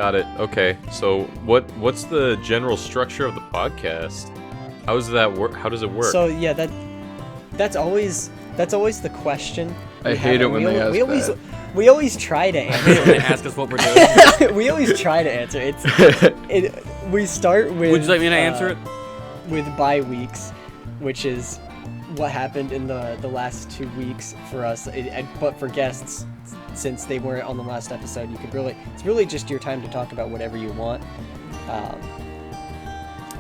Got it. Okay. So what's the general structure of the podcast? How does that work? How does it work? So yeah, that's always the question. I hate it when they ask that. We always try to answer. When they ask us what we're doing. We always try to answer. We start with. Would you like me to answer it? With bye weeks, which is what happened in the last 2 weeks for us. But for guests, since they weren't on the last episode, it's really just your time to talk about whatever you want.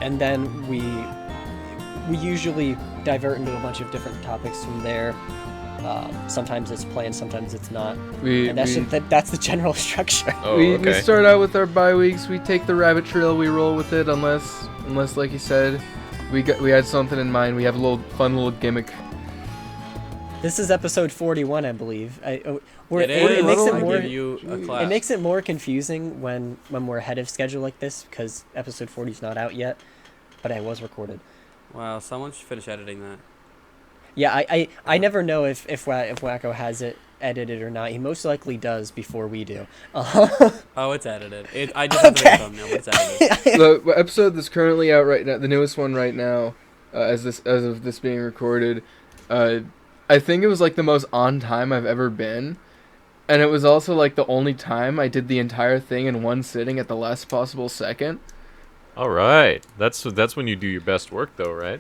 And then we usually divert into a bunch of different topics from there. Sometimes it's planned, sometimes it's not. That's the general structure. Oh, we okay. start out with our bye weeks. We take the rabbit trail. We roll with it, unless like you said, we had something in mind. We have a fun little gimmick. This is episode 41, I believe. It makes it more confusing when we're ahead of schedule like this, because episode 40 is not out yet, but I was recorded. Wow, someone should finish editing that. Yeah, I never know if Wacko has it edited or not. He most likely does before we do. Oh, it's edited. I just have to make a thumbnail, but it's edited. The episode that's currently out right now, the newest one right now, as of this being recorded, I think it was like the most on time I've ever been, and it was also like the only time I did the entire thing in one sitting at the last possible second. All right. That's when you do your best work, though, right?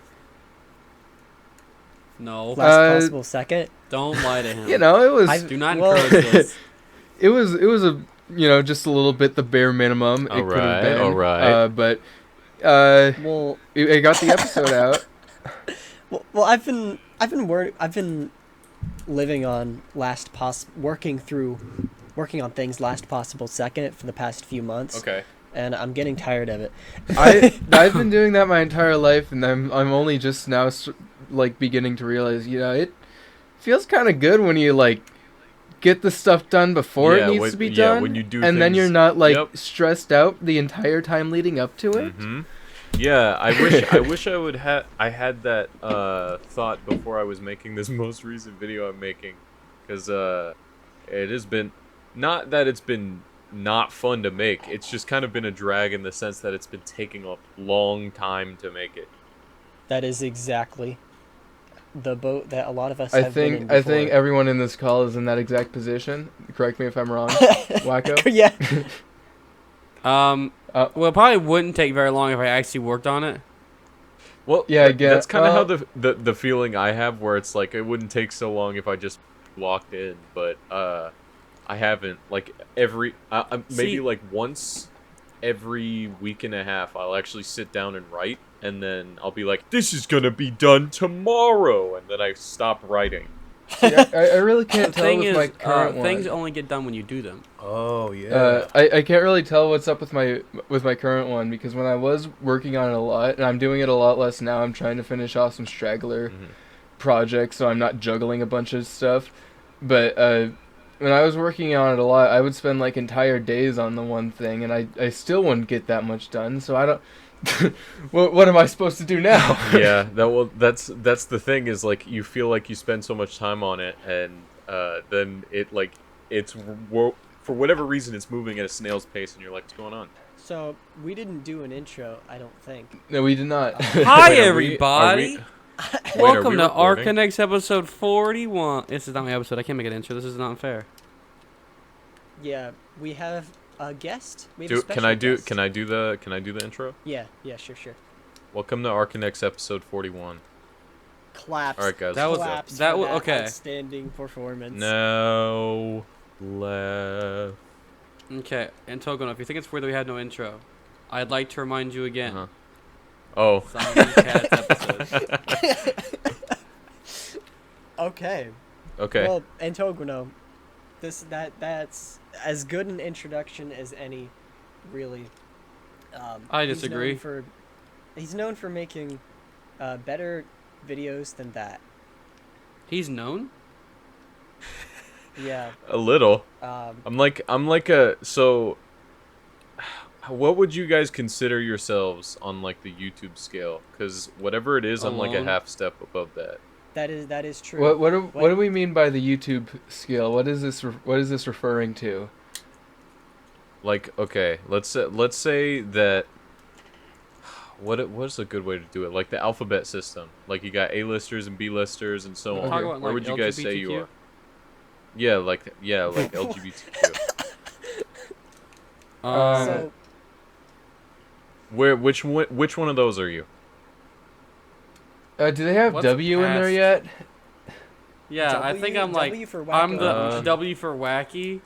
No. Last possible second? Don't lie to him. It was. Do not encourage this. It was a just a little bit the bare minimum. All right. But I got the episode out. Well, I've been living on working on things last possible second for the past few months. Okay. And I'm getting tired of it. I've been doing that my entire life, and I'm only just now beginning to realize, it feels kind of good when you get the stuff done before it needs to be done. When you do and things, then you're not stressed out the entire time leading up to it. Mm-hmm. Yeah, I wish I had that thought before I was making this most recent video I'm making, because it has been, not that it's been not fun to make, it's just kind of been a drag in the sense that it's been taking a long time to make it. That is exactly the boat that a lot of us have been in before. I think everyone in this call is in that exact position. Correct me if I'm wrong, Wacko. Yeah. Well, it probably wouldn't take very long if I actually worked on it. Well, yeah, that's kind of how the feeling I have, where it's like it wouldn't take so long if I just walked in, but I haven't. Maybe once every week and a half, I'll actually sit down and write, and then I'll be like, "This is gonna be done tomorrow," and then I stop writing. Yeah, I really can't tell with my current one. Things only get done when you do them. Oh yeah. I can't really tell what's up with my current one, because when I was working on it a lot, and I'm doing it a lot less now, I'm trying to finish off some straggler projects, so I'm not juggling a bunch of stuff. But when I was working on it a lot, I would spend entire days on the one thing, and I still wouldn't get that much done. So I don't. what am I supposed to do now? Yeah, that's the thing, is you feel like you spend so much time on it, and then it's for whatever reason it's moving at a snail's pace, and you're like, what's going on? So we didn't do an intro, I don't think. No, we did not. Hi Wait, everybody. Welcome to recording? Arcanex episode 41. This is not my episode. I can't make an intro. This is not fair. Yeah, we have a guest. Can I do the intro? Yeah, sure. Welcome to Arcanex episode 41. Claps. All right, guys. That was okay. Outstanding performance. No left. Okay, and Togono, if you think it's weird that we had no intro, I'd like to remind you again. Uh-huh. Oh. Zombie Cats episode. Okay. Well, Antogono, that's as good an introduction as any, really. I disagree. He's known for making better videos than that. He's known? Yeah. A little. So what would you guys consider yourselves on the YouTube scale? Because whatever it is, I'm a half step above that. That is true. What do we mean by the YouTube scale? What is this referring to? Like, okay, let's say that what's a good way to do it? Like the alphabet system. Like you got A-listers and B-listers and so We're on. talking about, Where like, would you guys say you LGBTQ? are? Yeah, like LGBTQ. So Which one of those are you? Do they have What's W in there past- yet? Yeah, I think I'm like W for I'm the wacko. W for wacky.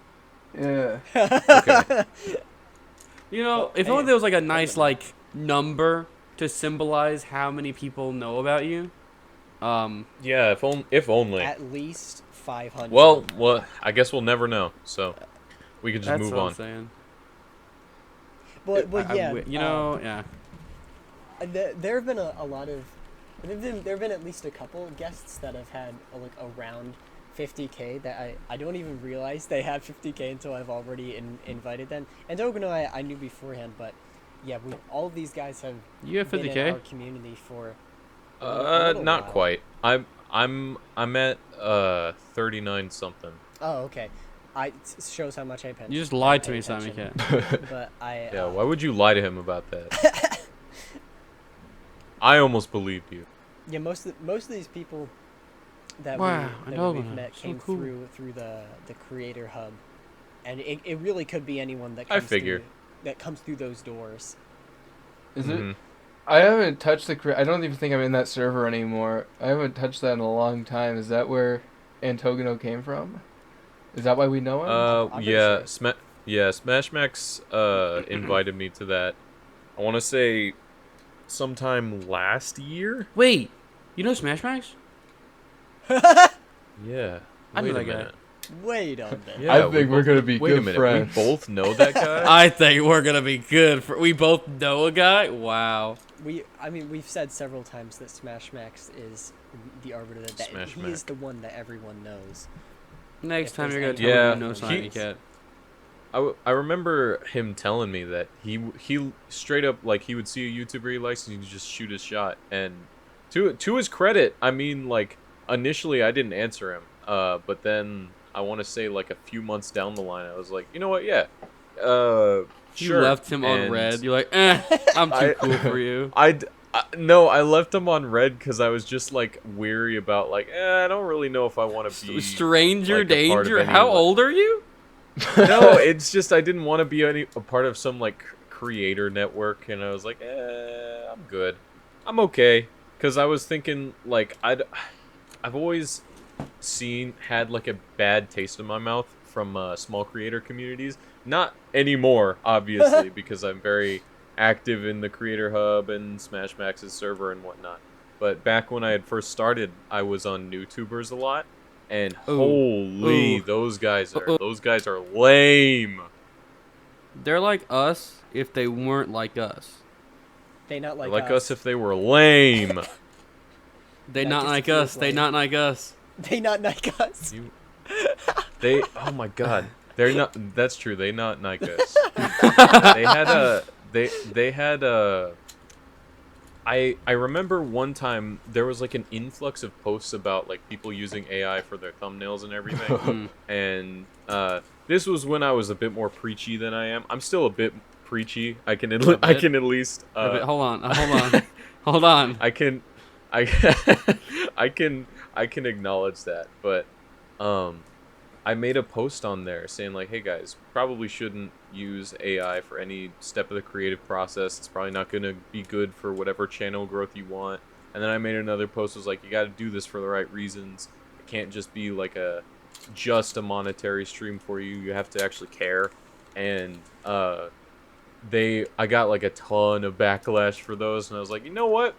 Yeah. Okay. You know, Well, if hey, only there was like a nice like number to symbolize how many people know about you. Yeah, if only. At least 500. Well, I guess we'll never know. So we can just That's move what on. I'm saying. but yeah, You know, yeah. there have been a lot of there have been at least a couple guests that have had like around 50k that I don't even realize they have 50k until I've already invited them. And Ogano I knew beforehand, but yeah, all of these guys have You have been in 50K? our community for a little Not while. quite. I'm at 39 something. Oh, okay. It shows how much I pay. You just lied to pay me, Sammy attention. Cat. But I Yeah, why would you lie to him about that? I almost believed you. yeah, most of these people that Wow, I know we've that. met So came cool. through the creator hub, and it really could be anyone that I comes figure. that comes through those doors. Is Mhm. it? I haven't touched I don't even think I'm in that server anymore. I haven't touched that in a long time. Is that where Antogano came from? Is that why we know him? I'm pretty Yeah, sure. Smash Max invited me to that. I want to say sometime last year. Wait, you know Smash Max? Yeah. I know Wait a that guy. minute. Wait a minute. Yeah, I we think we're both- gonna be Wait a good minute. friends. We both know that guy. I think we're gonna be good. We both know a guy. Wow. We've said several times that Smash Max is the arbiter that Smash he Max. is the one that everyone knows. Next If time there's you're gonna any- tell Yeah, me you know he- Sammy Cat. I remember him telling me that he straight up like he would see a YouTuber he likes and he'd just shoot his shot. And to his credit, I mean like initially I didn't answer him, but then I want to say like a few months down the line I was like, you know what, yeah, You sure. left him on And red. You're like, I'm too cool for you. No, I left him on red because I was just like weary about like I don't really know if I want to be Stranger like, a part of danger. any, How like- old are you? No, it's just I didn't want to be a part of some like creator network, and I was like, I'm good, I'm okay, because I was thinking like I've always had like a bad taste in my mouth from small creator communities. Not anymore, obviously, because I'm very active in the creator hub and Smash Max's server and whatnot. But back when I had first started, I was on YouTubers a lot. And holy, Ooh. those guys are lame. They're like us if they weren't like us. They not They're like, like us if they were lame. They That not just like feels us. They like- not like us. they not like us. Oh my god, they're not. That's true. They not like us. They had a. I remember one time there was like an influx of posts about like people using AI for their thumbnails and everything. And this was when I was a bit more preachy than I am. I'm still a bit preachy. I can at least Hold on. Hold on. I can I can acknowledge that, but I made a post on there saying like, hey guys, probably shouldn't use AI for any step of the creative process. It's probably not going to be good for whatever channel growth you want. And then I made another post was like, you got to do this for the right reasons. It can't just be like just a monetary stream for you. You have to actually care. And I got like a ton of backlash for those, and I was like, you know what?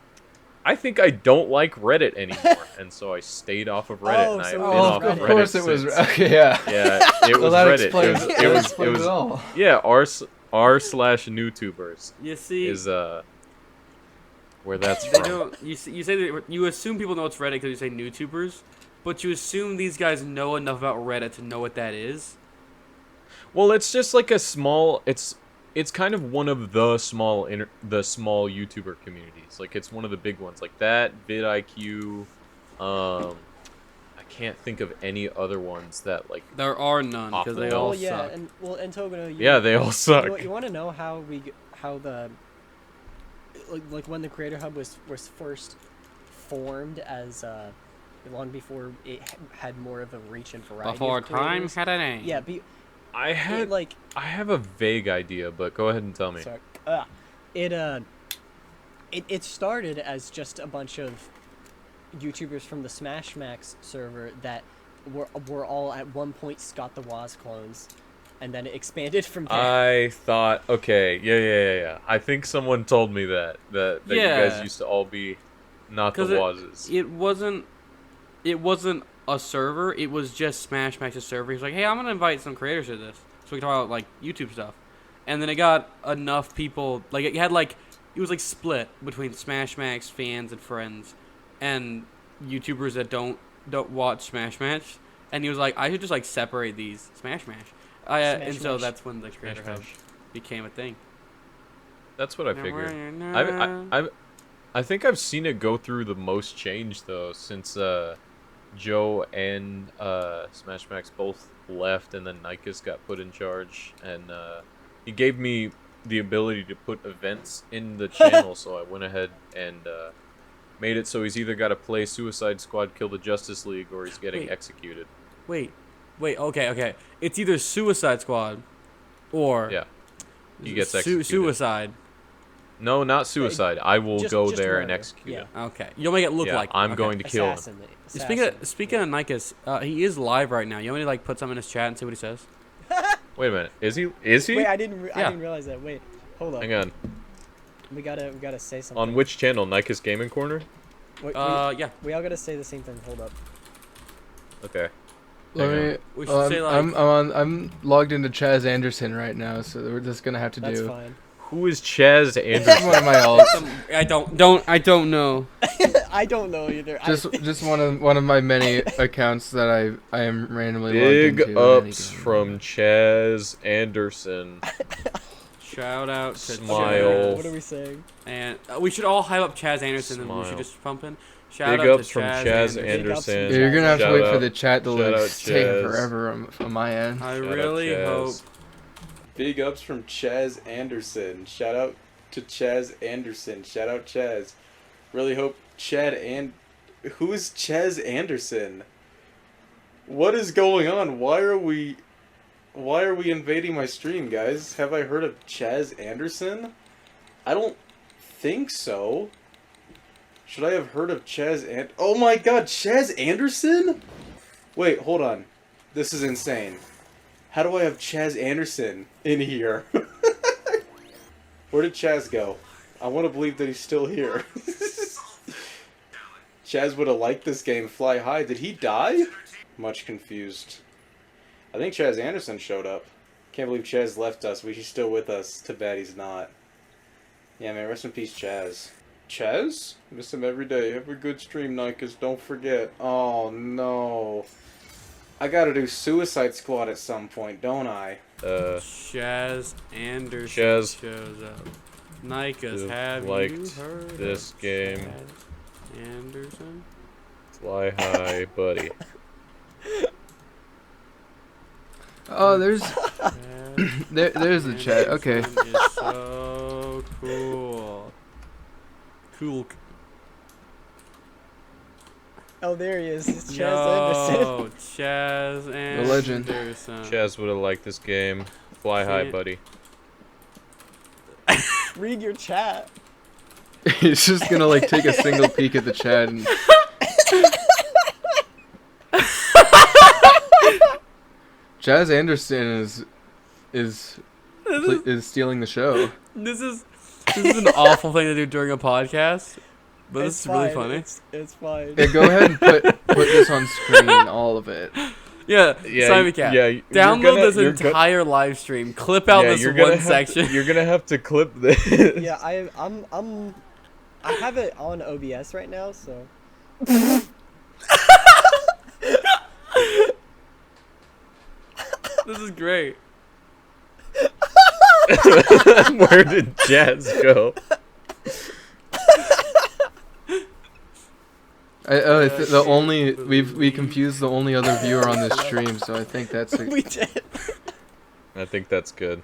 I think I don't like Reddit anymore, and so I stayed off of Reddit, Oh, and I've so been it was off Reddit. of Of Reddit course it was. since. Okay, yeah. Yeah, it was Well, that Reddit. explains It that was explains it all. yeah, r/NewTubers You see, is where that's they from. don't. You say that you assume people know it's Reddit because you say YouTubers, but you assume these guys know enough about Reddit to know what that is. Well, it's just like a small. It's kind of one of the small YouTuber communities. Like it's one of the big ones, like that vidIQ. I can't think of any other ones that like. There are none because they Awful. all Well, yeah, suck. and Togano, Yeah, they all suck. You want to know how the like when the Creator Hub was first formed as long before it had more of a reach and variety. Before of time creators. had a name. Yeah, I had like I have a vague idea, but go ahead and tell me. sorry, it started as just a bunch of YouTubers from the Smash Max server that were all at one point Scott the Woz clones, and then it expanded from there. I thought, okay, yeah. I think someone told me that you Yeah. guys used to all be not the 'Cause Wazes. It wasn't a server. It was just Smash Max's server. He's like, hey, I'm gonna invite some creators to this, so we can talk about like YouTube stuff. And then it got enough people. Like it was like split between Smash Max fans and friends, and YouTubers that don't watch Smash Match. And he was like, I should just like separate these Smash Match. And so Mash. that's when the Creator Hub became a thing. That's what I figured. I think I've seen it go through the most change though since Joe and Smash Max both left, and then Nikes got put in charge, and he gave me the ability to put events in the channel, so I went ahead and made it so he's either got to play Suicide Squad, Kill the Justice League, or he's getting Wait. executed. Wait, okay. It's either Suicide Squad, or Yeah, he gets executed. Suicide. No, not suicide. I will Just- go just there and murder. execute Yeah. him. Okay, you'll make it look Yeah, like I'm okay. going to kill him. Speaking of Nikes, he is live right now. You want me to like put something in his chat and see what he says? Wait a minute. Is he? Is he? Wait, I didn't Yeah. realize that. Wait, hold on. Hang on. We gotta say something. On which channel? Nikes Gaming Corner? Yeah. we all gotta say the same thing. Hold up. Okay. Let Hang me. on. We should say like. I'm logged into Chaz Anderson right now, so we're just gonna have to That's do. fine. Who is Chaz This is Anderson? one of my alts. I don't know. I don't know either. Just one of my many accounts that I am randomly Big logged into. at any ups given from moment. Chaz Anderson. Shout out to Smile. Chaz. What are we saying? And we should all hype up Chaz Anderson, and we Smile. should just pump in. Shout Big out ups to from Chaz Chaz Anderson. Anderson. Yeah, you're gonna have Shout to wait for out- the chat to shout like out stay Chaz. forever on my end. I Shout out really Chaz. hope. Big ups from Chaz Anderson. Shout out to Chaz Anderson. Shout out Chaz. Really hope who is Chaz Anderson? What is going on? Why are we invading my stream, guys? Have I heard of Chaz Anderson? I don't think so. Should I have heard of Oh my god, Chaz Anderson? Wait, hold on. This is insane. How do I have Chaz Anderson in here? Where did Chaz go? I want to believe that he's still here. Chaz would have liked this game Fly High. Did he die? Much confused. I think Chaz Anderson showed up. Can't believe Chaz left us. He's still with us. Too bad he's not. Yeah, man, rest in peace, Chaz. Chaz? Miss him every day. Have a good stream, Nikes. Don't forget. Oh, no. I gotta do Suicide Squad at some point, don't I? Chaz Anderson Chaz. shows up. Nikas, You've have you liked heard this of game. Chaz Anderson? Fly high, buddy. Oh, there's Chaz there's the chat. Okay. Anderson is so cool. Cool. Oh, there he is. It's Chaz Anderson. Yo, Chaz Anderson. legend. Chaz would have liked this game. Fly high, Can't- buddy. Read your chat. He's just gonna like take a single peek at the chat and. Chaz Anderson is stealing the show. This is an awful thing to do during a podcast, but It's this is really fine. funny. It's fine. Yeah, go ahead and put this on screen, all of it. Yeah, Simon Cat. Download this entire live stream. Clip out this one section. You're gonna have to clip this. Yeah, I have it on OBS right now, so. This is great. Where did Jazz go? The only we confused the only other viewer on this stream, so I think that's We did. I think that's good.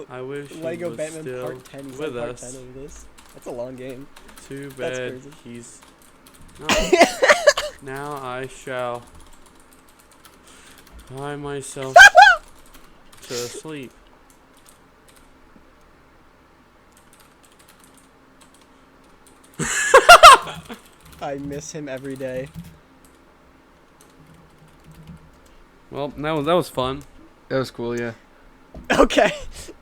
I wish he Lego was Batman still Part 10. He's with on Part us. 10 of this. That's a long game. Too That's bad crazy. he's now I shall cry myself to sleep. I miss him every day. Well, that was fun. that was cool. Yeah. Okay.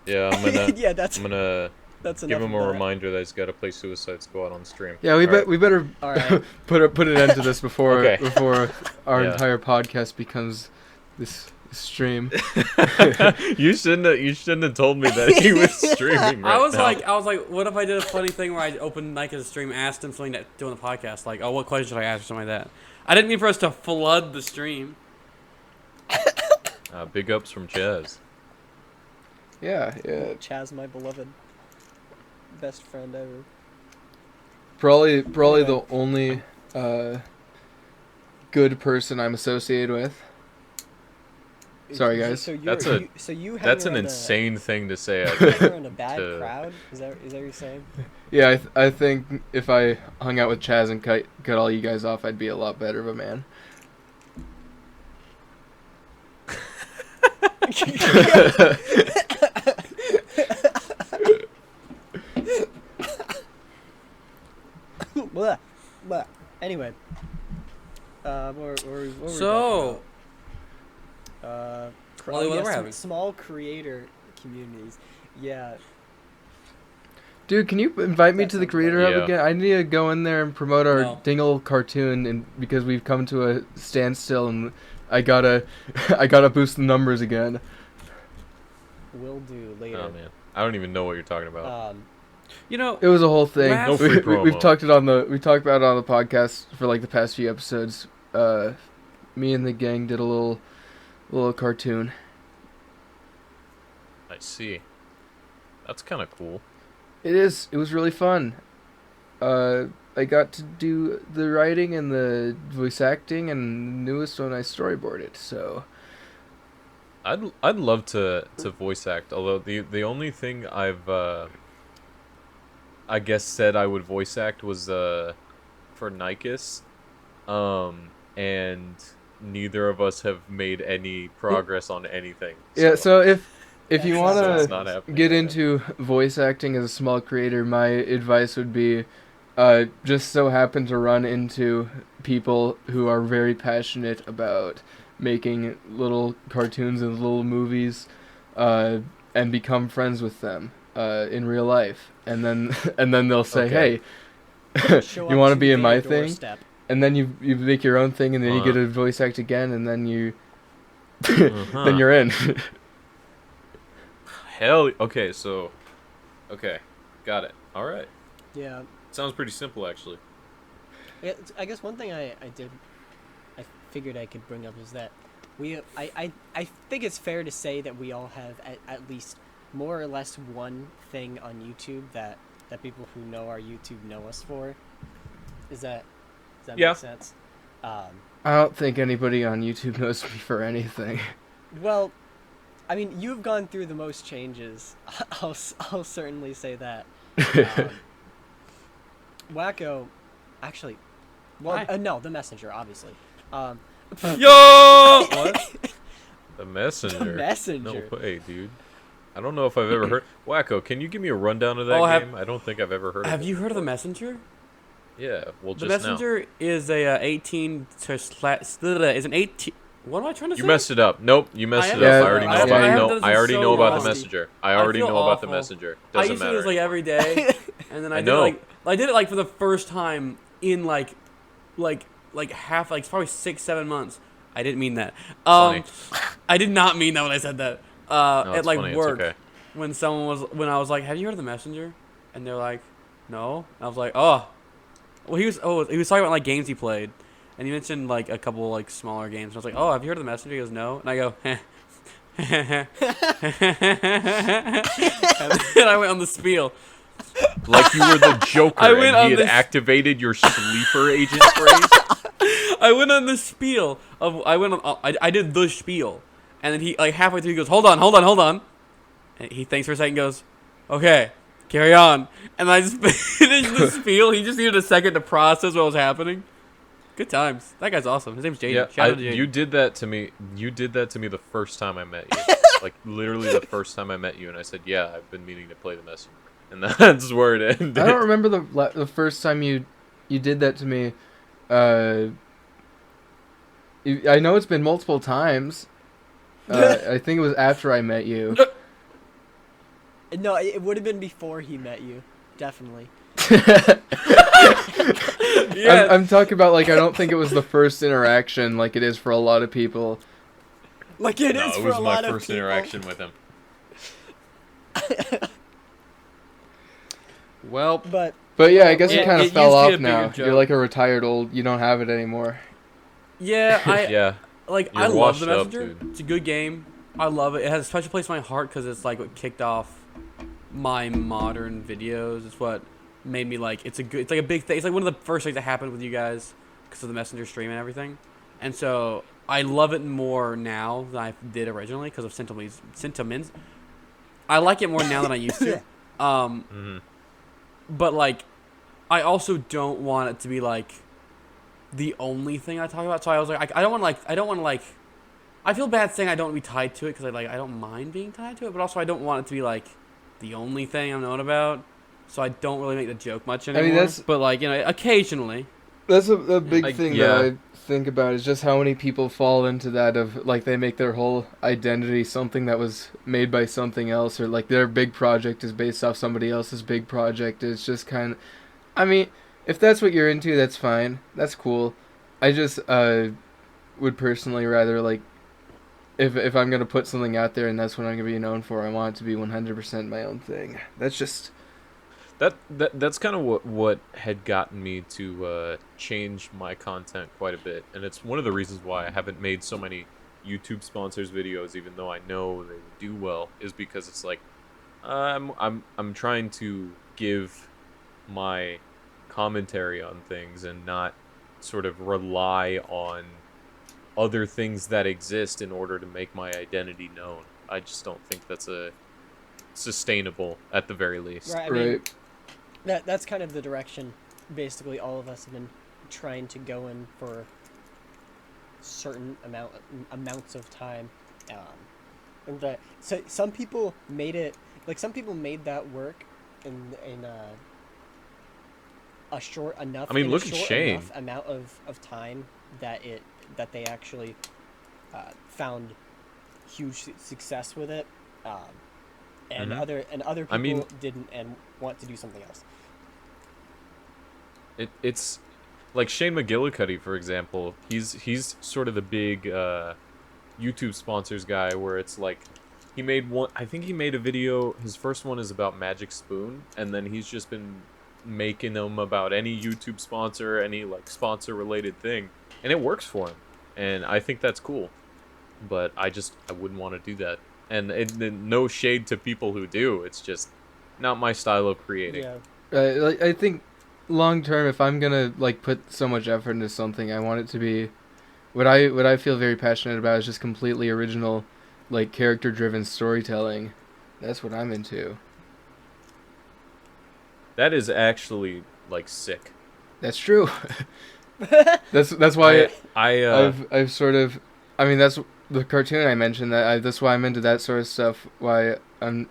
Yeah, I'm gonna Yeah, that's I'm gonna enough give him of a that. reminder that he's got to play Suicide Squad on stream. Yeah, we Alright. we better All right. put an end to this before Okay. before our Yeah. entire podcast becomes this stream. you shouldn't have told me that he was streaming right I was now. like, what if I did a funny thing where I opened Nike as a stream, asked him something doing the podcast, like, oh, what question should I ask or something like that. I didn't mean for us to flood the stream. Big ups from Chaz. Yeah. Chaz, my beloved best friend ever. Probably Anyway. the only good person I'm associated with. Sorry, guys. So That's a- you hang That's an around insane thing to say. I You think. hang around a bad to- crowd? Is that what you're saying? Yeah, I think if I hung out with Chaz and cut all you guys off, I'd be a lot better of a man. Blah, blah. Anyway. What were we So, talking about? Wally, what we're some having? small creator communities. Yeah. Dude, can you invite me That to the sounds creator fun. hub Yeah. again? I need to go in there and promote our No. Dingle cartoon, and because we've come to a standstill, and I gotta boost the numbers again. Will do later. Oh man, I don't even know what you're talking about. you know, It was a whole thing. No free We've promo. talked about it on the podcast for like the past few episodes. Me and the gang did a little cartoon. I see. That's kind of cool. It was really fun. I got to do the writing and the voice acting, and the newest one I storyboarded. So I'd love to voice act. Although the only thing I've I guess said I would voice act was for Nikes, and neither of us have made any progress on anything. yeah. So if you That's want so it's to not happening. get into voice acting as a small creator, my advice would be just so happen to run into people who are very passionate about making little cartoons and little movies, and become friends with them in real life, and then they'll say, Okay. hey, Show you up want to to be in their my thing, doorstep. and then you make your own thing, and then you get Uh-huh. a voice act again, and then you Uh-huh. then you're in. Hell. Okay. So. Okay. Got it. All right. Yeah. Sounds pretty simple actually. I guess one thing I figured I could bring up is that I think it's fair to say that we all have at least more or less one thing on YouTube that people who know our YouTube know us for. Does that Yeah. make sense? I don't think anybody on YouTube knows me for anything. Well, I mean, you've gone through the most changes. I'll certainly say that. Wacko, actually, well, Hi. no, the messenger, obviously. yo, what? The messenger. The messenger. No way, dude. I don't know if I've ever heard. Wacko, can you give me a rundown of that Oh, game? I don't think I've ever heard of Have it. you heard of the Messenger? Yeah. Well, The just now. Messenger is a 18 to is an 18. What am I trying to say? You messed it up. Nope, you messed I it am up. Yeah, I already know I about haven't no. done this I in already so know about long. the messenger. I already feel know about the awful. messenger. I Doesn't used to do matter. this like every day, and then I, I did know. I did it like for the first time in like half like probably 6-7 months. I didn't mean that. Funny. I did not mean that when I said that. No, At it's like funny. It's work, okay. when I was like, "Have you heard of the Messenger?" And they're like, "No." And I was like, "Oh." Well, he was talking about like games he played, and he mentioned like a couple like smaller games. And I was like, "Oh, have you heard of the Messenger?" He goes, "No." And I go, "Heh." And then I went on the spiel. Like you were the Joker I went and he on had this- activated your sleeper agent phrase. I went on the spiel of I did the spiel, and then he like halfway through he goes, hold on, and he thinks for a second, goes, okay, carry on, and I just finished the spiel. He just needed a second to process what was happening. Good times. That guy's awesome. His name's Jaden. Yeah, Shout out to Jaden. you did that to me. You did that to me the first time I met you. Like literally the first time I met you, and I said, "Yeah, I've been meaning to play the messenger," and that's where it ended. I don't remember the first time you did that to me. I know it's been multiple times. I think it was after I met you. No, it would have been before he met you. Definitely. Yeah. I'm talking about like I don't think it was the first interaction like it is for a lot of people. Like it No, is it for was a my lot of first people. interaction with him. Well, But But yeah, I guess it It- kind it of fell used to be a off bigger now. joke. You're like a retired old. You don't have it anymore. yeah, Yeah, Like You're I love washed the up, messenger. dude. It's a good game. I love it. It has a special place in my heart because it's like what kicked off my modern videos. It's what made me like. It's like a big thing. It's like one of the first things that happened with you guys because of the messenger stream and everything. And so I love it more now than I did originally because of sentiments. I like it more now than I used to. Mhm. But like, I also don't want it to be like the only thing I talk about. So I was like, I don't want to like. I feel bad saying I don't want to be tied to it because I don't mind being tied to it, but also I don't want it to be like the only thing I'm known about. So I don't really make the joke much anymore. that's- but like occasionally. That's a big Like, thing yeah. that I think about is just how many people fall into that of like they make their whole identity something that was made by something else, or like their big project is based off somebody else's big project. It's just kind of, I mean, if that's what you're into, that's fine. That's cool. I just would personally rather like if I'm gonna put something out there and that's what I'm gonna be known for, I want it to be 100% my own thing. That's just That's kind of what had gotten me to change my content quite a bit, and it's one of the reasons why I haven't made so many YouTube sponsors videos, even though I know they would do well, is because it's like I'm trying to give my commentary on things and not sort of rely on other things that exist in order to make my identity known. I just don't think that's a sustainable at the very least. right, I mean, right. that's kind of the direction basically all of us have been trying to go in for certain amounts of time. And so some people made it like some people made that work in a short enough. I mean, in look a at short Shane. enough amount of time that they actually found huge success with it. And Mhm. other people I mean- didn't and want to do something else. It's like Shane McGillicuddy, for example. He's sort of the big YouTube sponsors guy, where it's like he made one. I think he made a video. His first one is about Magic Spoon, and then he's just been making them about any YouTube sponsor, any like sponsor related thing, and it works for him. And I think that's cool. But I wouldn't want to do that. And no shade to people who do. It's just not my style of creating. Yeah. Like, I think long term, if I'm gonna like put so much effort into something, I want it to be what I feel very passionate about is just completely original, like character driven storytelling. That's what I'm into. That is actually like sick. That's true. that's why I've sort of, I mean that's the cartoon I mentioned that's why I'm into that sort of stuff. Why I'm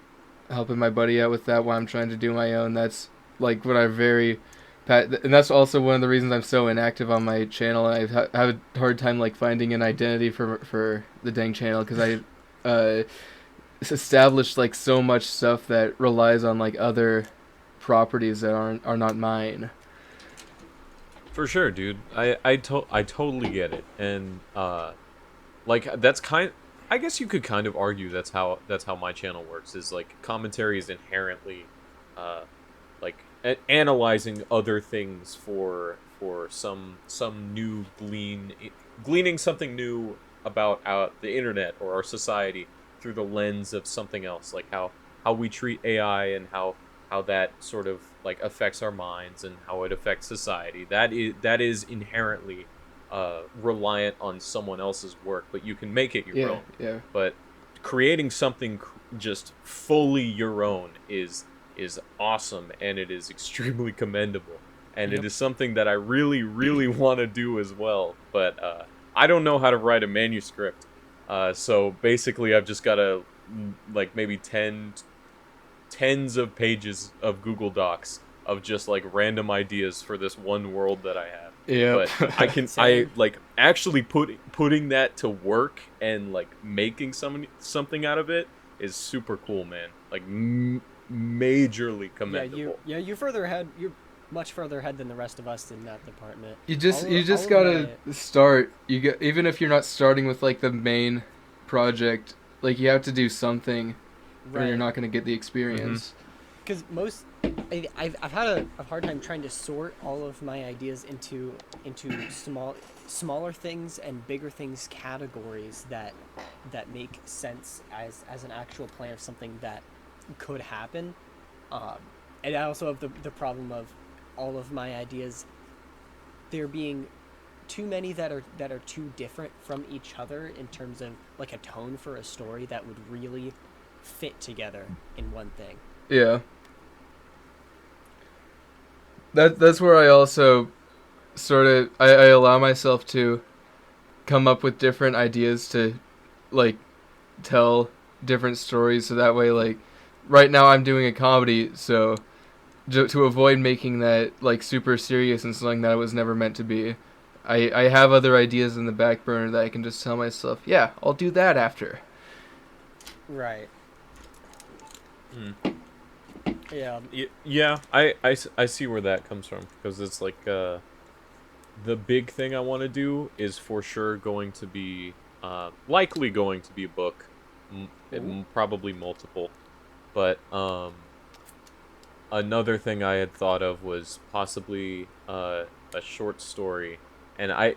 helping my buddy out with that. Why I'm trying to do my own. That's like what I very, and that's also one of the reasons I'm so inactive on my channel. I've have a hard time like finding an identity for the dang channel because I established like so much stuff that relies on like other properties that are not mine. For sure, dude. I totally get it. And like that's I guess you could kind of argue that's how my channel works, is like commentary is inherently like analyzing other things for some new gleaning something new about the internet or our society through the lens of something else, like how we treat AI and how how that sort of like affects our minds and how it affects society. That is inherently reliant on someone else's work, but you can make it your Yeah, own. yeah. But creating something just fully your own is awesome, and it is extremely commendable, and Yep. it is something that I really really want to do as well. But I don't know how to write a manuscript, so basically I've just got to like maybe tens of pages of Google Docs of just like random ideas for this one world that I have. Yep. But I Same. like actually putting that to work and like making something out of it is super cool, man. Like majorly commendable. You're further ahead. You're much further ahead than the rest of us in that department. You just All of gotta start. You get, even if you're not starting with like the main project, like you have to do something, or you're not gonna get the experience. Because I've had a hard time trying to sort all of my ideas into smaller things and bigger things categories that make sense as an actual plan of something that could happen. And I also have the problem of all of my ideas there being too many that are too different from each other in terms of like a tone for a story that would really fit together in one thing. Yeah. That's where I also sort of I allow myself to come up with different ideas to like tell different stories, so that way like right now I'm doing a comedy, so to avoid making that like super serious and something that it was never meant to be, I have other ideas in the back burner that I can just tell myself, yeah, I'll do that after. Right. Yeah. Yeah, I see where that comes from, because it's like the big thing I want to do is for sure going to be likely going to be a book, probably multiple, but another thing I had thought of was possibly a short story, and I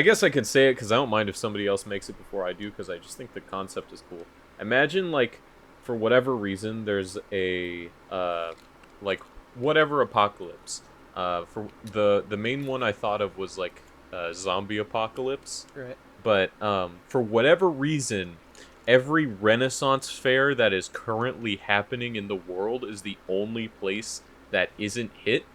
guess I could say it because I don't mind if somebody else makes it before I do, because I just think the concept is cool. Imagine like, for whatever reason, there's a like whatever apocalypse. For the main one I thought of was like zombie apocalypse. Right. But for whatever reason, every Renaissance fair that is currently happening in the world is the only place that isn't hit,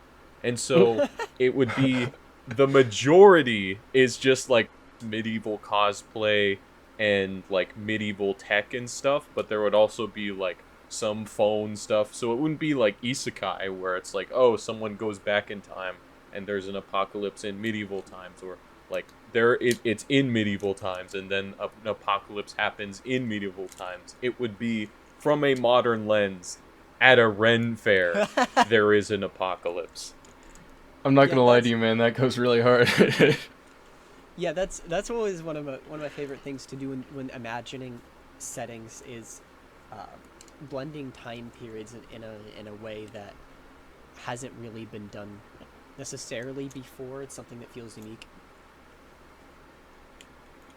and so it would be the majority is just like medieval cosplay and like medieval tech and stuff, but there would also be like some phone stuff, so it wouldn't be like isekai where it's like, oh, someone goes back in time and there's an apocalypse in medieval times, or like it's in medieval times and then an apocalypse happens in medieval times. It would be from a modern lens at a Ren fair. There is an apocalypse. I'm not Yeah, gonna lie to that's- you, man, that goes really hard. Yeah, that's always one of my favorite things to do when imagining settings is blending time periods in a way that hasn't really been done necessarily before. It's something that feels unique.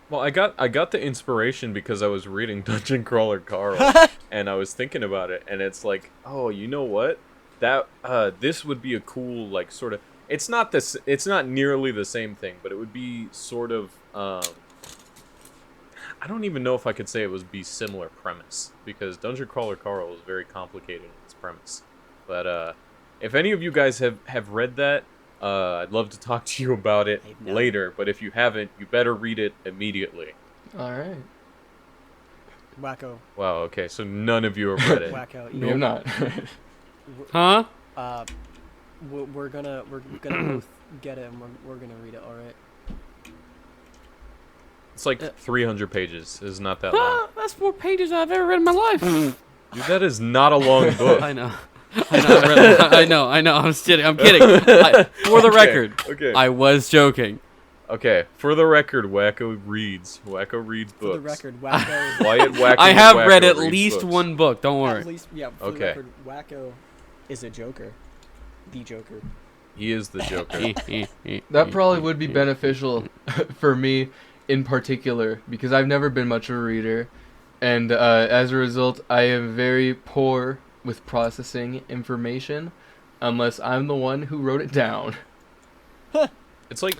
Well, I got the inspiration because I was reading Dungeon Crawler Carl, and I was thinking about it, and it's like, oh, you know what? That this would be a cool like sort of. It's not nearly the same thing, but it would be sort of. I don't even know if I could say it would be similar premise, because Dungeon Crawler Carl is very complicated in its premise. But if any of you guys have read that, I'd love to talk to you about it I've not. later. But if you haven't, you better read it immediately. Alright. Wacko, Wow. Okay, so none of you have read it. wacko. Me, I'm not. Huh? We're gonna both get it, and we're gonna read it. All right. It's like 300 pages. It's not that long. Ah, that's more pages than I've ever read in my life. Dude, that is not a long book. I know. I know. I'm kidding. For the record, Okay. I was joking. Okay. For the record, Wacko reads. Wacko reads books. For the record, Wacko. Wyatt Wacko. I have Wacko read at reads least books. one book. Don't At worry. least, yeah. For the Okay. record, Wacko is a Joker. The Joker. He is the Joker. That probably would be beneficial for me in particular, because I've never been much of a reader, and as a result, I am very poor with processing information unless I'm the one who wrote it down. It's like,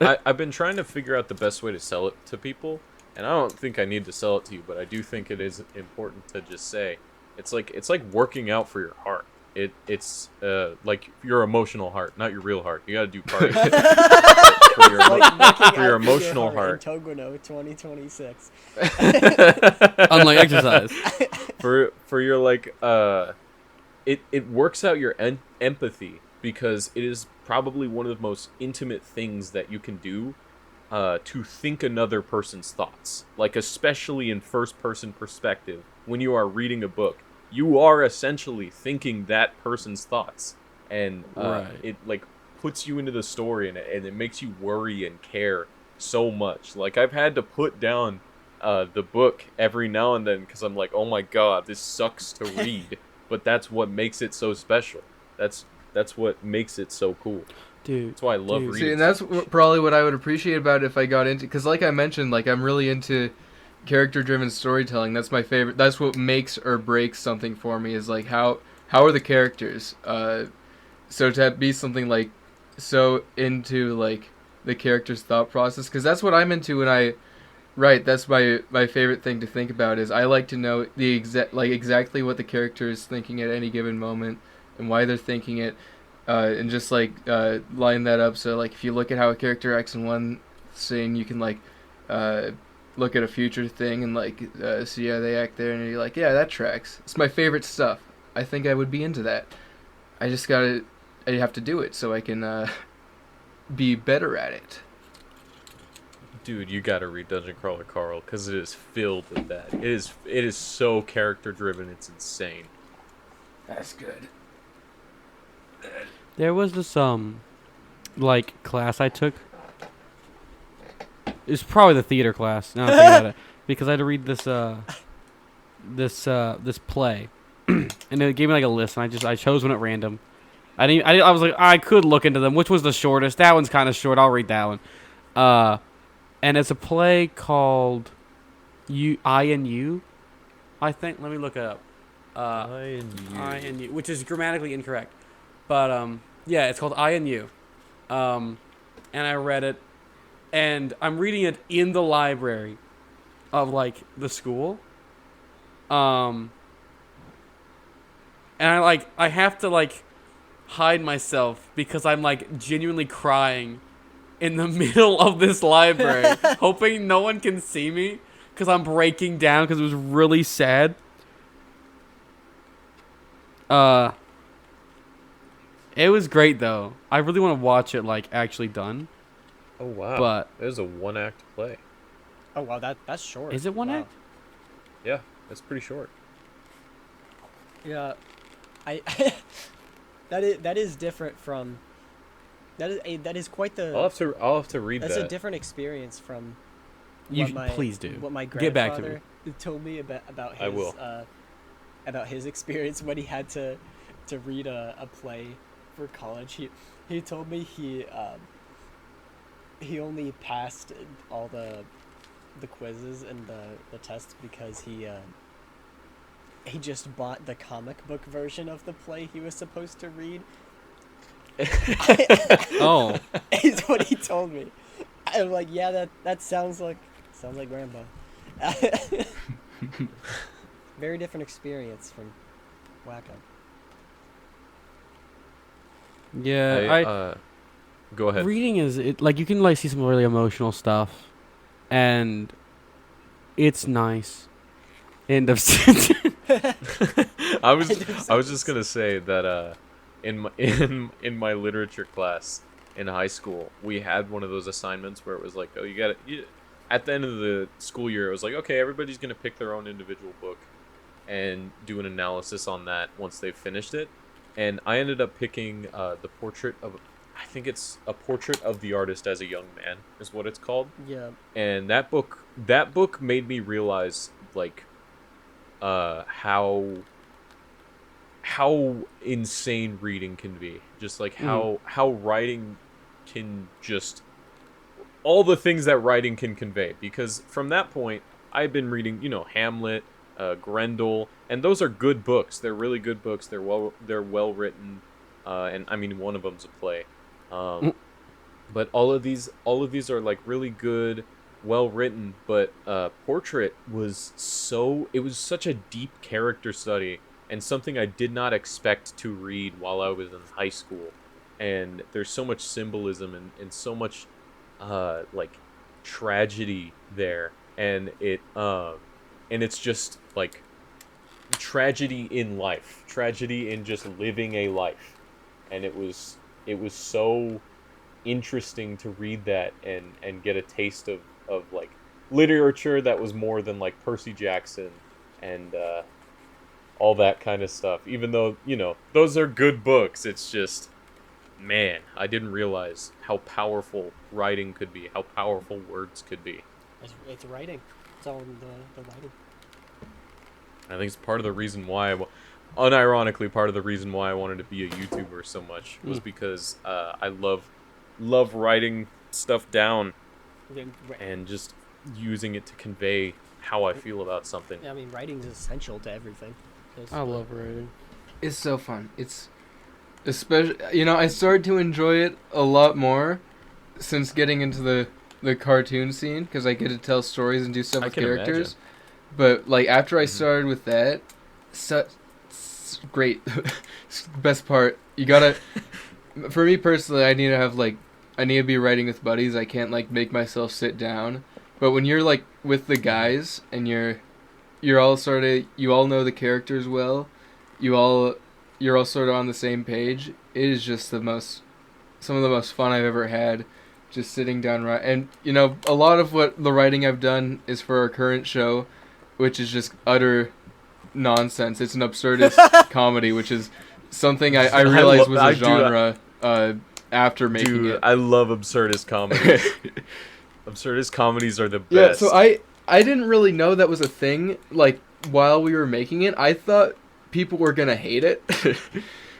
I've been trying to figure out the best way to sell it to people, and I don't think I need to sell it to you, but I do think it is important to just say it's like working out for your heart. It's like your emotional heart, not your real heart. You got to do cardio for your emotional heart. In Togono 2026. Unlike exercise. For your like it works out your empathy, because it is probably one of the most intimate things that you can do, to think another person's thoughts. Like, especially in first-person perspective, when you are reading a book, you are essentially thinking that person's thoughts, and it like puts you into the story, and it makes you worry and care so much. Like, I've had to put down the book every now and then because I'm like, oh my god, this sucks to read, but that's what makes it so special. That's what makes it so cool. Dude, that's why I love reading. See, and that's probably what I would appreciate about it if I got into, because like I mentioned, like I'm really into character-driven storytelling. That's my favorite. That's what makes or breaks something for me, is like how are the characters. So to be something like so into like the character's thought process, because that's what I'm into when I write. That's my favorite thing to think about, is I like to know the exactly what the character is thinking at any given moment and why they're thinking it. And just like line that up, so like if you look at how a character acts in one scene, you can like look at a future thing and like see how they act there, and you're like, yeah, that tracks. It's my favorite stuff. I think I would be into that. I have to do it so I can be better at it. Dude, you gotta read Dungeon Crawler Carl, because it is filled with that. It is so character driven, it's insane. That's good. there was this like class I took. It's probably the theater class. Now I think about it, because I had to read this play, and it gave me like a list, and I chose one at random. I was like, I could look into them. Which was the shortest? That one's kind of short. I'll read that one. And it's a play called I and You, I think. Let me look it up. I and You, which is grammatically incorrect, but yeah, it's called I and You. And I read it, and I'm reading it in the library of like the school. And I have to like hide myself because I'm like genuinely crying in the middle of this library, hoping no one can see me because I'm breaking down because it was really sad. It was great though. I really want to watch it like actually done. Oh wow! But there's a 1-act play. Oh wow, that's short. Is it one act? Yeah, it's pretty short. Yeah, that is different from. That is quite the. I'll have to read that's that. a different experience from. Please do. What my Get back to me. grandfather told me about his I will. About his experience when he had to read a play for college. He told me he only passed all the quizzes and the tests because he just bought the comic book version of the play he was supposed to read. Oh, Is what he told me. I'm like, yeah, that sounds like Grandpa. Very different experience from Wacko. yeah. Go ahead. Reading is like you can like see some really emotional stuff, and it's nice. End of sentence. I was just gonna say that in my literature class in high school, we had one of those assignments where it was like, oh, at the end of the school year, it was like, okay, everybody's gonna pick their own individual book and do an analysis on that once they've finished it. And I ended up picking the portrait of, I think it's A Portrait of the Artist as a Young Man is what it's called. Yeah. And that book made me realize like how insane reading can be. Just like how writing can just all the things that writing can convey. Because from that point, I've been reading, Hamlet, Grendel, and those are good books. They're really good books. They're well written, and I mean one of them's a play. But all of these are like really good, well written. But Portrait was such a deep character study and something I did not expect to read while I was in high school. And there's so much symbolism and so much like tragedy there, and it's just like tragedy in life, tragedy in just living a life, and it was so interesting to read that and get a taste of like literature that was more than like Percy Jackson and all that kind of stuff. Even though, those are good books, it's just, man, I didn't realize how powerful writing could be, how powerful words could be. It's writing. It's all in the writing. I think it's part of the reason why, unironically, part of the reason why I wanted to be a YouTuber so much was because I love writing stuff down and just using it to convey how I feel about something. I mean, writing is essential to everything. I love writing. It's so fun. It's especially, I started to enjoy it a lot more since getting into the cartoon scene, because I get to tell stories and do stuff with characters. Imagine. But like after I started with that, great. Best part, you gotta. For me personally, I need to be writing with buddies. I can't like make myself sit down. But when you're like with the guys and you're all you all know the characters well, you're all sort of on the same page. It is just some of the most fun I've ever had, just sitting down and a lot of what the writing I've done is for our current show, which is just utter nonsense. It's an absurdist comedy, which is something I realized was a genre after making it. I love absurdist comedy. Absurdist comedies are the best. Yeah, so I didn't really know that was a thing. Like while we were making it, I thought people were gonna hate it.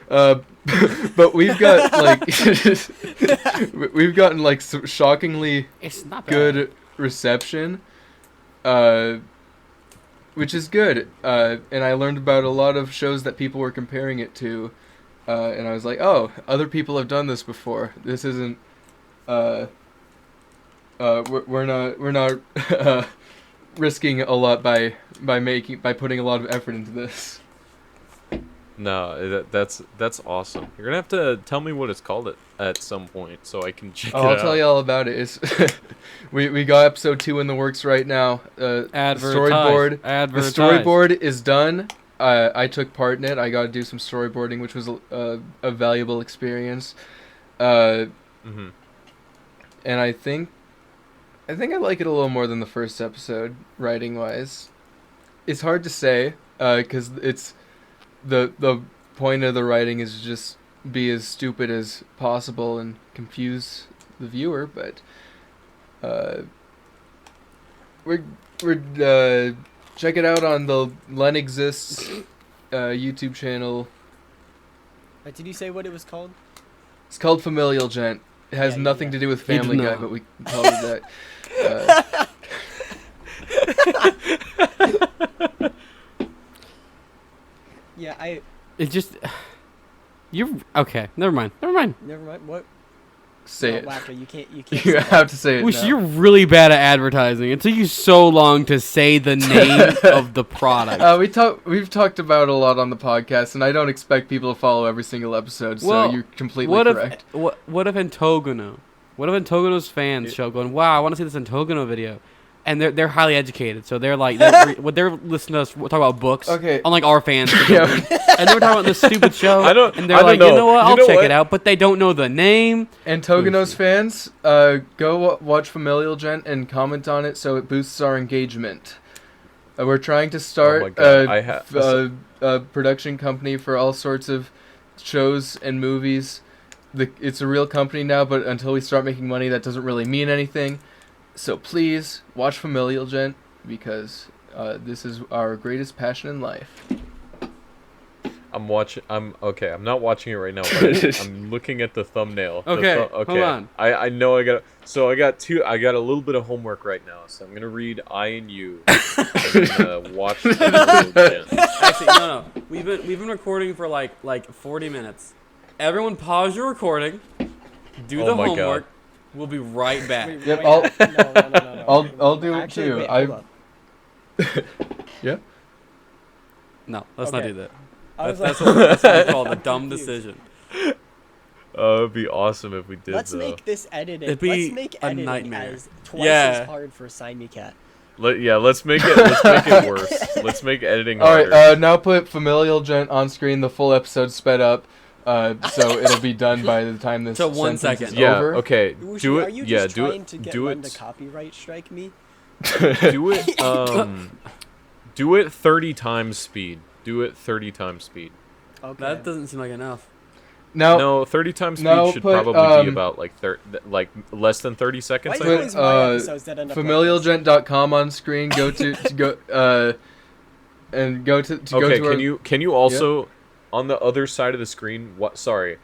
But we've got we've gotten like some shockingly It's not bad. good reception, which is good. And I learned about a lot of shows that people were comparing it to, and I was like, oh, other people have done this before. This isn't. We're not risking a lot by putting a lot of effort into this. No, that's awesome. You're gonna have to tell me what it's called at some point so I can check it I'll out. tell you all about it. It's we got episode 2 in the works right now. The storyboard is done. I took part in it. I got to do some storyboarding, which was a valuable experience. And I think I like it a little more than the first episode, writing wise. It's hard to say, because it's the point of the writing is just be as stupid as possible and confuse the viewer. But we're check it out on the Len Exists YouTube channel. Did you say what it was called? It's called Familial Gent. It has nothing to do with Family Guy, but we called it that. Yeah, It just... You're... Okay, never mind. Never mind. What? Say it. Laughter. You can't. You have to say it Wish now. you're really bad at advertising. It took you so long to say the name of the product. We've talked about it a lot on the podcast, and I don't expect people to follow every single episode, so Well, you're completely correct. What if Antogono? What if Antogono's fans show going, wow, I want to see this Antogono video? And they're highly educated, so they're like, they're listening to us talk about books, unlike our fans. Yeah. And they were talking about this stupid show, and they're I like, don't you know what, I'll check what? it out, but they don't know the name. Antogono's fans, go watch Familial Gent and comment on it so it boosts our engagement. We're trying to start a production company for all sorts of shows and movies. It's a real company now, but until we start making money, that doesn't really mean anything. So please watch Familial Gent, because this is our greatest passion in life. I'm watching. I'm okay. I'm not watching it right now, but I'm looking at the thumbnail. Okay, Okay. hold on. I know I got. So I got two. I got a little bit of homework right now. So I'm gonna read I and You. And watch. Actually, no. We've been recording for like 40 minutes. Everyone, pause your recording. Do Oh the my God. homework. We'll be right back. Yep, No. I'll do it Actually, too. wait, I hold up. yeah. No, let's not Okay. do that. I was That's like, what we call the dumb confused. decision. It'd be awesome if we did. Let's though. make this editing. It'd be Let's make a editing nightmare. as twice Yeah. as hard for Sign Me Cat. Let's make it. Let's make it worse. Let's make editing All harder. right. Now put Familial Gent on screen. The full episode sped up. So it'll be done by the time this So 1 sentence second. is Yeah. over. Okay. Wushi, Do Are it. you Yeah. just Do trying it. to get Do Len to it. copyright strike me? Do it. Do it 30 times speed. Do it 30 times speed. Okay. That doesn't seem like enough. Now, No, 30 times speed No, should put, probably be about like less than 30 seconds. Why I is it think. always my episodes that end up like this? familialgent.com on screen. Go to go and go to go Okay, to our, can you also on the other side of the screen? What? Sorry,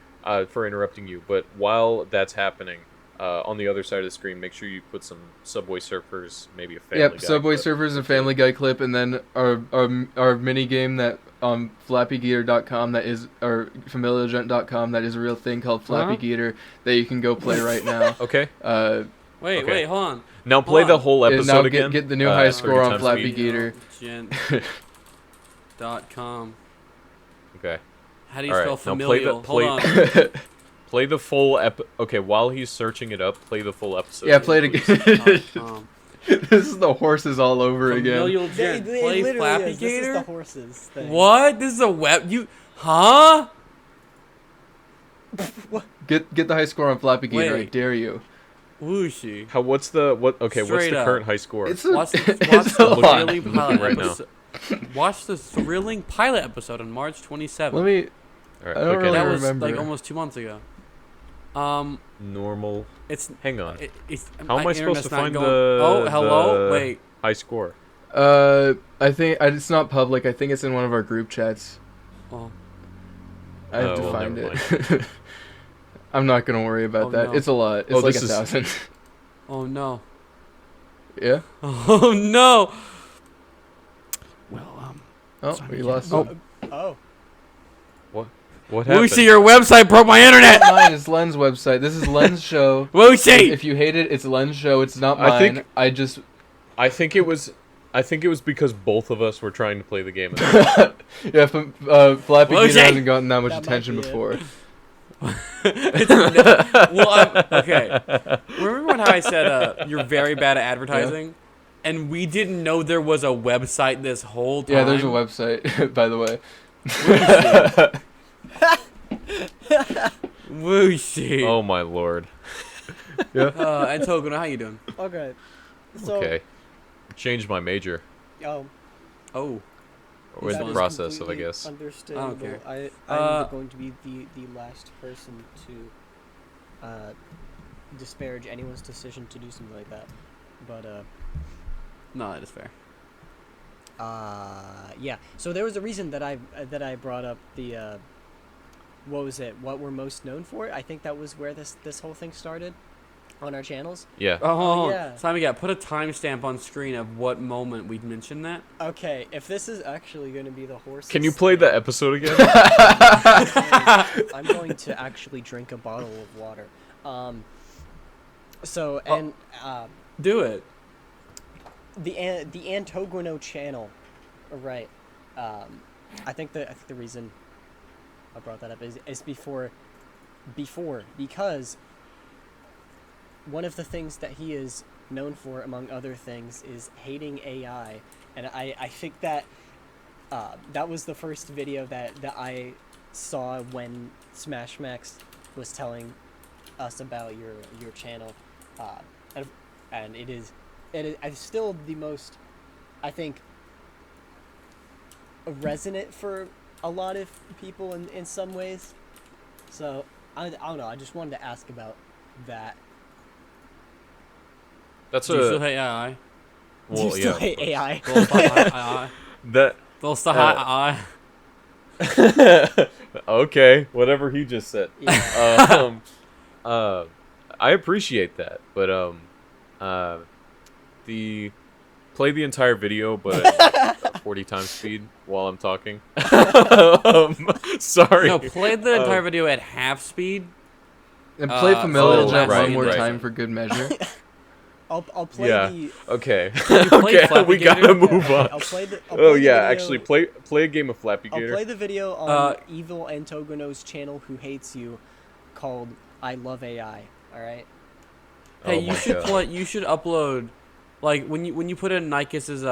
for interrupting you, but while that's happening, on the other side of the screen, make sure you put some Subway Surfers, maybe a Family Guy Subway clip. Surfers and Family Guy clip, and then our mini game that on flappygeeter.com that is or familialgent.com that is a real thing called Flappy Geeter that you can go play right now. Okay. Wait, Okay. hold on. Now play Hold the on. whole And episode now again. get the new high 30 score on times Flappy speed. Geeter. Gent.com. Okay. How do you All spell right. Now play familial? the Hold on. play the full Okay, while he's searching it up, play the full episode. Yeah, play it please. again. .com. This is the horses all over again. Familial They gent. Play literally Flappy is. This is the Gator? horses thing. What? This is a web. Huh? Get the high score on Flappy Geeter. I Wait. dare you. Whooshy. What's the what's Straight the up. current high score? It's Watch the it's a lot. thrilling Looking pilot right now. episode. Watch the thrilling pilot episode on March 27th. Let me. All right, I don't okay, really that now was remember. like almost 2 months ago. normal. It's Hang on. it's. How my am I supposed to internet's not find going- the Oh, hello. the Wait. high score? I think it's not public. I think it's in one of our group chats. Oh. I have Oh, to well, find never it. I'm not gonna worry about Oh, that. no. It's a lot. It's Oh, like this is- 1,000. Oh no. Yeah. Oh no. Well, Oh, Sorry, we yeah. lost. Oh. Oh. What happened? Whooshy, your website broke my internet. Not mine. It's Len's website. This is Len's show. Whooshy. If you hate it, it's Len's show. It's not mine. I think- I just. I think it was because both of us were trying to play the game. Yeah, Flappy Well, Geeter Jay- hasn't gotten that much That might attention be it. before. Okay. Remember how I said you're very bad at advertising, and we didn't know there was a website this whole time. Yeah, there's a website, by the way. Whooshy. Oh my lord. Antogono, how you doing? Okay. So. Okay. Changed my major. Oh. Oh. Or in that the is process of, I completely guess. Understandable. care. I'm going to be the last person to disparage anyone's decision to do something like that. But No, that is fair. yeah. So there was a reason that I brought up the what was it? What we're most known for? I think that was where this whole thing started on our channels. Yeah. Oh, yeah. Simon, yeah, put a timestamp on screen of what moment we'd mentioned that. Okay, if this is actually going to be the horse. Can you play the episode again? I'm going to actually drink a bottle of water. So and Do it. the Antogono channel, right? I think the reason I brought that up is because one of the things that he is known for, among other things, is hating AI, and I think that that was the first video that I saw when Smash Max was telling us about your channel, and it is still the most, I think, resonant for a lot of people in some ways. So I don't know. I just wanted to ask about that. That's Do you still hate AI? Do you still yeah. hate AI? That Still hate AI? Okay, whatever he just said. Yeah. I appreciate that, but the play the entire video, but at like 40 times speed while I'm talking. Sorry. No, play the entire Um, video at half speed. And play So Familial the Jet last one scene more is- time for good measure. I'll play Yeah. the. Okay. Can you play Okay, Flappy we gotta Gator? move on. I'll play the. Oh yeah, actually, play a game of Flappy I'll Gator. play the video on Evil Antogono's channel, who hates you, called "I Love AI." All right. Hey, Oh you my should God. play. You should upload, like when you put in Nikes's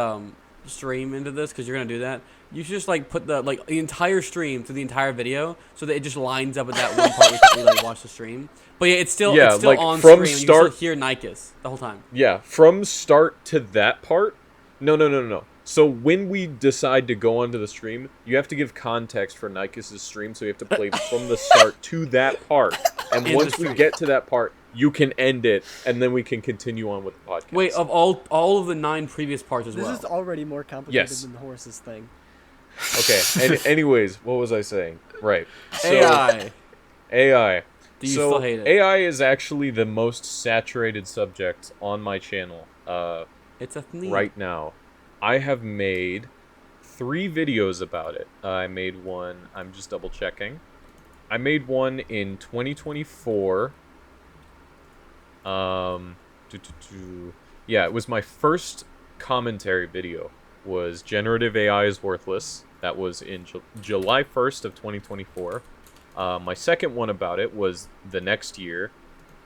stream into this, because you're gonna do that. You should just like put the entire stream to the entire video, so that it just lines up with that one part we like watch the stream. But yeah, it's still Yeah, like, on from stream. start- You can still hear Nikes the whole time. Yeah, from start to that part. No. So when we decide to go onto the stream, you have to give context for Nikes' stream, so you have to play from the start to that part. And In once the we stream. get to that part, you can end it, and then we can continue on with the podcast. Wait, of all of the 9 previous parts as This well. is already more complicated Yes. than the horses thing. Okay. Anyways, what was I saying? Right. So, AI. AI. Do you So, still hate it? AI is actually the most saturated subject on my channel It's a thing. right now. I have made 3 videos about it. I made one, I'm just double checking. I made one in 2024. Yeah, it was my first commentary video. Was Generative AI is Worthless. That was in July 1st of 2024. My second one about it was the next year,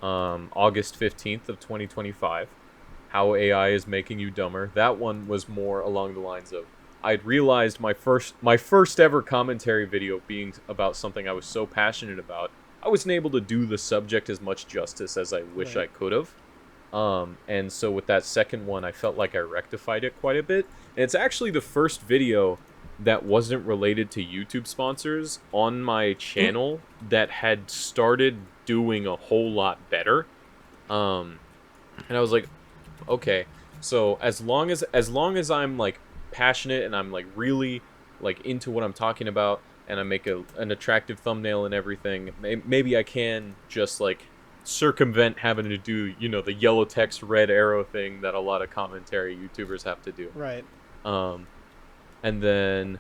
August 15th of 2025. How AI is making you dumber. That one was more along the lines of I'd realized my first ever commentary video being about something I was so passionate about, I wasn't able to do the subject as much justice as I wish I could have. And so with that second one, I felt like I rectified it quite a bit. And it's actually the first video that wasn't related to YouTube sponsors on my channel that had started doing a whole lot better. And I was like, okay, so as long as I'm like passionate and I'm like really like into what I'm talking about and I make an attractive thumbnail and everything, maybe I can just like circumvent having to do, you know, the yellow text red arrow thing that a lot of commentary YouTubers have to do. Right. And then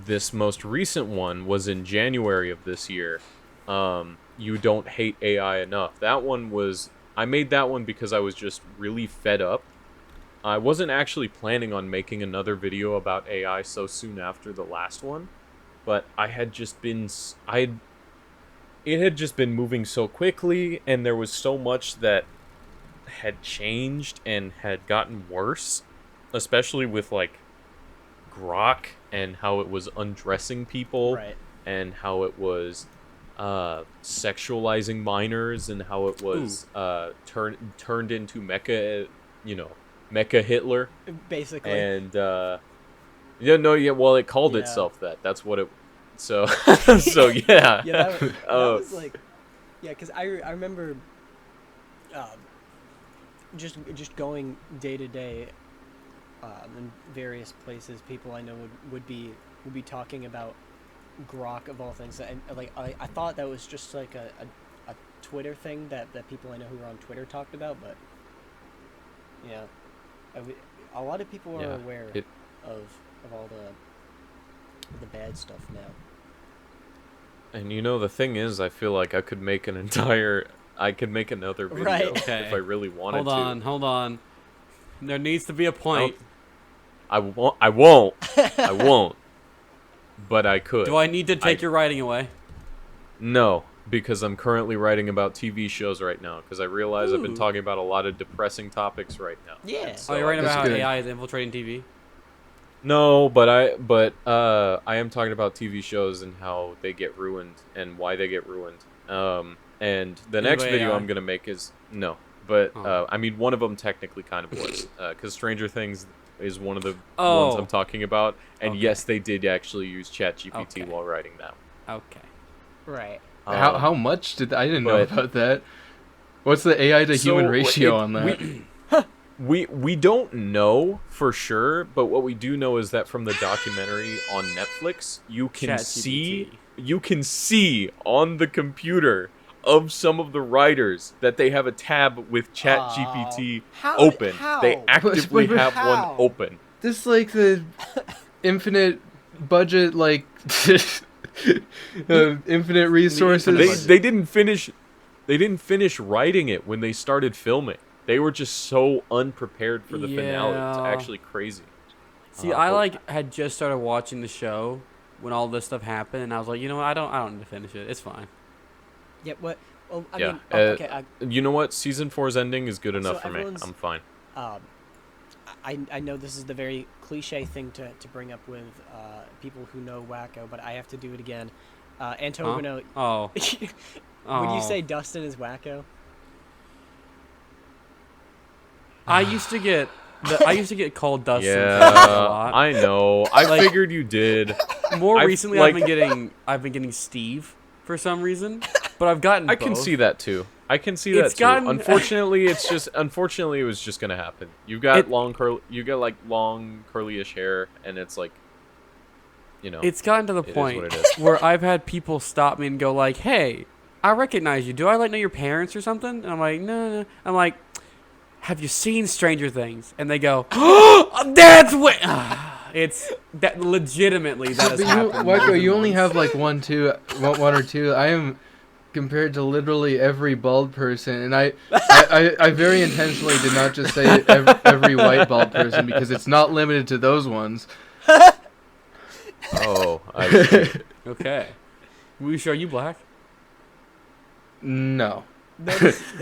this most recent one was in January of this year. You Don't Hate AI Enough. That one was, I made that one because I was just really fed up. I wasn't actually planning on making another video about AI so soon after the last one, but I had just been, it had just been moving so quickly, and there was so much that had changed and had gotten worse, especially with like Grok and how it was undressing people, Right. and how it was sexualizing minors, and how it was turned into Mecha, you know, Mecha Hitler, Basically. and well, it called Yeah. itself that. That's what it. So so yeah. Yeah, that Oh. was like, yeah, because I remember, just going day to day, in various places. People I know would be talking about Grok of all things, and like I thought that was just like a Twitter thing that people I know who are on Twitter talked about, but yeah, a lot of people are Yeah, aware of all the bad stuff now. And you know, the thing is, I feel like I could make another video Right. Okay. if I really wanted Hold on. There needs to be a point. I won't. But I could. Do I need to take your writing away? No, because I'm currently writing about TV shows right now, because I realize I've been Ooh. talking about a lot of depressing topics right now. Yeah. And so Oh, you're writing That's about how good. AI is infiltrating TV? No, but I am talking about TV shows and how they get ruined and why they get ruined. And the next by video AI? I'm gonna make is no, but Oh. I mean, one of them technically kind of was, because Stranger Things is one of the Oh. ones I'm talking about, and Okay. yes, they did actually use ChatGPT Okay. while writing that. Okay. Right. How much did I didn't know but- about that? What's the AI to human So, ratio on that? we don't know for sure, but what we do know is that from the documentary on Netflix, you can see on the computer of some of the writers that they have a tab with ChatGPT open. How? They actively But have how? one open. This like the infinite budget, like infinite resources. They didn't finish. They didn't finish writing it when they started filming. They were just so unprepared for the finale. It's Yeah. actually crazy. See, I had just started watching the show when all this stuff happened, and I was like, you know what? I don't need to finish it. It's fine. Yeah. What? Well, I Yeah, mean, okay. You know what? Season 4's ending is good enough for me. everyone's- I'm fine. I know this is the very cliche thing to bring up with people who know Wacko, but I have to do it again. Antonio, Oh. would you say Dustin is Wacko? I used to get called Dustin Yeah, a lot. I know. I Like- figured you did. More I've, recently, like- I've been getting Steve for some reason, but I've gotten. I can both. see that too. I can see It's that too. gotten- Unfortunately, it was just gonna happen. You got long curly-ish hair, and it's like, you know. It's gotten to the It is point what it is. where I've had people stop me and go like, "Hey, I recognize you. Do I know your parents or something?" And I'm like, "No." I'm like, "Have you seen Stranger Things?" And they go, "Oh, that's what." It's that legitimately that has But happened. Wacko, you only have like one or two. I am compared to literally every bald person, and I very intentionally did not just say every white bald person because it's not limited to those ones. Oh, I see. Okay. Are you black? No, No,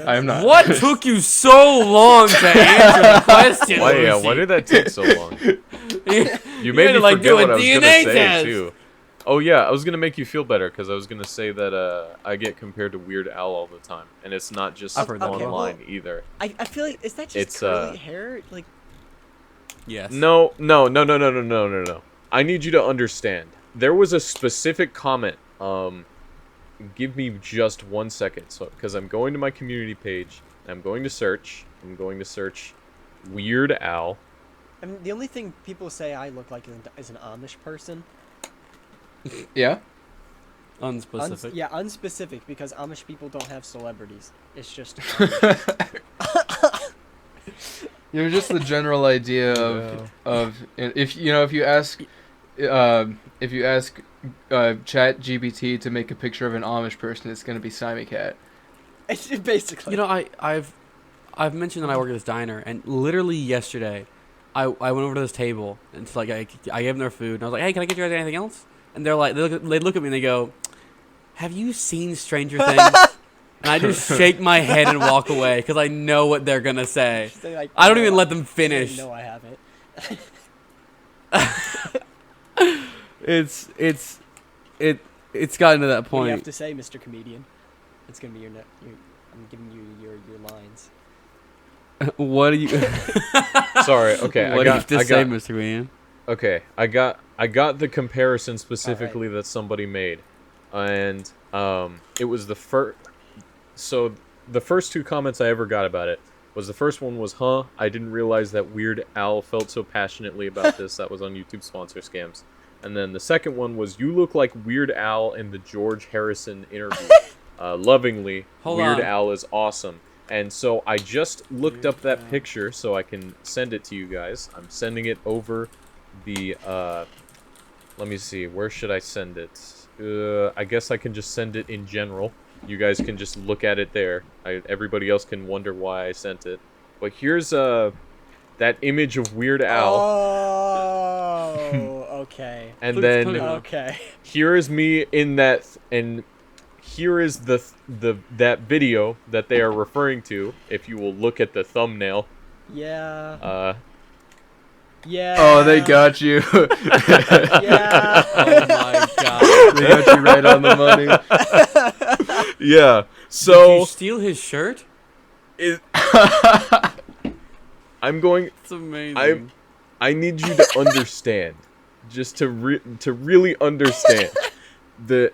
I am not. What took you so long to answer the question? Why, yeah, Lucy? why did that take so long? You made had me to, like, forget do a what I was gonna DNA say test. too. Oh yeah, I was gonna make you feel better because I was gonna say that I get compared to Weird Al all the time, and it's not just I've heard that before. online either. I feel like is that just It's, curly hair? Like Yes. No. I need you to understand. There was a specific comment. Give me just 1 second, so because I'm going to my community page. I'm going to search. Weird Al. I mean, the only thing people say I look like is an Amish person. Yeah. Unspecific. Yeah, unspecific because Amish people don't have celebrities. It's just You're just the general idea of if you ask Chat GPT to make a picture of an Amish person, it's gonna be Simon Cat. it's basically. You know, I've mentioned that I work at this diner, and literally yesterday, I went over to this table and it's like I gave them their food, and I was like, "Hey, can I get you guys anything else?" And they're like, they look at me and they go, "Have you seen Stranger Things?" And I just shake my head and walk away because I know what they're gonna say. Say, like, I don't no, even let them say, finish. No, I haven't. It's gotten to that What do you have point. to say, Mr. Comedian? It's gonna be your I'm giving you your lines. What do you? Sorry. Okay. What do you have to say, Mr. Ian? Okay, I got the comparison specifically that somebody made, and it was the first. So the first two comments I ever got about it was the first one was, "Huh, I didn't realize that Weird Al felt so passionately about this." That was on YouTube sponsor scams, and then the second one was, "You look like Weird Al in the George Harrison interview." Lovingly, Hold Weird on. Al is awesome. And so I just looked up that picture so I can send it to you guys. I'm sending it over the, let me see, where should I send it? I guess I can just send it in general. You guys can just look at it there. Everybody else can wonder why I sent it. But here's, that image of Weird Al. Oh, okay. And Please then tell me. Okay. here is me in that, and here is that video that they are referring to. If you will look at the thumbnail, Yeah. Yeah. Oh, they got you. Yeah. Oh my god! They got you right on the money. yeah. Did So you steal his shirt? I'm going. It's amazing. I need you to understand, just to really understand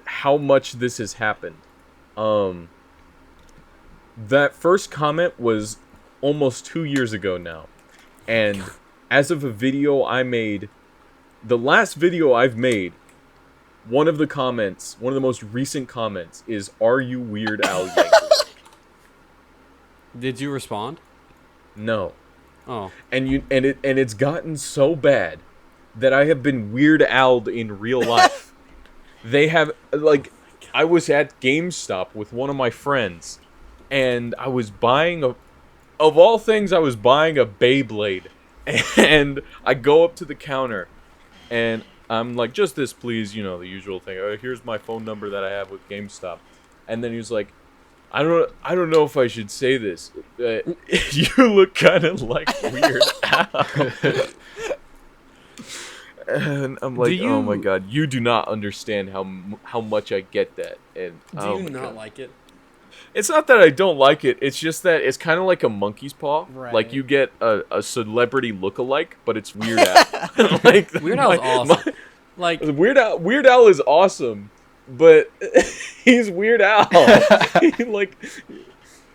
how much this has happened. That first comment was almost 2 years ago now. And as of a video I made, the last video I've made, one of the most recent comments is, "Are you Weird Al Yankovic?" Did you respond? No. Oh. And it's gotten so bad that I have been Weird Al'd in real life. They have, like, I was at GameStop with one of my friends, and I was buying of all things, I was buying a Beyblade. And I go up to the counter, and I'm like, "Just this, please," the usual thing. Here's my phone number that I have with GameStop. And then he was like, I don't know if I should say this. You look kind of like Weird Al. And I'm like, oh my god, you do not understand how much I get that. And Do you not like it? It's not that I don't like it. It's just that it's kind of like a monkey's paw. Right. Like you get a celebrity look-alike, but it's Weird Al. Like, Weird Al's awesome. Like Weird Al is awesome, but he's Weird Al.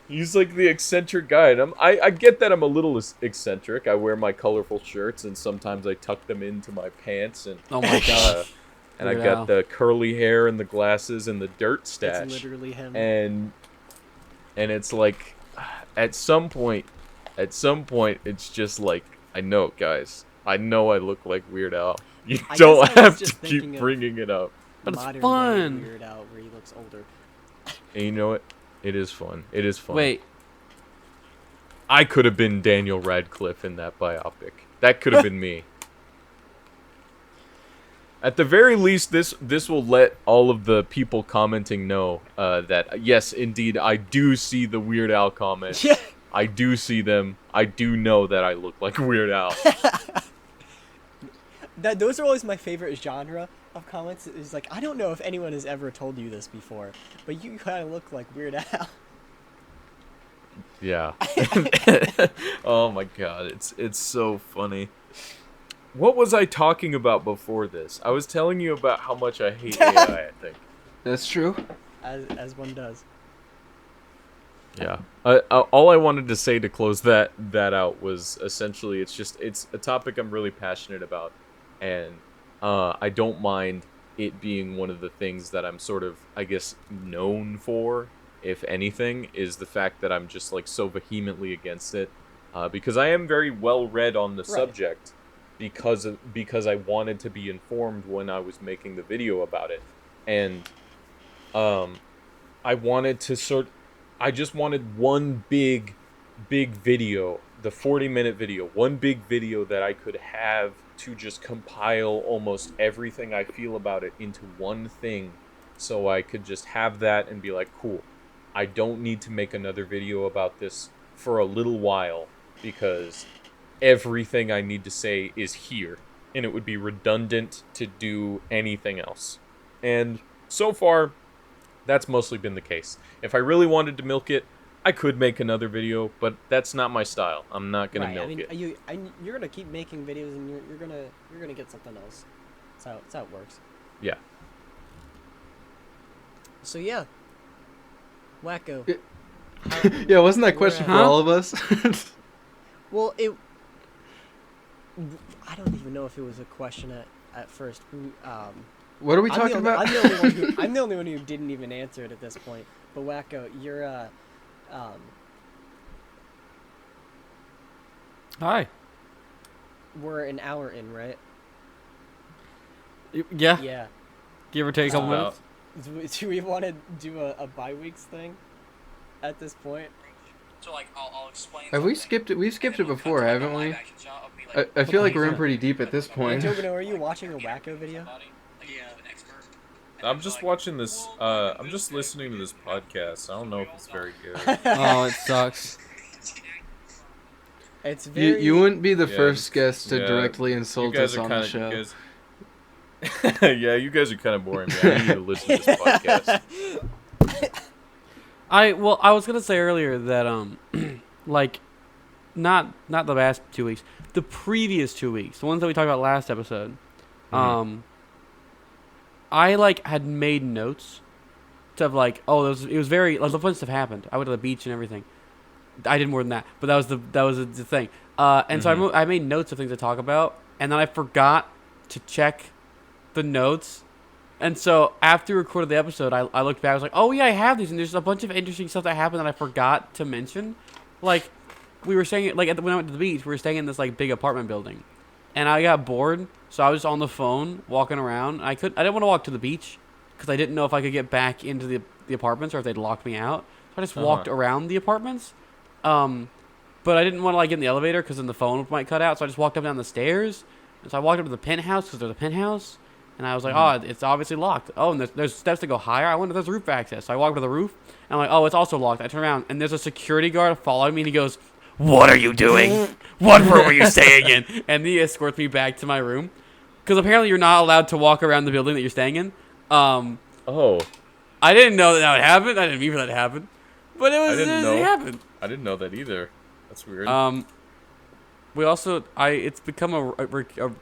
He's like the eccentric guy. And I get that I'm a little eccentric. I wear my colorful shirts, and sometimes I tuck them into my pants. And oh my god. And I Weird got Al. the curly hair and the glasses and the dirt stash. It's literally him. And it's like, at some point, it's just like, I know, guys. I know I look like Weird Al. You I don't guess I was have just to keep thinking of bringing it up. But it's Modern day fun. Weird Al, where he looks older. And you know what? It is fun. It is fun. Wait. I could have been Daniel Radcliffe in that biopic. That could have been me. At the very least, this will let all of the people commenting know that, yes, indeed, I do see the Weird Al comments. Yeah. I do see them. I do know that I look like Weird Al. Those are always my favorite genre of comments. Is like, I don't know if anyone has ever told you this before, but you kind of look like Weird Al. Yeah. Oh my god, it's so funny. What was I talking about before this? I was telling you about how much I hate AI, I think. That's true. As one does. Yeah. All I wanted to say to close that out was essentially it's a topic I'm really passionate about, and I don't mind it being one of the things that I'm sort of, I guess, known for, if anything, is the fact that I'm just like so vehemently against it, because I am very well read on the subject, because I wanted to be informed when I was making the video about it, and I just wanted one big video, the 40-minute video, one big video that I could have to just compile almost everything I feel about it into one thing, so I could just have that and be like, cool, I don't need to make another video about this for a little while, because everything I need to say is here, and it would be redundant to do anything else. And so far, that's mostly been the case. If I really wanted to milk it, I could make another video, but that's not my style. I'm not gonna milk it. You're gonna keep making videos, and you're gonna get something else. That's how it works. Yeah. So yeah, Wacko. Yeah, wasn't that question for all of us? Well, I don't even know if it was a question at first. What are we talking about? I'm the only one who didn't even answer it at this point. But Wacko, you're Hi. we're an hour in, right? Yeah. Yeah. Give or take a couple About- minutes. Do we want to do a bi-weeks thing at this point? So like I'll explain. Have we skipped it? We've skipped it before, haven't we? I feel like we're in pretty deep at this point. Tobino, are you watching a Wacko video? Yeah. I'm just watching this, I'm just listening to this podcast. I don't know if it's very good. Oh, it sucks. It's very. You wouldn't be the Yeah, first guest to yeah, directly You insult guys us are on kind the of, show. yeah, you guys are kind of boring, man. I need to listen to this podcast. I was gonna say earlier that like, not the last 2 weeks, the previous 2 weeks, the ones that we talked about last episode, I like had made notes of like, it was very like the fun stuff happened. I went to the beach and everything, I did more than that, but that was the thing. And so I made notes of things to talk about, and then I forgot to check the notes. And so after we recorded the episode, I looked back. I was like, oh yeah, I have these, and there's a bunch of interesting stuff that happened that I forgot to mention. Like we were staying when I went to the beach, we were staying in this like big apartment building, and I got bored, so I was on the phone walking around. I didn't want to walk to the beach because I didn't know if I could get back into the apartments or if they'd lock me out. So I just walked around the apartments. But I didn't want to like get in the elevator because then the phone might cut out. So I just walked up and down the stairs. And so I walked up to the penthouse because there's a penthouse. And I was like, oh, it's obviously locked. Oh, and there's steps to go higher. I wonder if there's roof access. So I walked up to the roof. And I'm like, oh, it's also locked. I turn around and there's a security guard following me. And he goes, what are you doing? What room are you staying in? And he escorts me back to my room. Because apparently you're not allowed to walk around the building that you're staying in. Oh. I didn't know that would happen. I didn't mean for that to happen. But it happened. I didn't know that either. That's weird. We also, it has become a reoccurring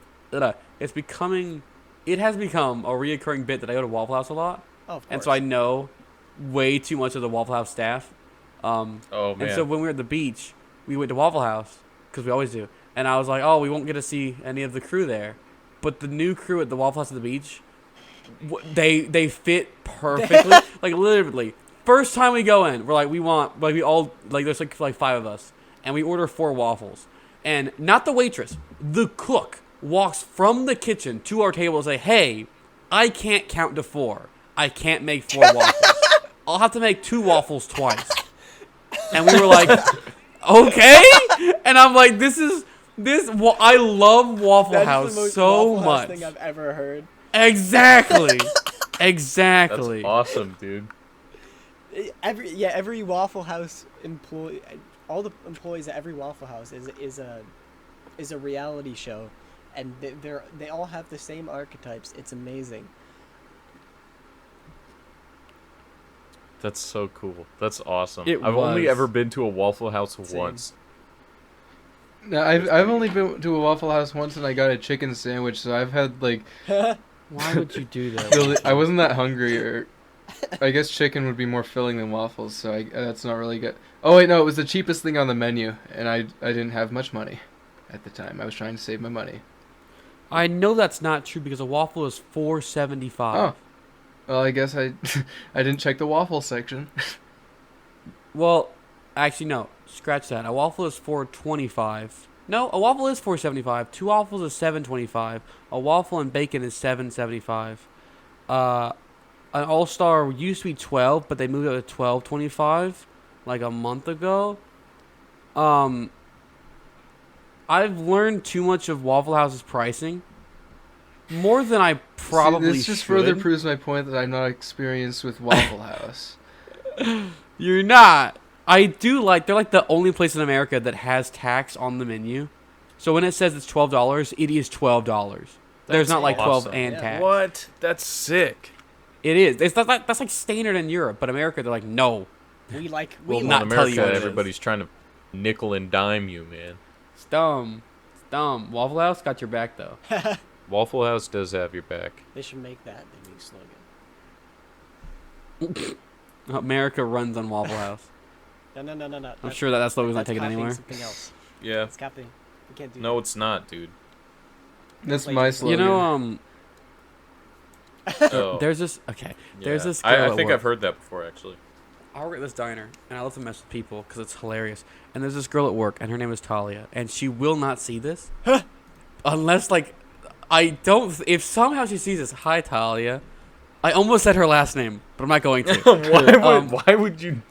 bit that I go to Waffle House a lot. Oh, of course. And so I know way too much of the Waffle House staff. Oh, man. And so when we were at the beach, we went to Waffle House, because we always do. And I was like, oh, we won't get to see any of the crew there. But the new crew at the Waffle House at the beach, they fit perfectly. Like, literally. First time we go in, we're like, there's like 5 of us. And we order 4 waffles. And not the waitress, the cook walks from the kitchen to our table and say, hey, I can't count to 4. I can't make 4 waffles. I'll have to make 2 waffles twice. And we were like, okay? And I'm like, I love Waffle House the most so Waffle House much. thing I've ever heard. Exactly. Exactly. That's awesome, dude. Every Waffle House employee, all the employees at every Waffle House is a reality show, and they all have the same archetypes. It's amazing. That's so cool. That's awesome. I've only ever been to a Waffle House once. No, I've only been to a Waffle House once, and I got a chicken sandwich. So I've had like. Why would you do that? I wasn't that hungry, or I guess chicken would be more filling than waffles. So that's not really good. Oh wait, no, it was the cheapest thing on the menu, and I didn't have much money at the time. I was trying to save my money. I know that's not true because a waffle is $4.75. Oh. Well, I guess I didn't check the waffle section. Well, actually, no. Scratch that. A waffle is $4.25. No, a waffle is $4.75. 2 waffles is $7.25. A waffle and bacon is $7.75. An All-Star used to be $12, but they moved it to $12.25 like a month ago. I've learned too much of Waffle House's pricing. More than I probably this just should. further proves my point that I'm not experienced with Waffle House. You're not. I do like, they're like the only place in America that has tax on the menu. So when it says it's $12, it is $12. There's not like 12 awesome. and tax. What? That's sick. It is. That's like standard in Europe, but America, they're like, no. We Well, not in tell you America, what it is. everybody's trying to nickel and dime you, man. It's dumb. It's dumb. Waffle House got your back, though. Waffle House does have your back. They should make that the new slogan. America runs on Waffle House. No. I'm sure that slogan's not taken copying anywhere. Something else. Yeah. It's copying. You can't do No, that. it's not, dude. That's Like, my you slogan. You know, Oh, there's this. Okay, there's yeah. this girl I at think work. I've heard that before, actually. I work at this diner, and I love to mess with people because it's hilarious. And there's this girl at work, and her name is Talia, and she will not see this unless, like, I don't. If somehow she sees this, hi Talia. I almost said her last name, but I'm not going to. Why would you?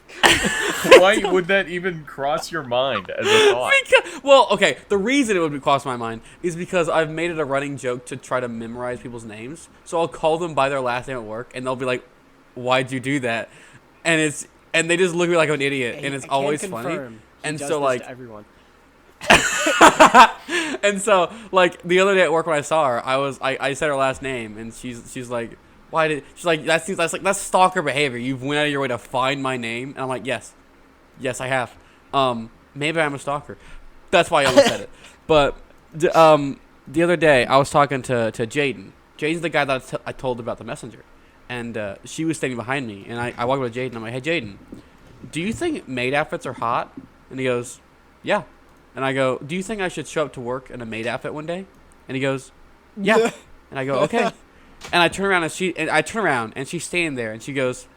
Why would that even cross your mind as a thought? Well, okay. The reason it would cross my mind is because I've made it a running joke to try to memorize people's names. So I'll call them by their last name at work, and they'll be like, "Why'd you do that?" And they just look at me like I'm an idiot, and it's always funny. And so like everyone. And so like the other day at work when I saw her, I said her last name, and she's like, she's like, that's stalker behavior. You've went out of your way to find my name, and I'm like, yes I have. Maybe I'm a stalker. That's why I almost said it. But the other day I was talking to Jaden. Jaden's the guy that I told about the messenger, and she was standing behind me, and I walked up to Jaden. I'm like, hey Jaden, do you think maid outfits are hot? And he goes, yeah. And I go, do you think I should show up to work in a maid outfit one day? And he goes, yeah. And I go, okay. And I turn around and she's standing there and she goes,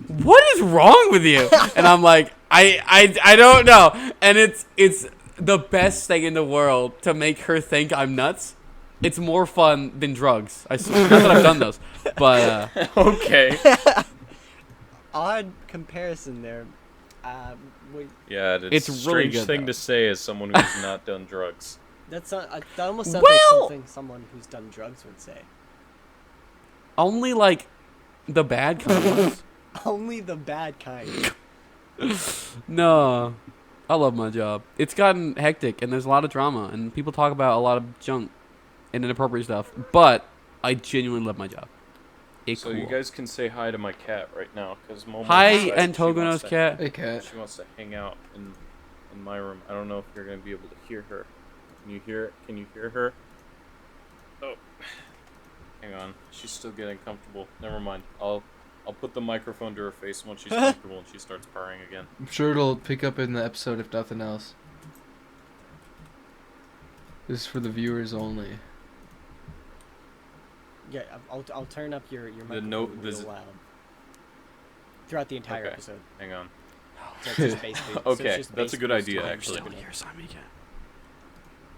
what is wrong with you? And I'm like, I don't know. And it's the best thing in the world to make her think I'm nuts. It's more fun than drugs. I swear. Not that I've done those, but Okay. Odd comparison there. Yeah, It's it's a really strange good, thing though. to say as someone who's not done drugs. That's not. That almost sounds like something someone who's done drugs would say. only like the bad kinds. Only the bad kind. No, I love my job. It's gotten hectic and there's a lot of drama and people talk about a lot of junk and inappropriate stuff. But I genuinely love my job. It's So cool. you guys can say hi to my cat right now, because Momo Hi, decided and she wants Togono's to- cat. Hey, cat. She wants to hang out in my room. I don't know if you're gonna be able to hear her. Can you hear? Can you hear her? Oh, hang on. She's still getting comfortable. Never mind. I'll put the microphone to her face once she's comfortable and she starts purring again. I'm sure it'll pick up in the episode if nothing else. This is for the viewers only. Yeah, I'll turn up your microphone note- real this- loud throughout the entire Okay. episode. Hang on. So it's just basically, Okay, just that's a good basically idea, just actually. talking. Hear Simon again.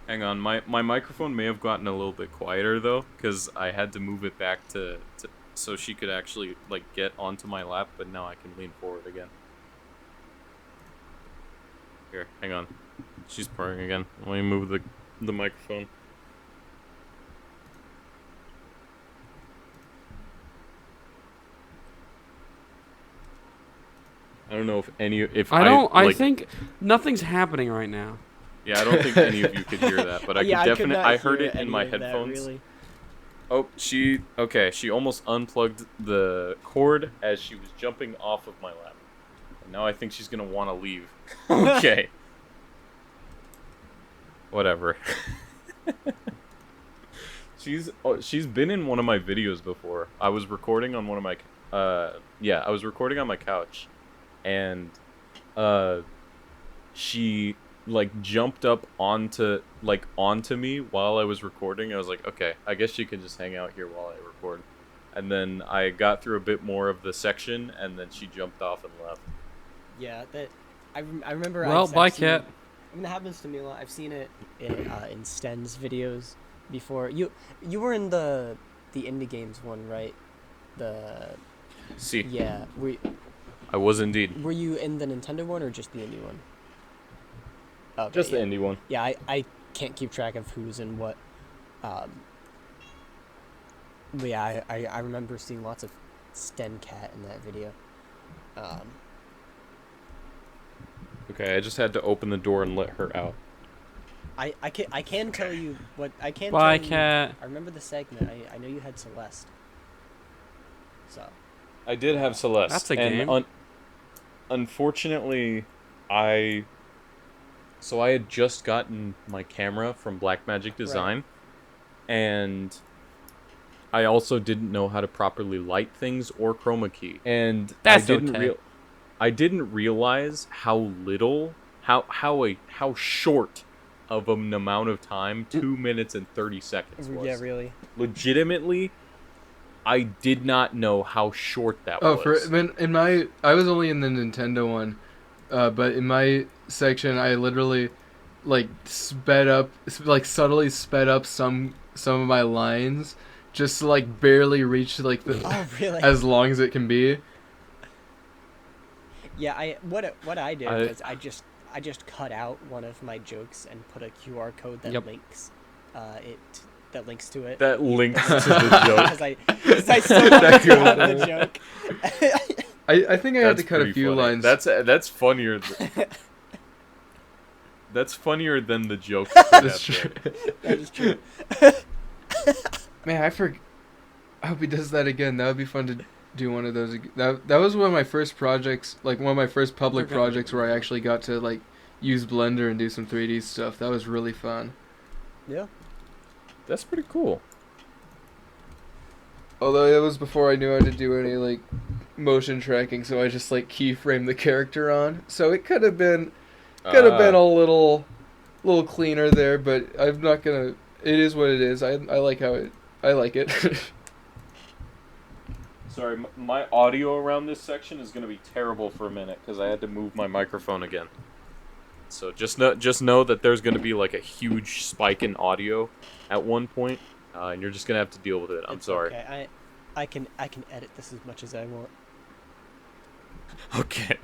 Hang on. My microphone may have gotten a little bit quieter though, because I had to move it back to so she could actually like get onto my lap, but now I can lean forward again. Here, hang on. She's purring again. Let me move the microphone. I don't know if I like, think nothing's happening right now. yeah, I don't think any of you could hear that, but I Yeah, could could definitely not I heard hear it in any my of that, headphones. really. Oh, she almost unplugged the cord as she was jumping off of my lap. And now I think she's gonna want to leave. Okay. Whatever. She's been in one of my videos before. I was recording on one of my I was recording on my couch, and she like jumped up onto me while I was recording. I was like, okay, I guess she can just hang out here while I record. And then I got through a bit more of the section, and then she jumped off and left. Yeah, that I remember. Well, I've bye, seen- cat. I mean, that happens to me a lot. I've seen it in Sten's videos before. You were in the indie games one, right? See, Yeah. I was indeed. Were you in the Nintendo one or just the indie one? Okay, Just the yeah. indie one. Yeah, I can't keep track of who's in what. But yeah, I remember seeing lots of Sten Cat in that video. Okay, I just had to open the door and let her out. I can tell you what I can. Bye, tell you, cat. I remember the segment. I know you had Celeste. So. I did have Celeste. That's a and game. Unfortunately, I had just gotten my camera from Blackmagic Design, and I also didn't know how to properly light things or chroma key. And That's I didn't okay. I didn't realize how short of an amount of time 2 minutes and 30 seconds was. Yeah, really. Legitimately, I did not know how short that Oh, was. I was only in the Nintendo one, but in my section, I literally like subtly sped up some of my lines, just to like barely reach like the Oh, really? as long as it can be. Yeah, what I did I- was I just cut out one of my jokes and put a QR code that Yep. links to it. That links to the joke. Because I still wanted to have That's the joke. I think I had That's to cut a pretty few funny. lines. That's funnier. That's funnier than the joke. you put That's out true. there. That is true. Man, I hope he does that again. That would be fun to do one of those. That was one of my first projects, like one of my first public They're gonna projects do where I that. actually got to like use Blender and do some 3D stuff. That was really fun. Yeah. That's pretty cool. Although it was before I knew how to do any like motion tracking, so I just like keyframe the character on. So it could have been Could have been a little cleaner there, but I'm not gonna. It is what it is. I like how it. I like it. Sorry, my audio around this section is gonna be terrible for a minute because I had to move my microphone again. So just know that there's gonna be like a huge spike in audio at one point, and you're just gonna have to deal with it. I'm It's sorry. Okay, I can edit this as much as I want. Okay.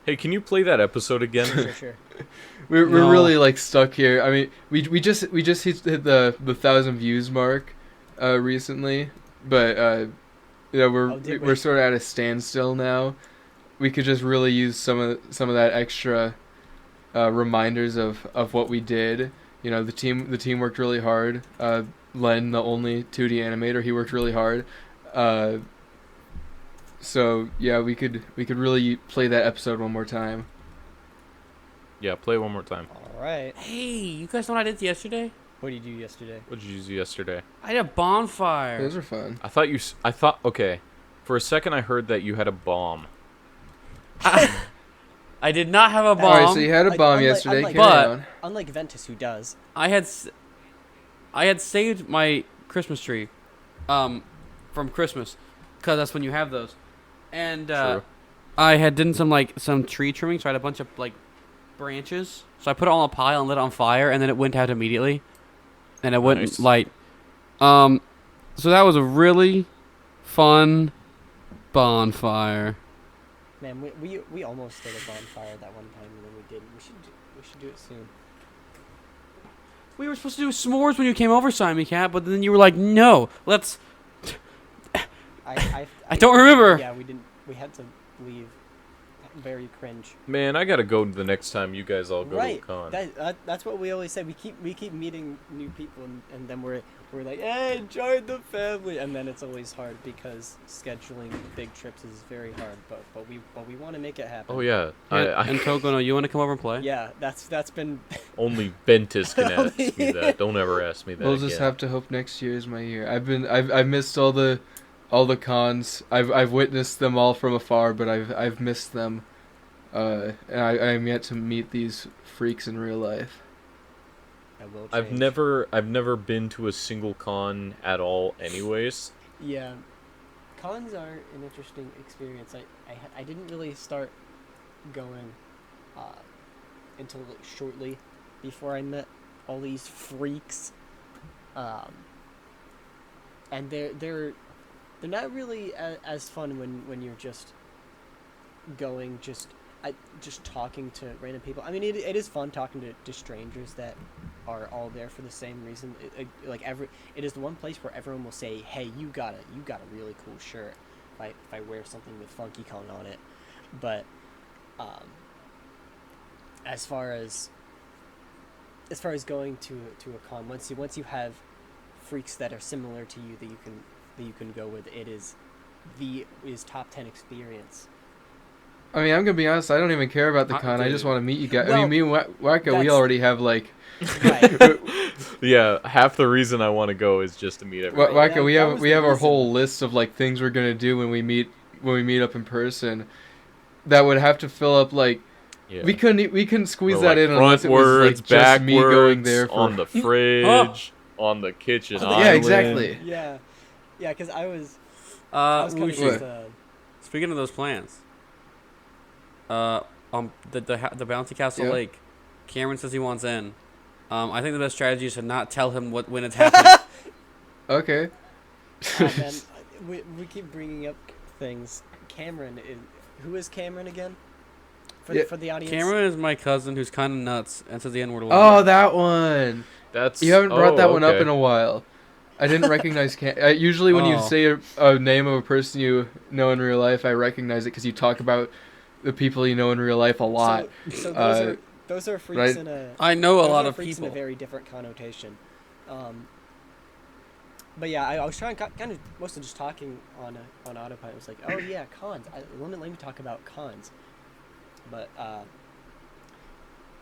Hey, can you play that episode again? Sure. we're No. really like stuck here. I mean, we just hit the 1,000 views mark, recently, but Oh, did we? we're sort of at a standstill now. We could just really use some of that extra reminders of what we did. You know, the team worked really hard. Len, the only 2D animator, he worked really hard. So yeah, we could really play that episode one more time. Yeah, play it one more time. All right. Hey, you guys know what I did yesterday? What did you do yesterday? What did you do yesterday? I had a bonfire. Those are fun. I thought. Okay, for a second I heard that you had a bomb. I did not have a bomb. All right, so you had a Like, bomb unlike- yesterday. unlike- Carry But- on. Unlike Ventus, who does. I had saved my Christmas tree, from Christmas, because that's when you have those, and True. I had done some tree trimming, so I had a bunch of like branches, so I put it all in a pile and lit it on fire, and then it went out immediately, and it wouldn't Nice. light. So that was a really fun bonfire. Man, we almost did a bonfire that one time, and then we didn't. We should do it soon. We were supposed to do s'mores when you came over, Simon Cat, but then you were like, "No, let's." I don't remember. Yeah, we didn't. We had to leave. Very cringe. Man, I gotta go the next time you guys all go Right. to a con. That's what we always say. We keep meeting new people, and then we're like, hey, join the family, and then it's always hard because scheduling big trips is very hard. But we want to make it happen. Oh yeah, And Togono, you want to come over and play? Yeah, that's been. only Bentis can ask me that. Don't ever ask me that We'll again. just have to hope next year is my year. I've missed all the cons. I've witnessed them all from afar, but I've missed them. And I'm yet to meet these freaks in real life. I will I've change. never been to a single con at all. Anyways, Yeah, cons are an interesting experience. I didn't really start going until shortly before I met all these freaks, and they're not really as fun when you're just going just talking to random people. I mean, it is fun talking to strangers that are all there for the same reason. It is the one place where everyone will say, "Hey, you got a really cool shirt." If I wear something with Funky Kong on it, but as far as going to a con, once you have freaks that are similar to you that you can go with, it is top 10 experience. I mean, I'm gonna be honest. I don't even care about the con. I just want to meet you guys. I Well, mean, me and Wacko, we that's- already have like Right. yeah, half the reason I want to go is just to meet everyone. Right, Wacko. that was We the have our reason. whole list of like things we're gonna do when we meet up in person. That would have to fill up like Yeah. we couldn't squeeze Or, that like, in unless it was frontwards, like just me going backwards, there for on the fridge, on the kitchen Oh, island. yeah, exactly. Yeah, because I was kind We of should. just Speaking of those plans, the bouncy castle Yeah. lake. Cameron says he wants in. I think the best strategy is to not tell him when it's happening. Okay. man, we keep bringing up things. Cameron who is Cameron again? Yeah. For the audience. Cameron is my cousin who's kind of nuts and says the N word a lot. Oh, that one. That's You haven't brought that one up okay. in a while. I didn't recognize usually when you Oh. say a name of a person you know in real life, I recognize it because you talk about the people you know in real life a lot. So Uh, those are freaks right. in a. I know a those lot are of freaks people. in a very different connotation. But yeah, I was trying kind of mostly just talking on autopilot. It was like, oh yeah, cons. Let me talk about cons. But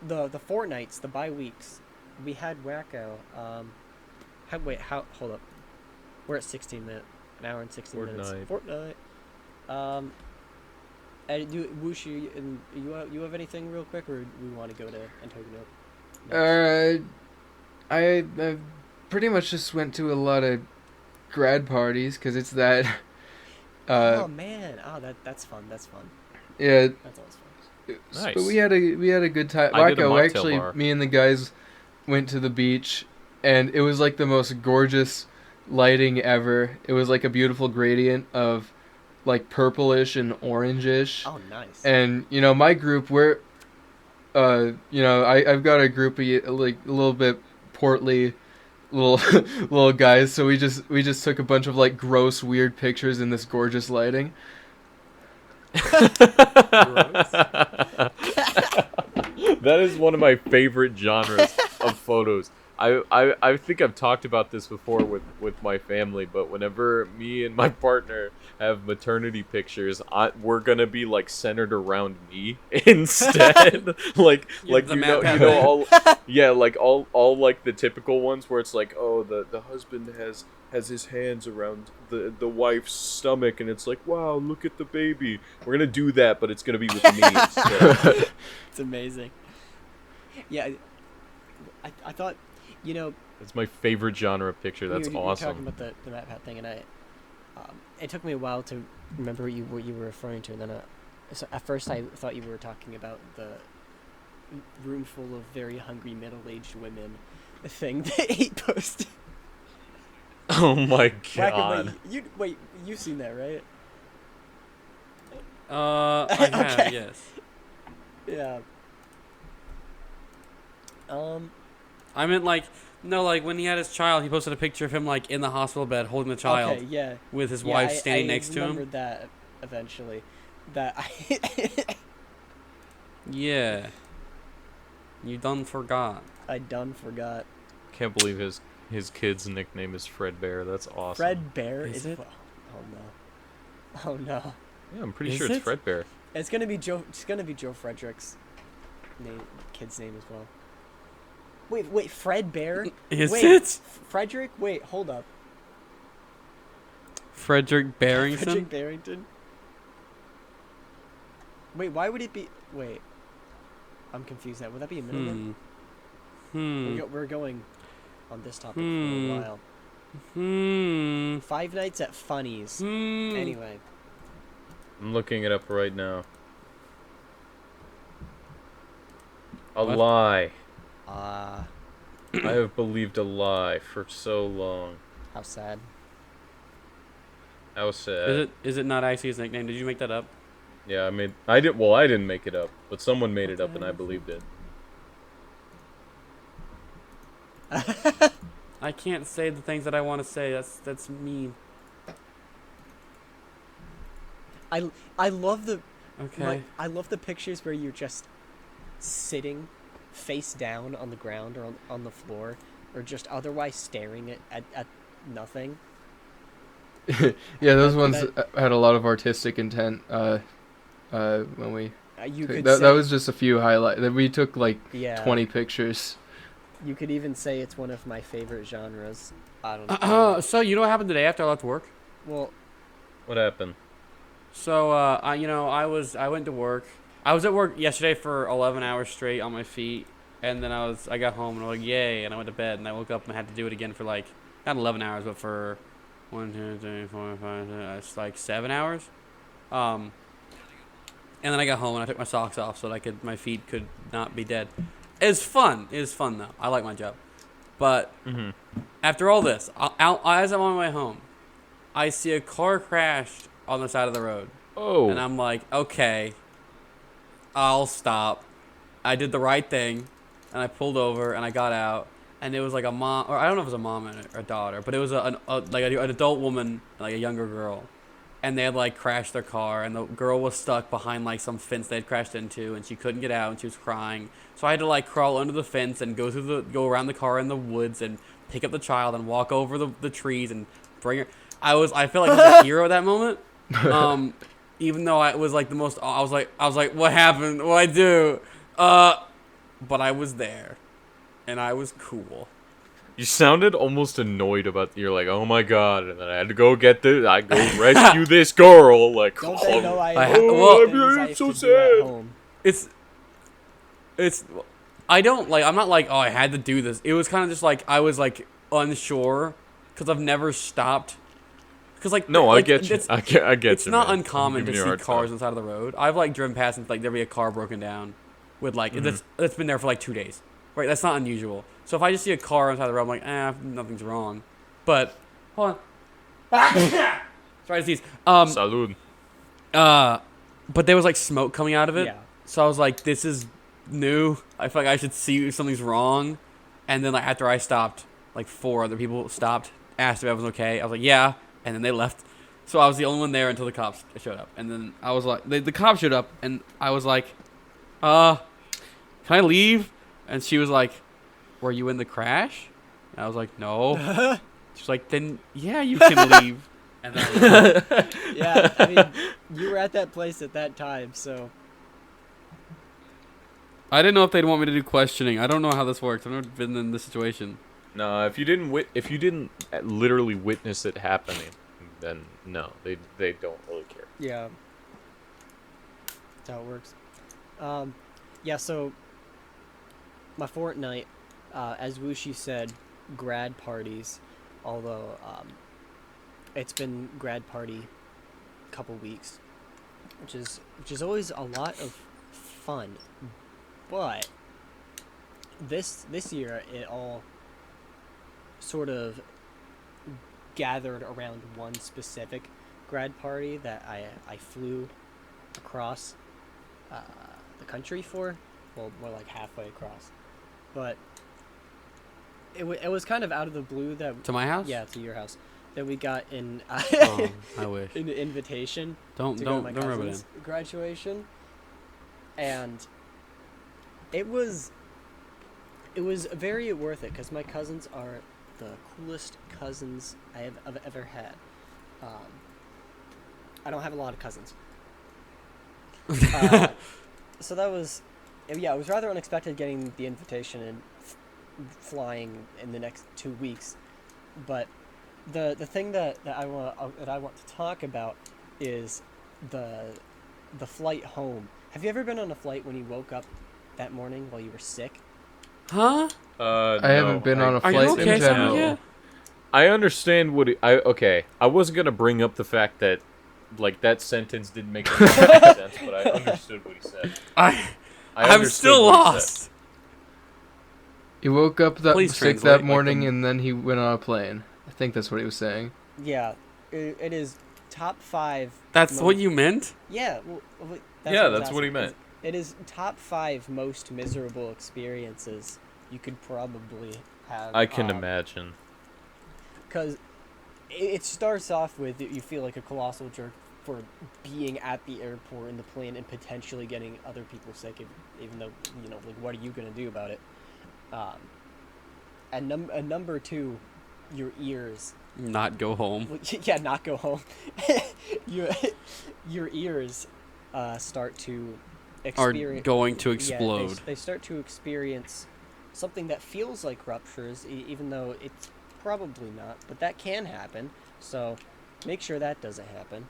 the fortnights, the bye weeks, we had Wacko. Hold up. We're at 16 minutes, an hour and 16 minutes. Fortnite. Fortnite. Woosh, you have anything real quick, or we want to go to Antonio? I pretty much just went to a lot of grad parties because it's that. Oh man, that's fun. That's fun. Yeah, That's always fun. Nice. but we had a good time. I did a Wacko, mocktail actually, bar. me and the guys went to the beach, and it was like the most gorgeous lighting ever. It was like a beautiful gradient of like purplish and orangish. Oh, nice. And my group, I've got a group of like a little bit portly little little guys, so we just took a bunch of like gross weird pictures in this gorgeous lighting. That is one of my favorite genres of photos. I think I've talked about this before with my family, but whenever me and my partner have maternity pictures, we're gonna be like centered around me instead. like the you map know all like all like the typical ones where it's like, oh, the husband has his hands around the wife's stomach, and it's like, wow, look at the baby. We're gonna do that, but it's gonna be with me instead. It's amazing. Yeah, I thought, It's my favorite genre of picture. That's you were awesome. talking about the map hat thing, and it took me a while to remember what you were referring to, and then so at first I thought you were talking about the room full of very hungry middle-aged women thing that he posted. Oh my Wacko, god. you've seen that, right? I have, Okay. yes. Yeah. I meant like when he had his child, he posted a picture of him like in the hospital bed holding the child Okay, yeah. with his Yeah, wife standing I next to him. remembered that eventually. That Yeah. You done forgot. I done forgot. Can't believe his kid's nickname is Fredbear. That's awesome. Fred Bear Is it? Oh no. Oh no. Yeah, I'm pretty Is sure it's it? Fredbear. It's gonna be Joe. It's gonna be Joe Frederick's kid's name as well. Wait, Fred Bear? Is Wait, it? Frederick? Wait, hold up. Frederick Barrington? Frederick Barrington? Wait, why would it be? Wait, I'm confused now. Would that be a middleman? We're going on this topic for a while. Five Nights at Funnies. Anyway, I'm looking it up right now. A What? lie. ah, I have believed a lie for so long. how sad. How sad. Is it not actually his nickname? Did you make that up? Yeah, I didn't make it up, but someone made it up and I believed it. I can't say the things that I want to say. That's mean. I love the Okay. I love the pictures where you're just sitting face down on the ground or on the floor, or just otherwise staring at nothing. Yeah, those That- ones had a lot of artistic intent. When we You took, could that say, was just a few highlights. We took like yeah, 20 pictures. You could even say it's one of my favorite genres. I don't know. So you know what happened today after I left work? Well, What happened? So I went to work. I was at work yesterday for 11 hours straight on my feet, and then I got home and I was like, yay, and I went to bed and I woke up and I had to do it again for like not 11 hours, but for 1, 2, 3, 4, 5, 6, it's like 7 hours. And then I got home and I took my socks off so that my feet could not be dead. It's fun. It is fun though. I like my job. But after all this, as I'm on my way home, I see a car crashed on the side of the road. Oh. And I'm like, okay, I'll stop. I did the right thing, and I pulled over and I got out, and it was like a mom, or I don't know if it was a mom and a daughter, but it was an adult woman, like a younger girl, and they had like crashed their car, and the girl was stuck behind like some fence they had crashed into, and she couldn't get out, and she was crying. So I had to like crawl under the fence and go around the car in the woods and pick up the child and walk over the trees and bring her. I feel like I was a hero at that moment. Even though I was like the most, I was like, what happened? What I do? But I was there, and I was cool. You sounded almost annoyed about. You're like, oh my god, and then I had to go get this. I go rescue this girl. Like, Don't they know I I have ha- well, things I have so to do at sad. home? It's I don't like I'm not like, oh, I had to do this. It was kind of just like I was like unsure because I've never stopped. Because like no, like, I get you. it's- I get It's you. not man. I'm uncommon to giving you a see hard cars time. on the side of the road. I've like driven past and like there'll be a car broken down with like that's been there for like 2 days. Right, that's not unusual. So if I just see a car on the side of the road, I'm like, nothing's wrong. But hold on. Try to sneeze. Salud. But there was like smoke coming out of it. Yeah. So I was like, this is new. I feel like I should see if something's wrong. And then like after I stopped, like 4 other people stopped, asked if I was okay. I was like, yeah. And then they left. So I was the only one there until the cops showed up. And then I was like, the cops showed up, and I was like, can I leave? And she was like, were you in the crash? And I was like, no. She's like, then yeah, you can leave. And then I left. Yeah, I mean, you were at that place at that time, so I didn't know if they'd want me to do questioning. I don't know how this works. I've never been in this situation. No, if you didn't literally witness it happening, then no, they don't really care. yeah. That's how it works. Yeah, so my fortnight, as Wushi said, grad parties, although it's been grad party couple weeks, which is always a lot of fun. But this year it all sort of gathered around one specific grad party that I flew across the country for, well, more like halfway across. But it was kind of out of the blue that To my house? yeah, to your house, that we got an Oh, I wish. an invitation Don't to go to my rub it in. cousin's graduation, and it was very worth it because my cousins are the coolest cousins I have ever had. I don't have a lot of cousins, so that was yeah. It was rather unexpected getting the invitation and flying in the next 2 weeks, but the thing that I want to talk about is the flight home. Have you ever been on a flight when you woke up that morning while you were sick? Huh? I haven't been on a Are flight you okay, in general. Samuel? I understand what okay. I wasn't gonna bring up the fact that like that sentence didn't make any sense, but I understood what he said. I'm I'm still lost. He woke up Please sick translate, that like, morning, the- and then he went on a plane. I think that's what he was saying. Yeah, it is top 5. That's most- what you meant? Yeah, well, that's Yeah, I was that's what he asking. meant. It is top 5 most miserable experiences you could probably have. I can imagine. Because it starts off with you feel like a colossal jerk for being at the airport in the plane and potentially getting other people sick, even though, you know, like, what are you going to do about it? And number 2, your ears. Not go home. Well, yeah, not go home. your ears start to Are experience. going to Yeah, explode. they start to experience something that feels like ruptures, even though it's probably not. But that can happen. So make sure that doesn't happen.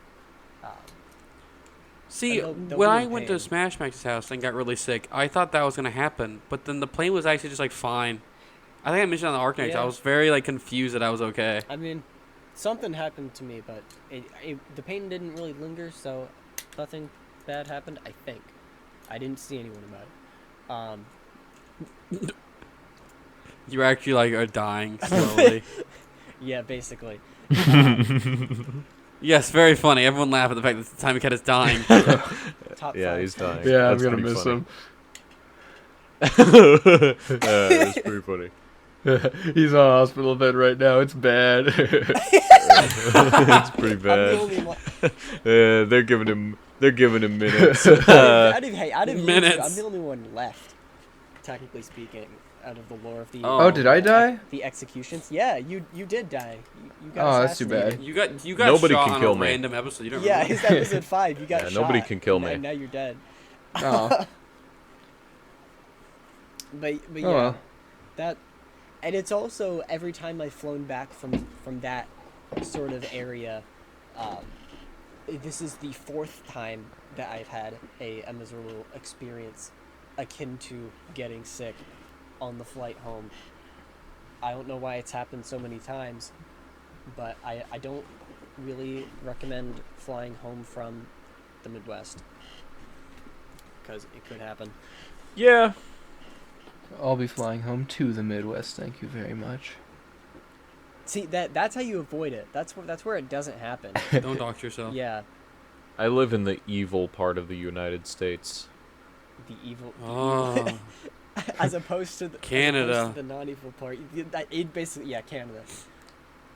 See, they'll when be I in went to pain. Smash Max's house and got really sick, I thought that was going to happen. But then the plane was actually just like fine. I think I mentioned on the Arcanex, Yeah. I was very like confused that I was okay. I mean, something happened to me, but the pain didn't really linger, so nothing bad happened. I think. I didn't see anyone about it. You actually like are dying slowly. Yeah, basically. Yes, very funny. Everyone laughed at the fact that the Tiny Cat is dying. Top Yeah, 5. he's dying. Yeah, That's I'm gonna pretty miss funny. him. That's pretty funny. He's on a hospital bed right now. It's bad. It's pretty I'm the bad. only one. They're giving him minutes. Out of you Minutes. two, I'm the only one left, technically speaking, out of the lore of the. Oh, did I die? The executions. Yeah, you did die. You got Oh, that's too assassinated. bad. You got Nobody shot can on kill a me. random episode. You don't Yeah, remember? his episode 5. You got Yeah, shot. nobody can kill and me. Now you're dead. Oh. But Oh yeah, well. that And it's also every time I've flown back from that sort of area, um, this is the fourth time that I've had a miserable experience akin to getting sick on the flight home. I don't know why it's happened so many times, but I don't really recommend flying home from the Midwest because it could happen. Yeah. I'll be flying home to the Midwest. Thank you very much. See, that's how you avoid it. That's where it doesn't happen. Don't dox yourself. Yeah, I live in the evil part of the United States. the evil. Oh. As opposed to Canada. as opposed to the non-evil part. It basically, yeah, Canada.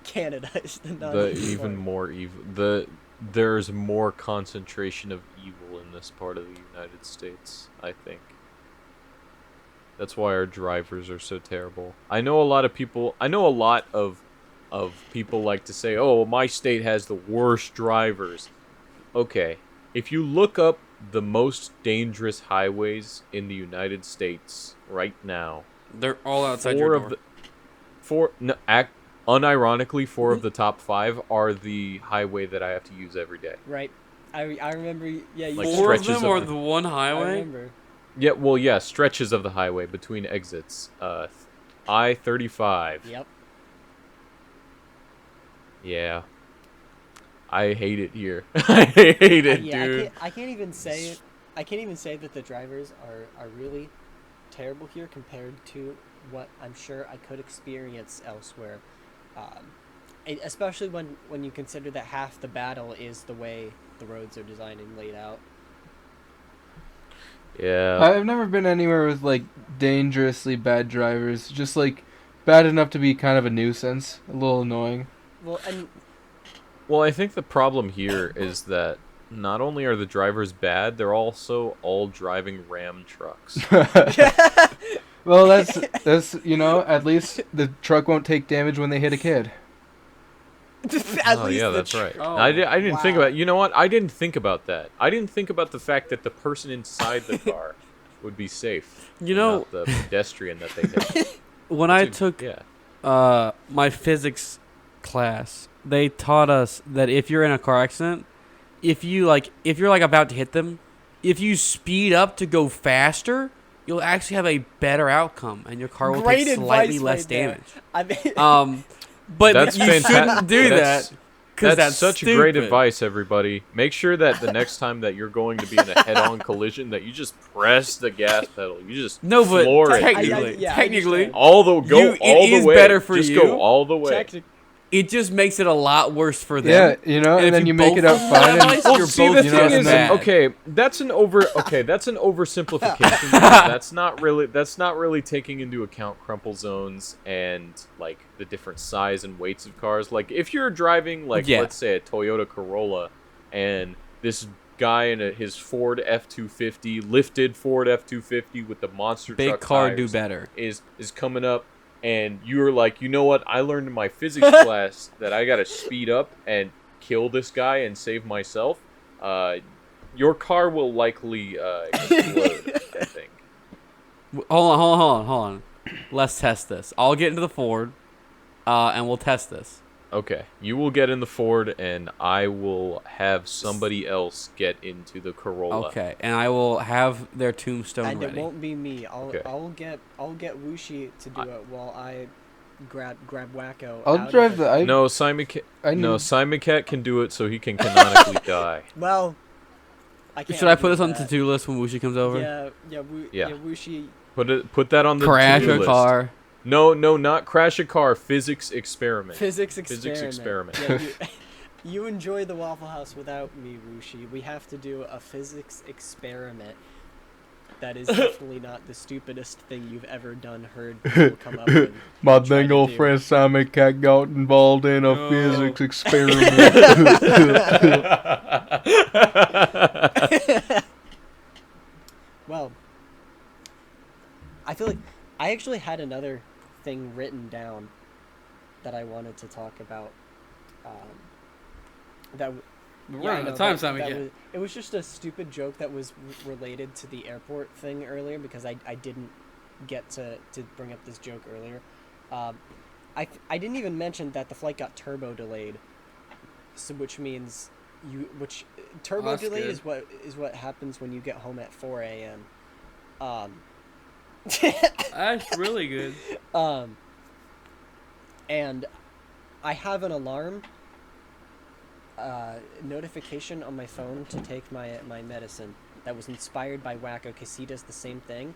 Canada is the non-evil The even part. more evil. There's more concentration of evil in this part of the United States, I think. That's why our drivers are so terrible. I know a lot of people like to say, "Oh, my state has the worst drivers." Okay. If you look up the most dangerous highways in the United States right now, They're all outside your door. unironically, 4 of the top 5 are the highway that I have to use every day. Right. I remember. Yeah, you Like said- Four of stretches them of or the- the one I highway? remember. Yeah, well, yeah, stretches of the highway between exits. I-35. Yep. Yeah. I hate it here. I hate it, Yeah, dude. I can't even say. I can't even say that the drivers are really terrible here compared to what I'm sure I could experience elsewhere. Especially when you consider that half the battle is the way the roads are designed and laid out. Yeah. I've never been anywhere with like dangerously bad drivers. Just like bad enough to be kind of a nuisance, a little annoying. Well, and Well, I think the problem here is that not only are the drivers bad, they're also all driving Ram trucks. Well, that's at least the truck won't take damage when they hit a kid. at Oh, least yeah, the that's right. Oh, I didn't think wow. about. You know what? I didn't think about that. I didn't think about the fact that the person inside the car would be safe. You and know- not the pedestrian that they hit. When I Dude, took yeah. my physics class, they taught us that if you're in a car accident, if you're about to hit them, if you speed up to go faster, you'll actually have a better outcome, and your car will Great take slightly advice less right there. damage. I mean, But That's you fanta- shouldn't do that's- that because that's such stupid. great advice, everybody. Make sure that the next time that you're going to be in a head-on collision, that you just press the gas pedal. You just No, but floor it, technically, dude. yeah, I technically, understand. all the go it all the is way. better for just you. go all the way. technically, it just makes it a lot worse for them. Yeah, And and if then you you make both it out listen to that fine. advice, Well, you're see, both the just thing as is, bad. okay, that's an oversimplification. Because that's not really taking into account crumple zones and like the different size and weights of cars. Like if you're driving, like Yeah. let's say a Toyota Corolla, and this guy in his Ford F-250, lifted Ford F-250 with the monster Big truck car do tires better. is coming up, and you're like, you know what? I learned in my physics class that I gotta speed up and kill this guy and save myself. Your car will likely explode, I think. Hold on. Let's test this. I'll get into the Ford, and we'll test this. Okay, you will get in the Ford, and I will have somebody else get into the Corolla. Okay, and I will have their tombstone and ready. it won't be me. Okay. I'll get Wushi to do it while I grab Wacko. I'll out drive of the. it. No, Simon Cat. I No, need- Simon Cat can do it, so he can canonically die. Well, I can't. Should I put do this on the that. to-do list when Wushi comes over? Yeah, Yeah. Wushi. Put that on the Crash to-do a list. car. No, not crash a car. Physics experiment. Physics Physics experiment. experiment. Yeah, you enjoy the Waffle House without me, Wushi. We have to do a physics experiment. That is definitely not the stupidest thing you've ever heard people come up with. My Try dang to old do. friend Simon Cat got involved in a No. physics experiment. Well, I feel like I actually had another thing written down that I wanted to talk about. We're Yeah, running no, out of time, that- Simon. that Cat. was- it was just a stupid joke that was related to the airport thing earlier because I didn't get to bring up this joke earlier. I didn't even mention that the flight got turbo delayed, so which means turbo that's delayed good. is what happens when you get home at 4 a.m. Um, That's really good. and I have an alarm notification on my phone to take my medicine that was inspired by Wacko because he does the same thing,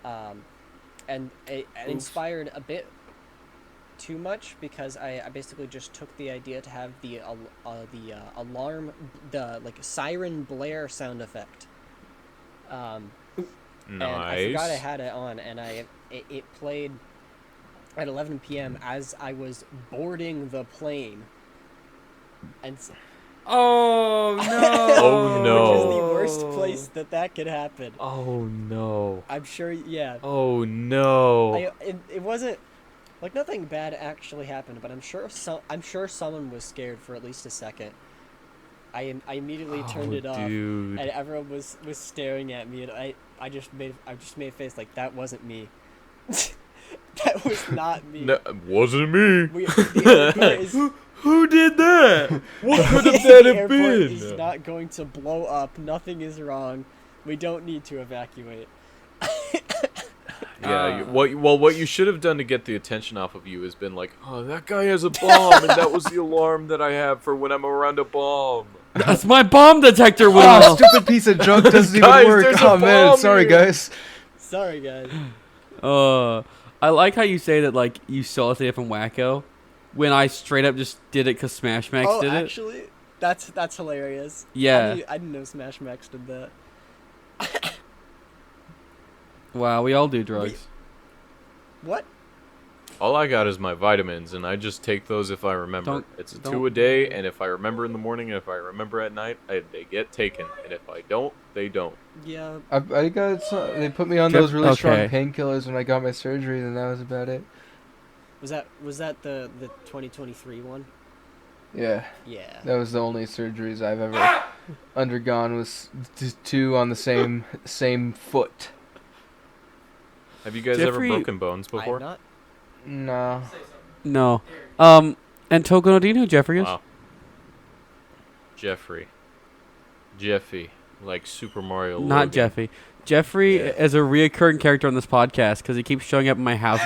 and it inspired a bit too much because I basically just took the idea to have the alarm, the like siren blare sound effect. And I forgot I Nice. had it on, and it played at 11 p.m. as I was boarding the plane, and Oh no! Oh, no. which is the worst place that could happen. Oh no. I'm sure, yeah. Oh no. It wasn't like nothing bad actually happened, but I'm sure someone was scared for at least a second. I immediately turned it off, Dude. and everyone was staring at me, and I just made a face like that wasn't me. That was not me. No, wasn't me. The airport is, Who did that? What could have the that have airport been? is not going to blow up. Nothing is wrong. We don't need to evacuate. Yeah, what you should have done to get the attention off of you has been like, oh, that guy has a bomb, and that was the alarm that I have for when I'm around a bomb. That's my bomb detector went Oh, off. stupid piece of junk doesn't even Guys, work. there's a Oh man, bomb sorry here. guys. Sorry, guys. I like how you say that like you saw it from Wacko, when I straight up just did it because Smash Max Oh, did it. actually, that's hilarious. Yeah. I didn't know Smash Max did that. Wow, we all do drugs. What? All I got is my vitamins, and I just take those if I remember. Don't- It's don't- 2 a day, and if I remember in the morning, and if I remember at night, they get taken. And if I don't, they don't. Yeah. I got they put me on Jeff- those really strong okay. painkillers when I got my surgery, and that was about it. Was that the 2023 one? Yeah, Yeah. that was the only surgeries I've ever undergone. Was two on the same foot. Have you guys ever Jeffrey- broken bones I'm before? not. No. No. And Tokono, do you know who Jeffrey is? Wow. Jeffy, like Super Mario. Not Logan. Jeffy. Jeffrey Yeah. is a reoccurring character on this podcast because he keeps showing up at my house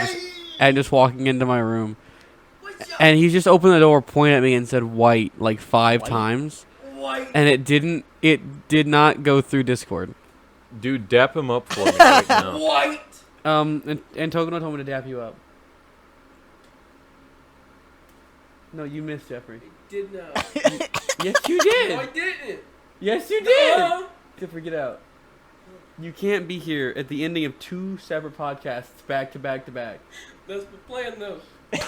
and just walking into my room. And he just opened the door, pointed at me, and said "white" like 5 White? times. And it did not go through Discord. Dude, dap him up for me right now. And Tokono told me to dap you up. No, you missed Jeffrey. Did not. Yes, you did. No, I didn't. Yes, you did. No. Jeffrey, get out. You can't be here at the ending of 2 separate podcasts back to back to back. That's the plan, though.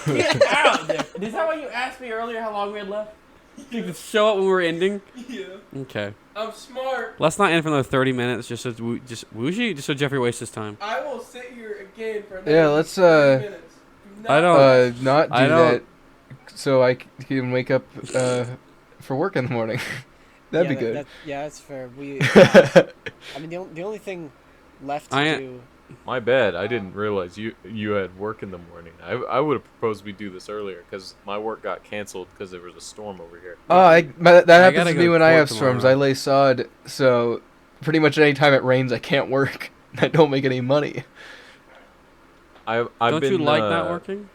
Get out, Jeff. Is that why you asked me earlier how long we had left? You could show up when we were ending. Yeah. Okay. I'm smart. Let's not end for another 30 minutes just so just so Jeffrey wastes his time. I will sit here again for another Yeah, let's 30 minutes. Do I not- don't- Not do I don't- that, so I can wake up for work in the morning. That'd Yeah, be good. Yeah, that's fair. I mean, the only thing left to do. My bad. I didn't realize you had work in the morning. I would have proposed we do this earlier because my work got canceled because there was a storm over here. That I happens gotta to go me to when I court have storms. tomorrow. I lay sod, so pretty much any time it rains, I can't work. I don't make any money. I've Don't been you like not working?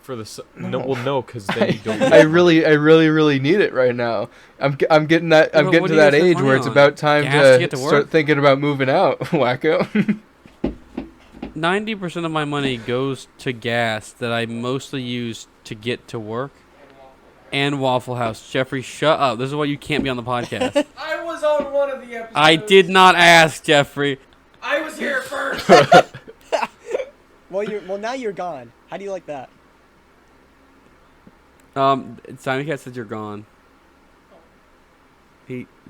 for the No. no, because then you don't. I really need it right now. I'm getting that. Yeah, I'm but getting what to do you that spend age money where it's on? about time Gas to get to start work? thinking about moving out, wacko. 90% of my money goes to gas that I mostly use to get to work and Waffle House. Jeffrey, shut up. This is why you can't be on the podcast. I was on one of the episodes. I did not ask, Jeffrey. I was here first. Well, now you're gone. How do you like that? Simon Cat said you're gone.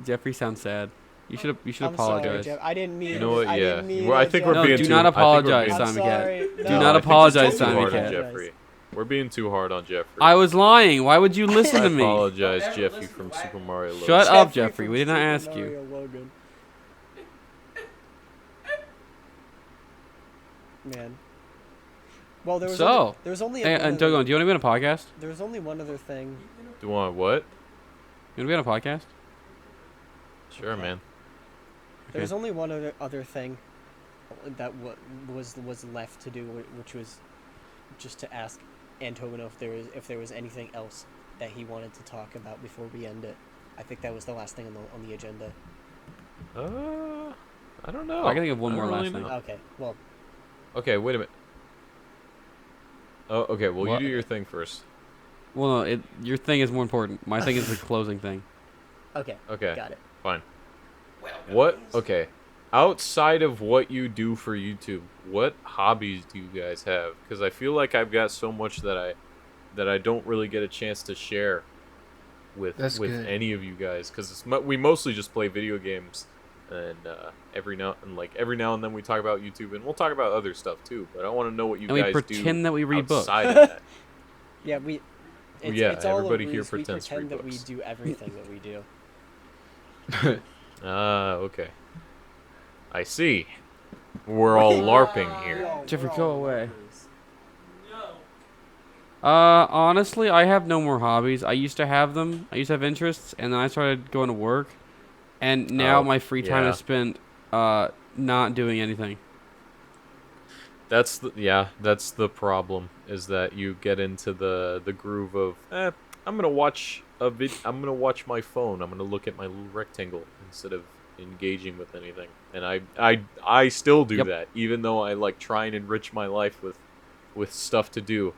Jeffrey sounds sad. You should I'm apologize. sorry, Jeff. I didn't mean. You know what? I Yeah. didn't mean Well, I it, think Jeff. we're No, being do too. not I think we're apologize, being- I'm Simon Cat. sorry. Do No, not I think apologize, we're too Simon hard Cat. on Jeffrey. We're being too hard on Jeffrey. I was lying. Why would you listen I to me? apologize, Don't ever Jeffy listen from to Super Mario. Logan. Shut up, Jeffrey Jeffrey. from We did not Super ask you. Mario Logan. Man. Well, there was So, only, there was only Hey, one and other, Dogon, do you want to be on a podcast? there was only one other thing. Do you want what? You want to be on a podcast? Sure, Okay. man. There was only one other thing that was left to do, which was just to ask Antonio if there was anything else that he wanted to talk about before we end it. I think that was the last thing on the agenda. I don't know. I can think of one I more don't last really thing. know. Okay, well, Okay, wait a minute. Oh, okay. Well, What? you do your thing first. Well, no, your thing is more important. My thing is the closing thing. okay, Okay. got it. Fine. What? Okay. Outside of what you do for YouTube, what hobbies do you guys have? Because I feel like I've got so much that I don't really get a chance to share with That's good. any of you guys. Because we mostly just play video games, and every now and then we talk about YouTube, and we'll talk about other stuff too. But I want to know what you And we guys pretend do that we read books. outside of that. Yeah, we. It's, Yeah, it's all a everybody here ruse. We pretends to pretend read that we books. do everything that we do. Okay. I see. We're all LARPing here. Jeffrey, go away. No. Honestly, I have no more hobbies. I used to have them. I used to have interests, and then I started going to work, and now Oh, my free time yeah. is spent not doing anything. That's the problem, is that you get into the groove of I'm gonna watch I'm gonna watch my phone. I'm gonna look at my little rectangle instead of engaging with anything. And I still do Yep. that, even though I like try and enrich my life with stuff to do.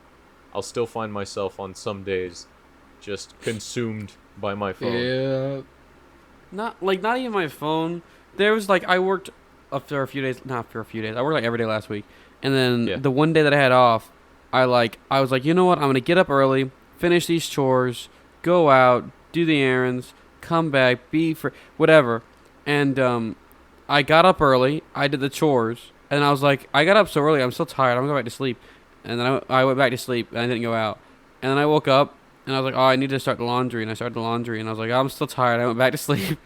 I'll still find myself on some days just consumed by my phone. Yeah. Not even my phone. There was I worked for a few days. Not for a few days. I worked every day last week, and then Yeah. the one day that I had off, I was like, you know what? I'm gonna get up early, finish these chores, go out, do the errands, come back, be for whatever. And I got up early. I did the chores, and I was like, I got up so early. I'm still tired. I'm gonna go back to sleep. And then I went back to sleep, and I didn't go out. And then I woke up, and I was like, oh, I need to start the laundry. And I started the laundry, and I was like, oh, I'm still tired. I went back to sleep.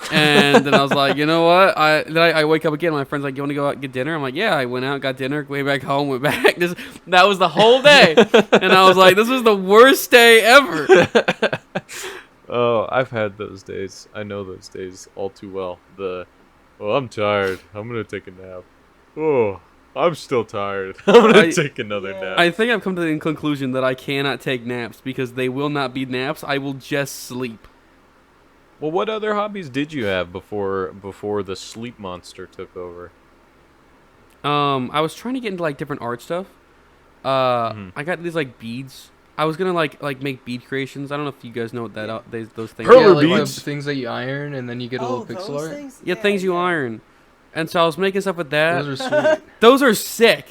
And then I was like, you know what? I wake up again. My friend's like, you want to go out and get dinner? I'm like, yeah. I went out, got dinner, way back home, went back. That was the whole day. And I was like, this was the worst day ever. Oh, I've had those days. I know those days all too well. I'm tired. I'm gonna take a nap. Oh, I'm still tired. I'm gonna take another nap. I think I've come to the conclusion that I cannot take naps because they will not be naps. I will just sleep. Well, what other hobbies did you have before the sleep monster took over? I was trying to get into different art stuff. I got these beads. I was gonna make bead creations. I don't know if you guys know what those things. Perler Yeah, like the beads? things that you iron and then you get a little pixel art. Things? Yeah, things you iron. And so I was making stuff with that. Those are sweet. Those are sick.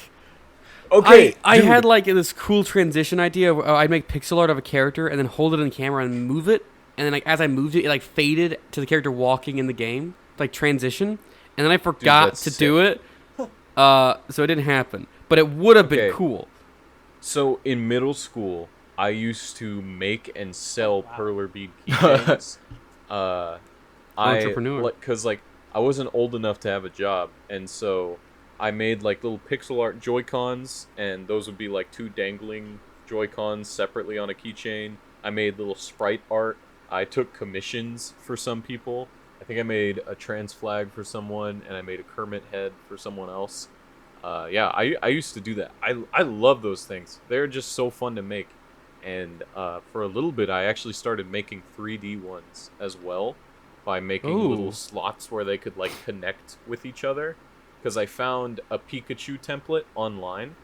Okay, I dude. had this cool transition idea where I'd make pixel art of a character and then hold it in the camera and move it, and then as I moved it, it faded to the character walking in the game, transition, and then I forgot that's to sick. do it, so it didn't happen. But it would have Okay. been cool. So in middle school, I used to make and sell perler bead keychains. Entrepreneur. Because I wasn't old enough to have a job, and so I made little pixel art Joy-Cons, and those would be 2 dangling Joy-Cons separately on a keychain. I made little sprite art. I took commissions for some people. I think I made a trans flag for someone, and I made a Kermit head for someone else. Yeah, I used to do that. I love those things. They're just so fun to make. And for a little bit, I actually started making 3D ones as well by making little Ooh. slots where they could connect with each other. Because I found a Pikachu template online,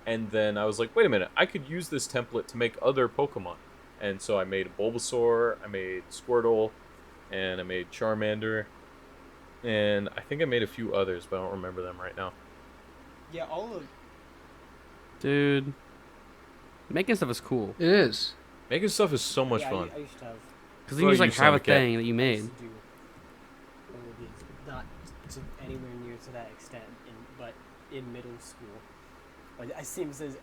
and then I was like, wait a minute, I could use this template to make other Pokemon. And so I made Bulbasaur, I made Squirtle, and I made Charmander, and I think I made a few others, but I don't remember them right now. Yeah, all of. Dude, making stuff is cool. It is. Making stuff is so much yeah, fun. I used to have. Because you just You have a sound okay. thing that you I made. used to do all of these, not to anywhere near to that extent, but in middle school. But it seems as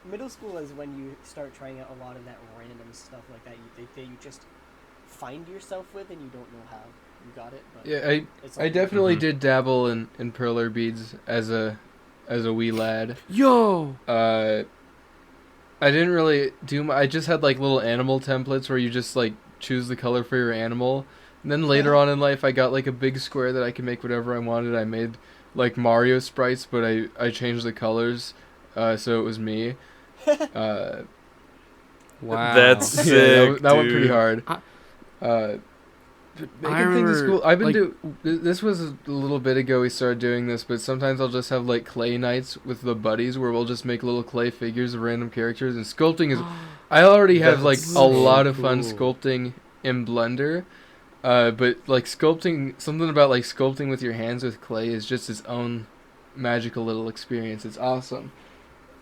middle school is when you start trying out a lot of that random stuff like that. You just find yourself with, and you don't know how you got it. But Yeah, it's I all- definitely Mhm. did dabble in perler beads as a as a wee lad. Yo. I didn't really do I just had like little animal templates where you just like choose the color for your animal. And then later on in life, I got like a big square that I could make whatever I wanted. I made like Mario sprites, but I changed the colors, so it was me. Wow. That's Yeah, sick, that went pretty dude. hard. Making things is cool. I've been this was a little bit ago we started doing this, but sometimes I'll just have like clay nights with the buddies where we'll just make little clay figures of random characters. And sculpting is, I already have like That's a so lot of fun cool. sculpting in Blender. But like sculpting, something about like sculpting with your hands with clay is just its own magical little experience. It's awesome.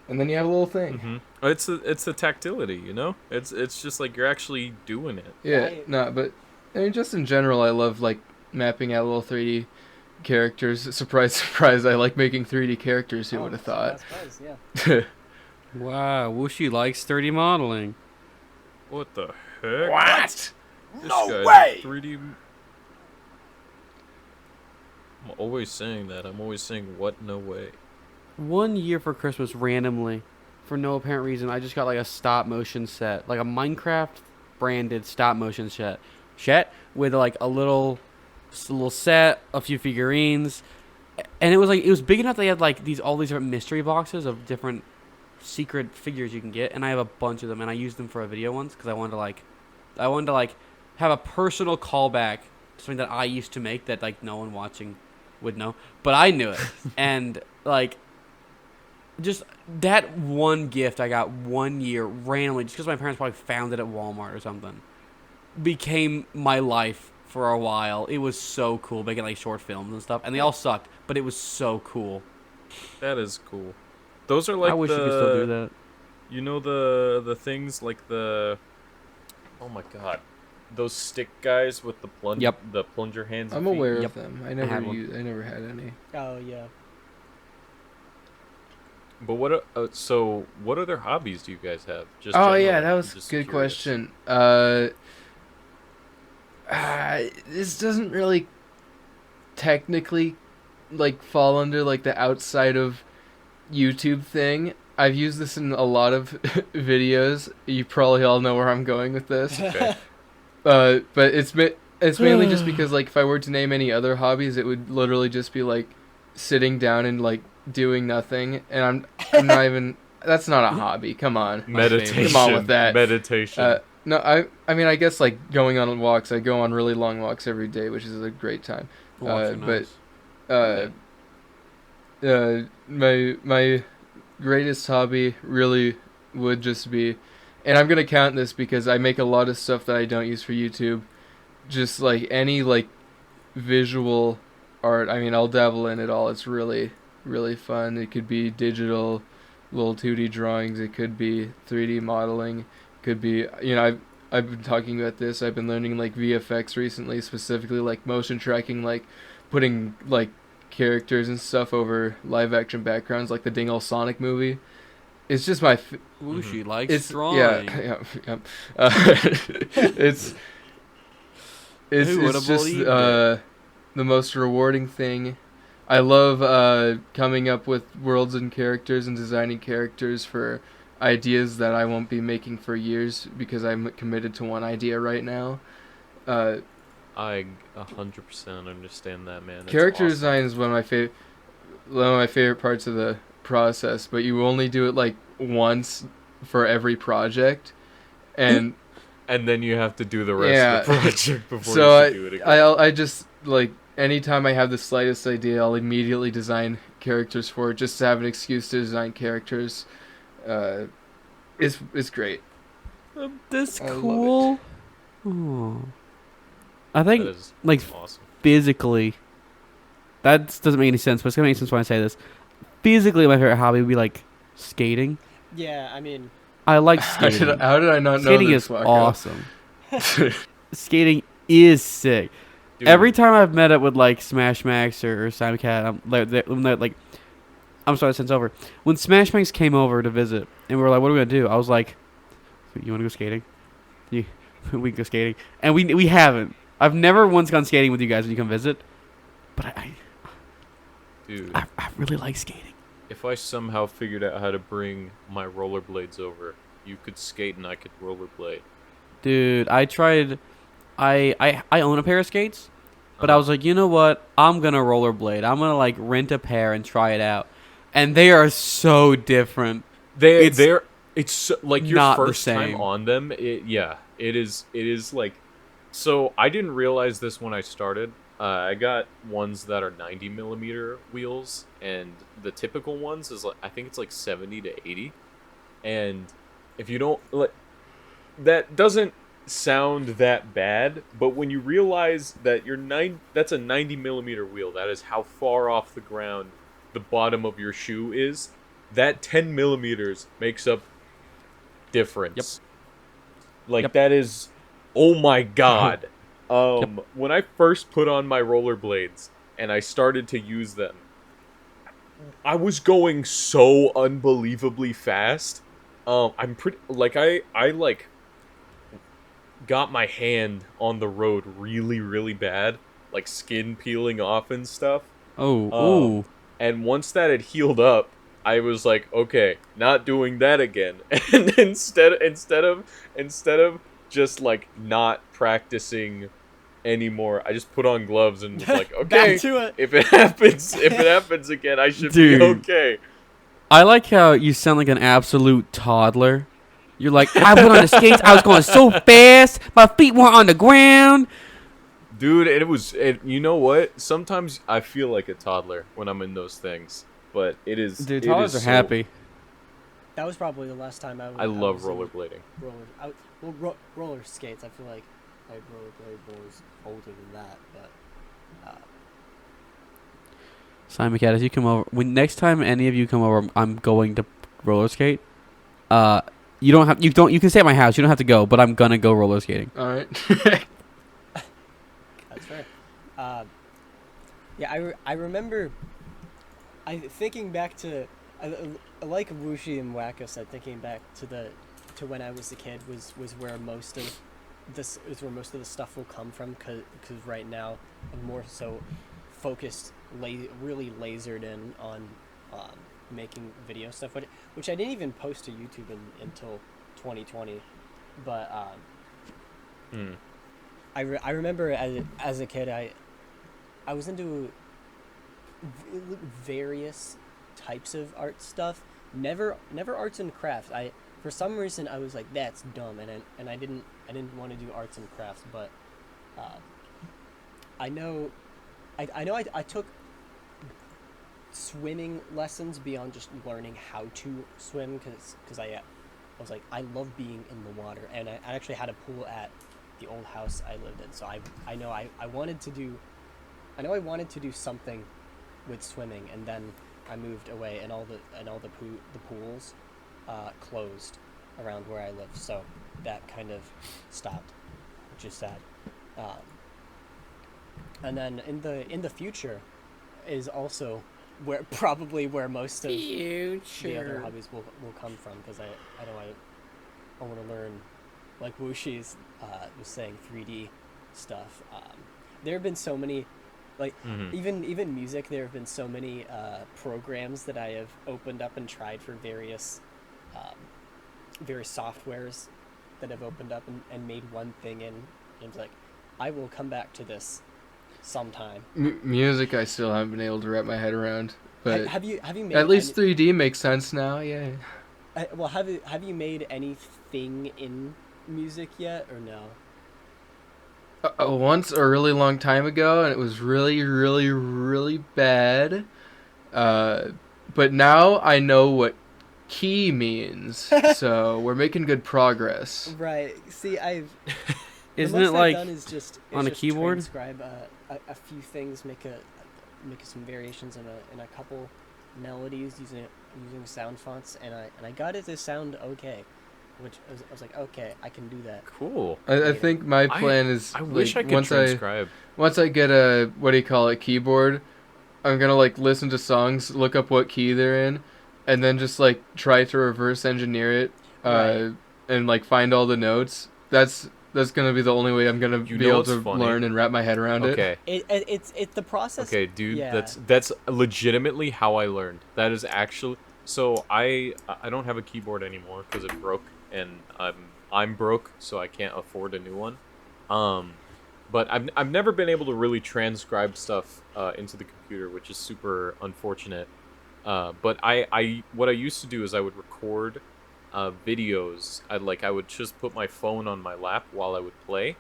And then you have a little thing. Mm-hmm. It's the tactility, you know. It's just like you're actually doing it. Yeah, no, but I mean, just in general, I love like mapping out little 3D characters. Surprise, surprise! I like making 3D characters. Who would have thought? Yeah. Wow. Whooshy likes 3D modeling. What the heck? What? This guy's a 3D. I'm always saying that. I'm always saying what? No way. 1 year for Christmas, randomly, for no apparent reason, I just got like a stop motion set, like a Minecraft branded stop motion set with like a little set, a few figurines, and it was big enough. They had like all these different mystery boxes of different secret figures you can get, and I have a bunch of them, and I used them for a video once because I wanted to have a personal callback to something that I used to make that like no one watching would know, but I knew it, and like. Just that one gift I got 1 year randomly, just because my parents probably found it at Walmart or something, became my life for a while. It was so cool making like short films and stuff, and they all sucked, but it was so cool. That is cool. Those are like I wish you could still do that. You know the things like the. Oh my god, those stick guys with the plunger hands. I'm and feet? aware Yep. of them. I had never had any. Oh yeah. But what other hobbies do you guys have? Just Oh yeah, generally? that was I'm just a good curious. question. This doesn't really technically like fall under like the outside of YouTube thing. I've used this in a lot of videos. You probably all know where I'm going with this. Okay. But it's mainly just because like if I were to name any other hobbies, it would literally just be like sitting down and like doing nothing, and I'm not even. That's not a hobby. Come on, Meditation. Come on with that. Meditation. No, I mean I guess like going on walks. I go on really long walks every day, which is a great time. Walks are but nice. My greatest hobby really would just be, and I'm gonna count this because I make a lot of stuff that I don't use for YouTube. Just like any like visual art. I mean, I'll dabble in it all. It's really fun. It could be digital, little 2D drawings. It could be 3D modeling. It could be, I've been talking about this. I've been learning like VFX recently, specifically like motion tracking, like putting like characters and stuff over live action backgrounds, like the Ding All Sonic movie. It's just my. Whooshy likes drawing. Yeah. It's Who would've just believed it? the most rewarding thing. I love coming up with worlds and characters and designing characters for ideas that I won't be making for years because I'm committed to one idea right now. I 100% understand that, man. It's Character awesome. design is one of my favorite parts of the process, but you only do it like once for every project, and then you have to do the rest of the project before so you do it again. I just like anytime I have the slightest idea, I'll immediately design characters for it just to have an excuse to design characters. It's great. This I love cool. Oh. I think That is like awesome. physically, that doesn't make any sense, but it's gonna make sense when I say this. Physically, my favorite hobby would be like skating. Yeah, I mean, I like How skating. How did I not know Skating this? is Wacko? awesome. Skating is sick. Dude, Every time I've met up with like Smash Max or Simon Cat, I'm sorry, since over. When Smash Max came over to visit, and we were like, "What are we gonna do?" I was like, "You want to go skating? We can go skating." And we haven't. I've never once gone skating with you guys when you come visit, but dude, I really like skating. if I somehow figured out how to bring my rollerblades over, you could skate and I could rollerblade. Dude, I tried. I own a pair of skates, but I Uh-huh. was like, you know what? I'm gonna rollerblade. I'm gonna like rent a pair and try it out, and they are so different. It's They're it's like your not the first time same. on them. It is like. So I didn't realize this when I started. I got ones that are 90 millimeter wheels, and the typical ones is like I think it's like 70 to 80. And if you don't like, that doesn't sound that bad, but when you realize that that's a 90 millimeter wheel, that is how far off the ground the bottom of your shoe is. That 10 millimeters makes up difference. Like Yep. that is, oh my god. Yep. When I first put on my rollerblades and I started to use them, I was going so unbelievably fast. I'm pretty like I like got my hand on the road really really bad, like skin peeling off and stuff. Oh, Um, ooh. and once that had healed up, I was like, okay, not doing that again. And instead of just like not practicing anymore, I just put on gloves and was like, okay, Back to it. if it happens again, I should be Dude. okay. I like how you sound like an absolute toddler. You're like, I went on the skates. I was going so fast. My feet weren't on the ground. Dude, you know what? Sometimes I feel like a toddler when I'm in those things, but Dude, it toddlers is are so, happy. That was probably the last time I love was in rollerblading. roller skates. I feel like I rollerblade when I was older than that, but Simon Cat, as you come over, when next time any of you come over, I'm going to roller skate. You don't have, you can stay at my house. You don't have to go, but I'm gonna go roller skating. All right. that's fair. Yeah, I remember. Thinking back to, like Wushi and Wacko said, thinking back to when I was a kid was where most of this is where most of the stuff will come from, because right now I'm more so focused, really lasered in on making video stuff, which I didn't even post to YouTube until 2020, but Hmm. I remember as a kid I was into various types of art stuff. Never arts and crafts. I For some reason I was like, that's dumb, and I didn't want to do arts and crafts. But I know I took swimming lessons beyond just learning how to swim, because I was like, I love being in the water, and I actually had a pool at the old house I lived in. So I know I wanted to do something with swimming, and then I moved away, and all the pools closed around where I live, so that kind of stopped, which is sad. And then in the future is also where most of the other hobbies will come from, because I know I want to learn, like Wushi's was saying, 3D stuff. There have been so many, like Mhm. even music. There have been so many programs that I have opened up and tried for various softwares that have opened up and made one thing, and it's like, I will come back to this sometime. Music, I still haven't been able to wrap my head around, but Have you made at least 3D makes sense now. Yeah. have you made anything in music yet, or no? Once a really long time ago, and it was really, really, really bad. But now I know what key means, so we're making good progress. Right. See, Isn't it like done is just on a keyboard? transcribe a few things, make some variations in a couple melodies using sound fonts, and I got it to sound okay, which I was like, okay, I can do that. Cool. I think my plan is I wish I like, could transcribe. once I get a, what do you call it, keyboard, I'm gonna like listen to songs, look up what key they're in, and then just like try to reverse engineer it, Right. and like find all the notes. That's That's gonna be the only way I'm gonna You be know able what's to funny? learn and wrap my head around it. Okay. It's the process. Okay, dude, Yeah. that's legitimately how I learned. That is actually so I don't have a keyboard anymore because it broke, and I'm broke, so I can't afford a new one. Um, but I've never been able to really transcribe stuff into the computer, which is super unfortunate. But I what I used to do is I would record videos. I would just put my phone on my lap while I would play,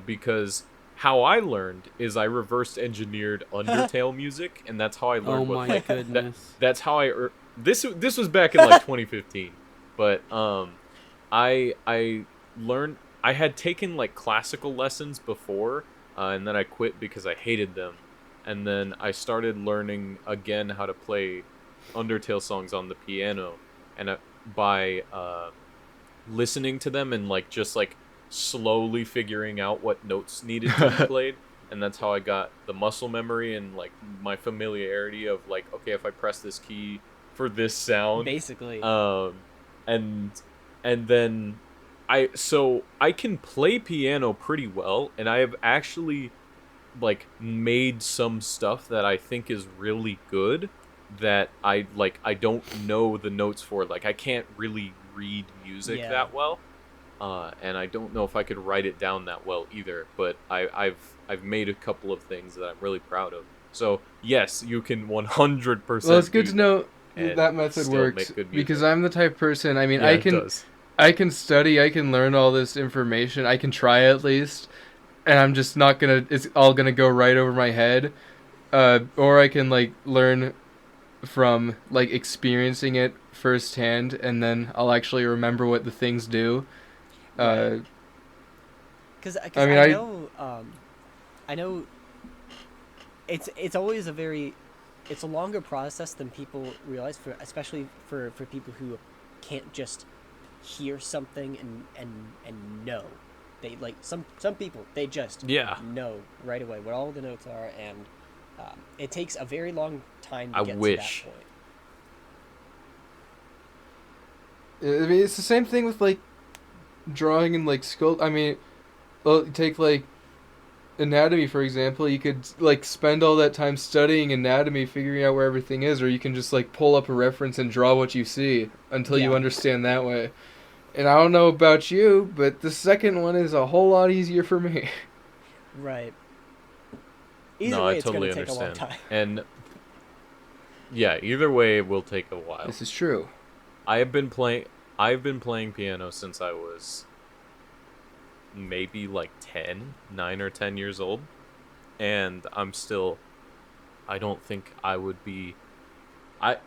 because how I learned is I reverse engineered Undertale music, and that's how I Oh learned what my like goodness. that's how this was back in like 2015, but I learned I had taken like classical lessons before, and then I quit because I hated them, and then I started learning again how to play Undertale songs on the piano, and by listening to them and like just like slowly figuring out what notes needed to be played, and that's how I got the muscle memory and like my familiarity of like, okay, if I press this key for this sound, Basically. and then I can play piano pretty well, and I have actually like made some stuff that I think is really good that I don't know the notes for. Like I can't really read music Yeah. that well. And I don't know if I could write it down that well either, but I've made a couple of things that I'm really proud of. So yes, you can 100%. Well, it's good do to know and that method still works make good because music. I'm the type of person. I mean, Yeah, it does. I can study, I can learn all this information, I can try at least, and I'm just not gonna. It's all gonna go right over my head. Or I can like learn from like experiencing it firsthand, and then I'll actually remember what the things do. Uh, Because I mean, I know it's always it's a longer process than people realize, for especially for people who can't just hear something and know. They like some people, they just Yeah. know right away what all the notes are, and it takes a very long time to I get wish. to that point. I mean, it's the same thing with like drawing and like sculpt. I mean, well, take like anatomy for example. You could like spend all that time studying anatomy, figuring out where everything is, or you can just like pull up a reference and draw what you see until you Yeah. understand that way. And I don't know about you, but the second one is a whole lot easier for me. Right. Either No, way, I it's totally gonna take a long understand. time. And yeah, either way it will take a while. This is true. I've been playing piano since I was maybe like 9 or 10 years old, and I don't think I would be I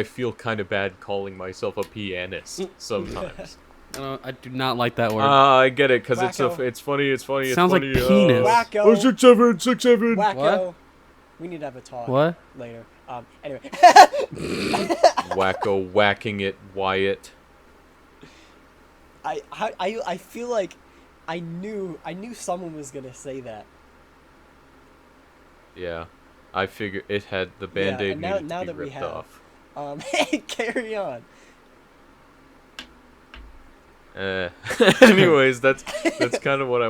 feel kind of bad calling myself a pianist sometimes. I do not like that word. I get it cuz Wacko. it's funny, Sounds like it's funny. penis. Wacko. Oh, 6'7", 6'7". Wacko. What? We need to have a talk What? later. Anyway. Wacko whacking it, Wyatt. I feel like I knew someone was gonna say that. Yeah. I figure it had the Yeah, Band-Aid and needed now to be that we ripped have. off. Carry on. Anyways, that's kind of what I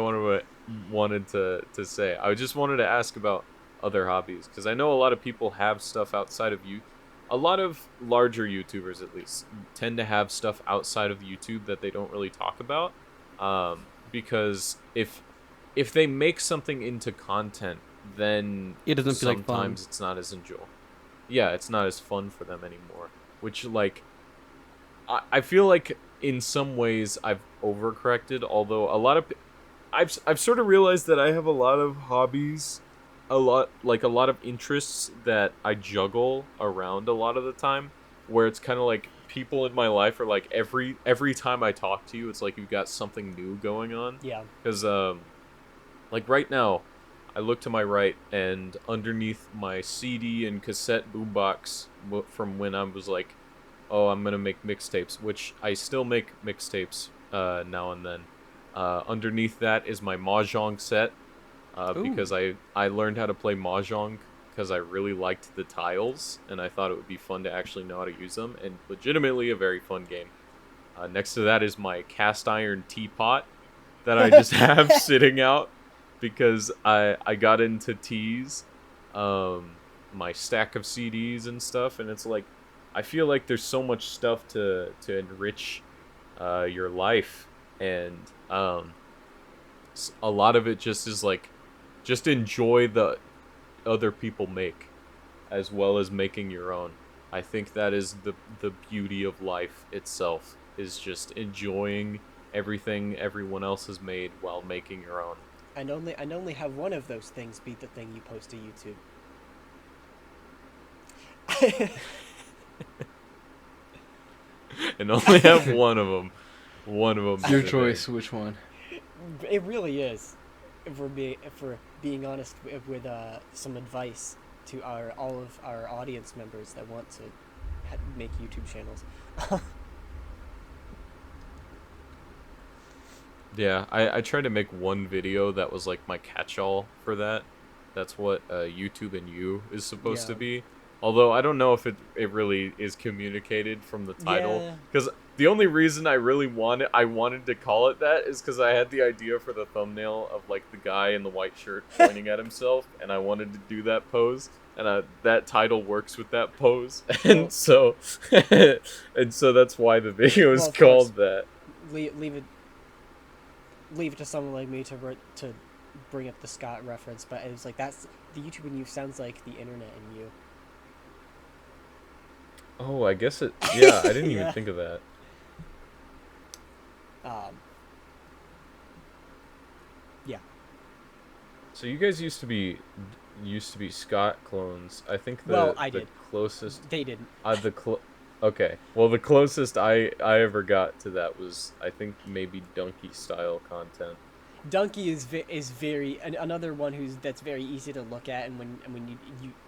wanted to say. I just wanted to ask about other hobbies because I know a lot of people have stuff outside of you. A lot of larger YouTubers, at least, tend to have stuff outside of YouTube that they don't really talk about, because if they make something into content, then It doesn't feel like fun. sometimes it's not as enjoyable. Yeah, it's not as fun for them anymore. Which like I feel like in some ways I've overcorrected, although a lot of I've sort of realized that I have a lot of hobbies, a lot of interests that I juggle around a lot of the time, where it's kind of like people in my life are like every time I talk to you, it's like you've got something new going on. Yeah. Because like right now, I look to my right, and underneath my CD and cassette boombox from when I was like, oh, I'm gonna make mixtapes, which I still make mixtapes now and then. Underneath that is my mahjong set, because I learned how to play mahjong because I really liked the tiles, and I thought it would be fun to actually know how to use them, and legitimately a very fun game. Next to that is my cast iron teapot, that I just have sitting out because I got into teas, my stack of CDs and stuff, and it's like I feel like there's so much stuff to enrich your life, and a lot of it just is like just enjoy the other people make as well as making your own. I think that is the beauty of life itself, is just enjoying everything everyone else has made while making your own. And only have one of those things be the thing you post to YouTube. And only have one of them. One of them. Your choice. Which one? It really is. If we're being honest with some advice to all of our audience members that want to make YouTube channels. Yeah, I tried to make one video that was like my catch-all for that. That's what YouTube and You is supposed to Yeah. be. Although I don't know if it really is communicated from the title. Yeah. Because the only reason I wanted to call it that is because I had the idea for the thumbnail of like the guy in the white shirt pointing at himself, and I wanted to do that pose. And that title works with that pose, and so that's why the video is Well, of called course. that. leave it to someone like me to bring up the Scott reference, but it was like that's the YouTube and You sounds like the internet and you. Oh, I guess it. Yeah, I didn't Yeah. even think of that. Yeah. So you guys used to be Scott clones. I think I the did. closest They didn't. Okay. Well, the closest I ever got to that was I think maybe Donkey style content. Donkey is very another one that's very easy to look at, and when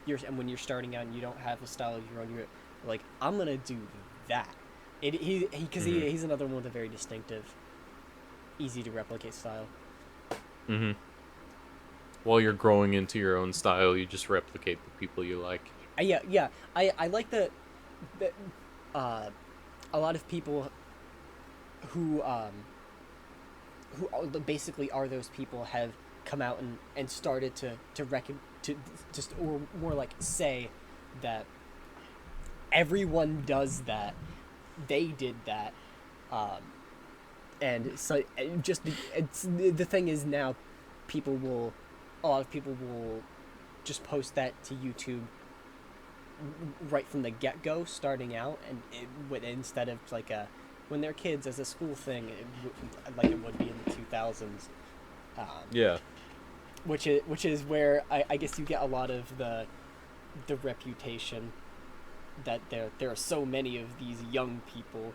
you're starting out and you don't have a style of your own, you're like, I'm gonna do that. He's another one with a very distinctive, easy to replicate style. Mm-hmm. While you're growing into your own style, you just replicate the people you like. Yeah. I like that. A lot of people who basically are those people have come out and started to just, or more like say that everyone does that, they did that, and so the thing is now a lot of people will just post that to YouTube right from the get-go, starting out, and instead of like when they're kids as a school thing, like it would be in the 2000s. Yeah. Which is where I guess you get a lot of the reputation that there are so many of these young people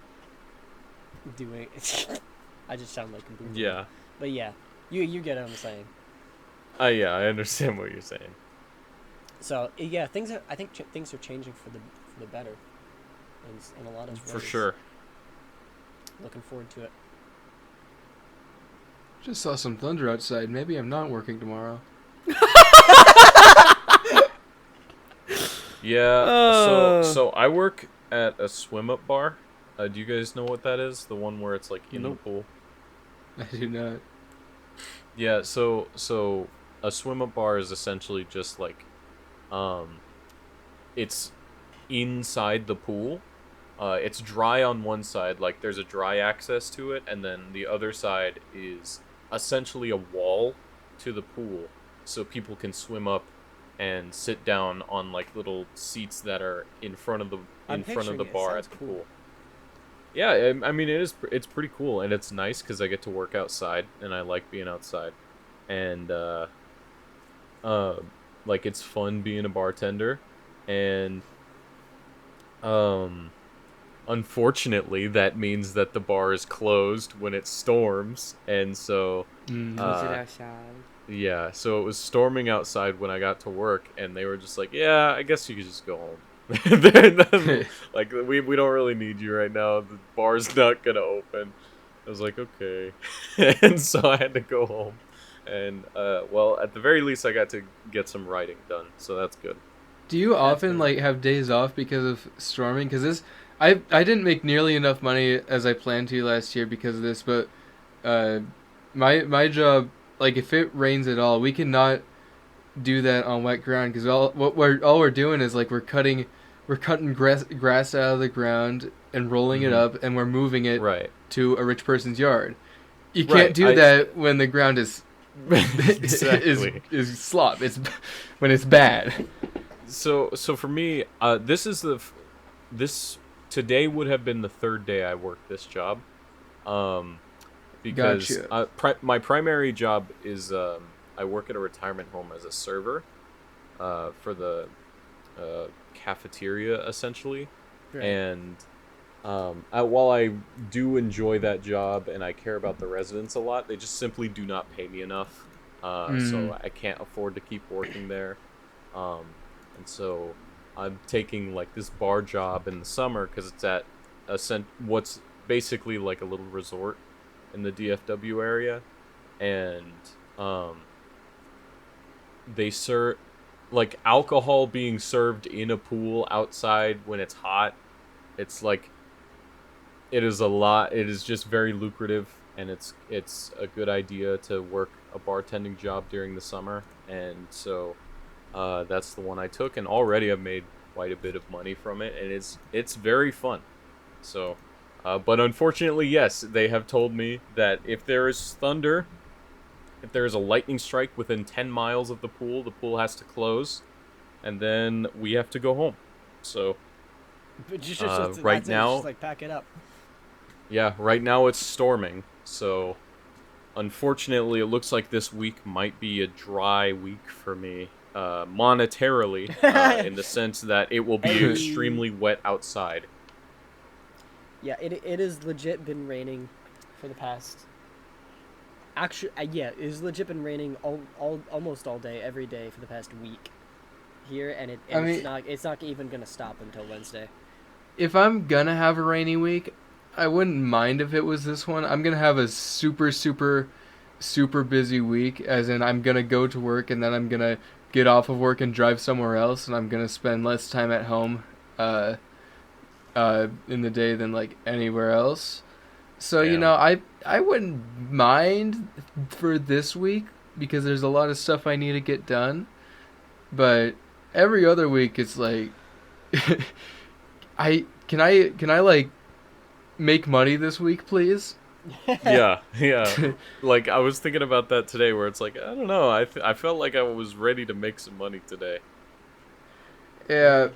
doing it. I just sound like a boomer. Yeah. But yeah, you get what I'm saying. Yeah, I understand what you're saying. So yeah, I think things are changing for the better, in a lot of ways. For sure. Looking forward to it. Just saw some thunder outside. Maybe I'm not working tomorrow. Yeah. So I work at a swim up bar. Do you guys know what that is? The one where it's like in the pool. I do not. Yeah. So a swim up bar is essentially just like, it's inside the pool. It's dry on one side, like there's a dry access to it, and then the other side is essentially a wall to the pool, so people can swim up and sit down on like little seats that are in front of the bar at the pool. Yeah, I mean it's pretty cool, and it's nice because I get to work outside, and I like being outside, and like it's fun being a bartender, and unfortunately, that means that the bar is closed when it storms, and so yeah, so it was storming outside when I got to work, and they were just like, "Yeah, I guess you could just go home." Like, we don't really need you right now. The bar's not gonna open. I was like, okay, and so I had to go home, and well, at the very least, I got to get some writing done, so that's good. Do you often like have days off because of storming? Because I didn't make nearly enough money as I planned to last year because of this, but my job, like if it rains at all, we cannot do that on wet ground because all we're doing is like we're cutting grass out of the ground and rolling it up, and we're moving it Right. to a rich person's yard. You Right, can't do that when the ground is Exactly. is slop. It's when it's bad. So for me, this today would have been the third day I worked this job, because Gotcha. my primary job is I work at a retirement home as a server, for the cafeteria essentially, Right. and while I do enjoy that job and I care about the residents a lot, they just simply do not pay me enough, so I can't afford to keep working there. And so I'm taking like this bar job in the summer because it's at what's basically like a little resort in the DFW area, and they serve like alcohol being served in a pool outside when it's hot. It's like it is a lot. It is just very lucrative, and it's a good idea to work a bartending job during the summer, and so that's the one I took, and already I've made quite a bit of money from it, and it's very fun. So, but unfortunately, yes, they have told me that if there is thunder, if there is a lightning strike within 10 miles of the pool has to close, and then we have to go home. So, But just, right that's it, now- just like pack it up. yeah, right now it's storming, so unfortunately it looks like this week might be a dry week for me, monetarily, in the sense that it will be Hey. extremely wet outside. Yeah, it has legit been raining for the past. Actually, yeah, it has legit been raining almost all day, every day for the past week here, and it's not even gonna stop until Wednesday. If I'm gonna have a rainy week, I wouldn't mind if it was this one. I'm gonna have a super busy week, as in I'm gonna go to work and then I'm gonna get off of work and drive somewhere else, and I'm gonna spend less time at home in the day than like anywhere else. So you Damn. know, I wouldn't mind for this week because there's a lot of stuff I need to get done. But every other week it's like can I like make money this week, please? Yeah. Like, I was thinking about that today, where it's like, I don't know, I felt like I was ready to make some money today. Yeah,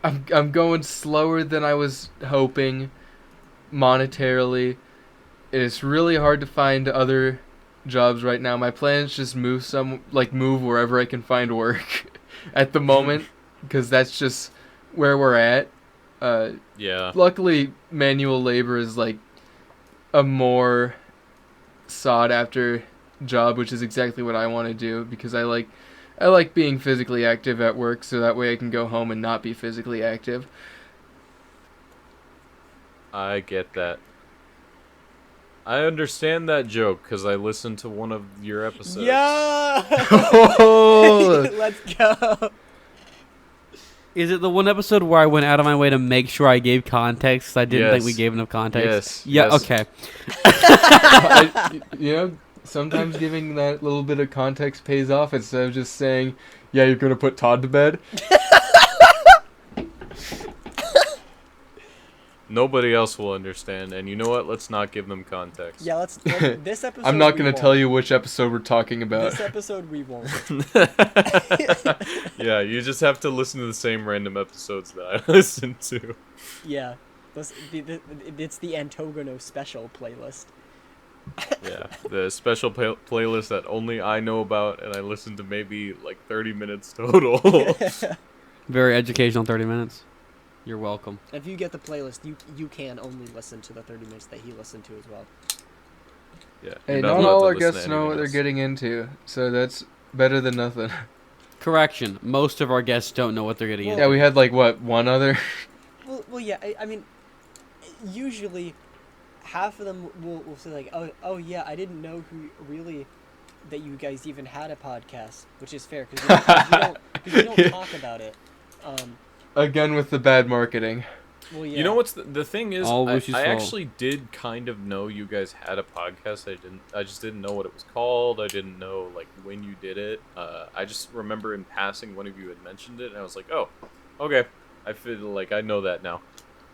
I'm going slower than I was hoping monetarily. It's really hard to find other jobs right now. My plan is just move wherever I can find work at the moment, because that's just where we're at. Yeah. Luckily, manual labor is like a more sought after job, which is exactly what I want to do, because I like being physically active at work, so that way I can go home and not be physically active. I get that. I understand that joke because I listened to one of your episodes. Yeah. Oh! Let's go. Is it the one episode where I went out of my way to make sure I gave context? 'Cause I didn't think we Yes. gave enough context. Yes, Yeah. yes. Okay. You know, sometimes giving that little bit of context pays off instead of just saying, "Yeah, you're gonna put Todd to bed." Nobody else will understand, and you know what? Let's not give them context. Yeah, this episode. I'm not we gonna won't. tell you which episode we're talking about. This episode we won't. Yeah, you just have to listen to the same random episodes that I listen to. Yeah, it's the Antogono special playlist. Yeah, the special playlist that only I know about, and I listen to maybe like 30 minutes total. Very educational 30 minutes. You're welcome. If you get the playlist, you can only listen to the 30 minutes that he listened to as well. Yeah. Hey, you're not allowed all to our listen to guests know anything what they're else. getting into, so that's better than nothing. Correction. Most of our guests don't know what they're getting Well- into. Yeah, we had like one other. Well, yeah. I mean, usually, half of them will say like, oh yeah, I didn't know that you guys even had a podcast, which is fair because you don't talk about it. Again with the bad marketing. Well, yeah. You know what's the thing is? All I Lucy's fault. actually did kind of know you guys had a podcast. I just didn't know what it was called. I didn't know like when you did it. I just remember in passing one of you had mentioned it, and I was like, oh, okay. I feel like I know that now.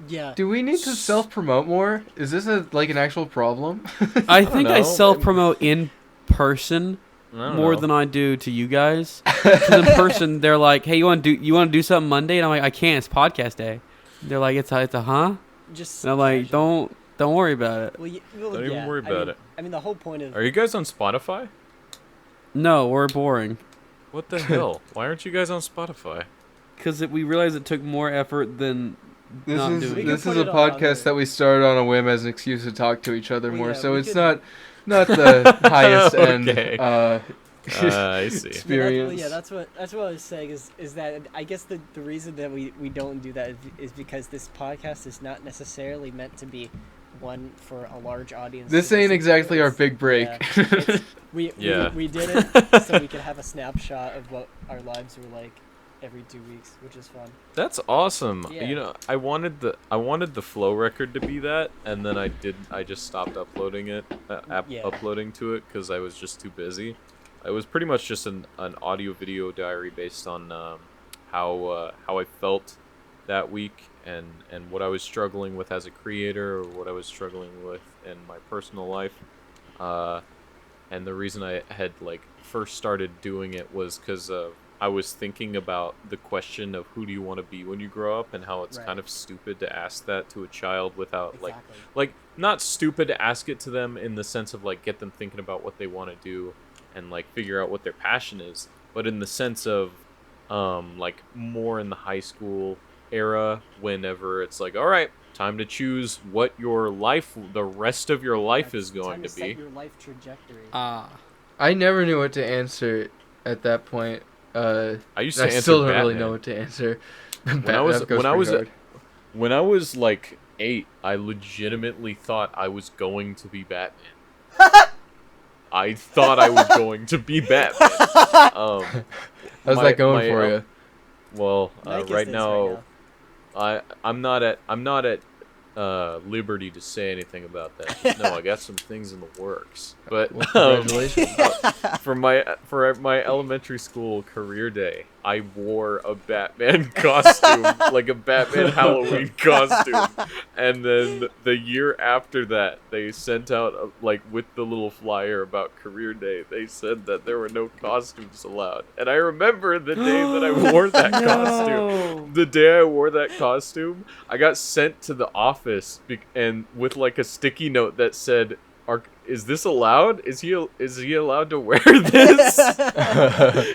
Yeah. Do we need to self-promote more? Is this like an actual problem? I think I know. self-promote in person I don't more know. than I do to you guys. Because in person, they're like, "Hey, you want to do something Monday?" And I'm like, "I can't. It's podcast day." They're like, "It's a huh?" Just. And I'm like, casual. "Don't worry about it." Well, Don't even worry about it. I mean, the whole point of. Are you guys on Spotify? No, we're boring. What the hell? Why aren't you guys on Spotify? Because we realized it took more effort than not doing it. This We is can a put it on podcast other- that we started on a whim as an excuse to talk to each other Well, more. yeah, so we it's could- not the highest end Okay. I see. experience. Yeah, that's what I was saying is that I guess the reason that we don't do that is because this podcast is not necessarily meant to be one for a large audience. This to ain't listen to. exactly our It's- big break. yeah, it's- Yeah. we did it so we could have a snapshot of what our lives were like every 2 weeks, which is fun. That's awesome. Yeah. You know, I wanted the flow record to be that, and then I just stopped uploading it, Yeah. uploading to it because I was just too busy. It was pretty much just an audio video diary based on how I felt that week and what I was struggling with as a creator or what I was struggling with in my personal life. And the reason I had like first started doing it was because I was thinking about the question of who do you want to be when you grow up and how it's Right. kind of stupid to ask that to a child without Exactly. like not stupid to ask it to them in the sense of like get them thinking about what they want to do and like figure out what their passion is, but in the sense of like more in the high school era whenever it's like, all right, time to choose what your life, the rest of your life is going Time to set be. your life trajectory. I never knew what to answer at that point. I used to I answer still don't Batman. really know what to answer. When I was like 8, I legitimately thought I was going to be Batman. I thought I was going to be Batman. How's that going for you? Well, Mike is right this now, I'm not at liberty to say anything about that. Just know I got some things in the works. But Well, congratulations. for my elementary school career day, I wore a Batman costume, like a Batman Halloween costume. And then the year after that, they sent out like with the little flyer about career day, they said that there were no costumes allowed. And I remember the day that I wore that costume. The day I wore that costume, I got sent to the office and with like a sticky note that said, "Is this allowed? Is he allowed to wear this?"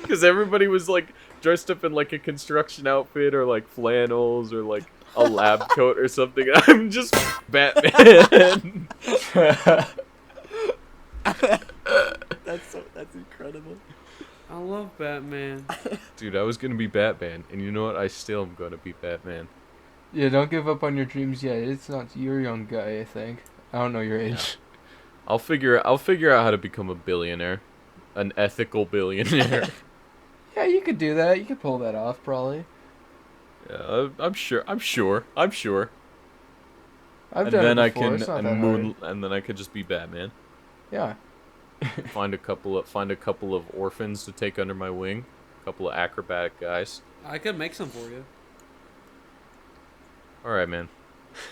Because everybody was like dressed up in like a construction outfit or like flannels or like a lab coat or something. I'm just Batman. That's incredible. I love Batman. Dude, I was gonna be Batman, and you know what? I still am gonna be Batman. Yeah, don't give up on your dreams yet. It's not. You're a young guy, I think. I don't know your age. I'll figure out how to become a billionaire, an ethical billionaire. Yeah, you could do that. You could pull that off, probably. Yeah, I'm sure. I've And done then it I before. can It's not that hard. and then I could just be Batman. Yeah. Find a couple of orphans to take under my wing, a couple of acrobatic guys. I could make some for you. All right, man.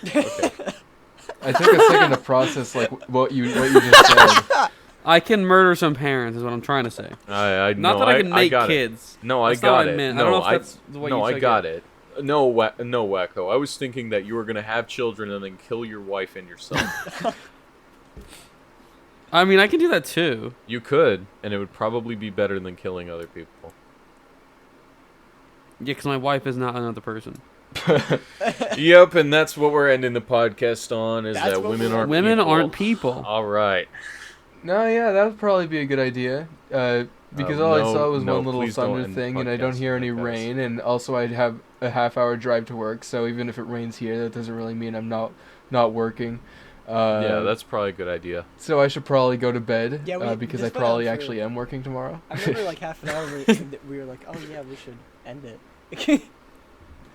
I took a second to process like what you just said. I can murder some parents, is what I'm trying to say. I Not no, that I can make got it. kids. No, I That's not got what I it. meant. I No, don't know if that's the way no, you I took got it. it. No, Wacko. I was thinking that you were gonna have children and then kill your wife and yourself. I mean, I can do that too. You could, and it would probably be better than killing other people. Yeah, because my wife is not another person. Yep, and that's what we're ending the podcast on. Is That's that what women we're- aren't Women people. aren't people. All right. No, yeah, that would probably be a good idea. Because all I no, saw was no, one little please don't thunder end thing, and I podcasts don't hear like any this. rain, and also I'd have a half-hour drive to work. So even if it rains here, that doesn't really mean I'm not working. Yeah, that's probably a good idea. So I should probably go to bed. Yeah, because just I went probably out for- actually am working tomorrow. I remember like half an hour we were like, oh yeah, we should end it.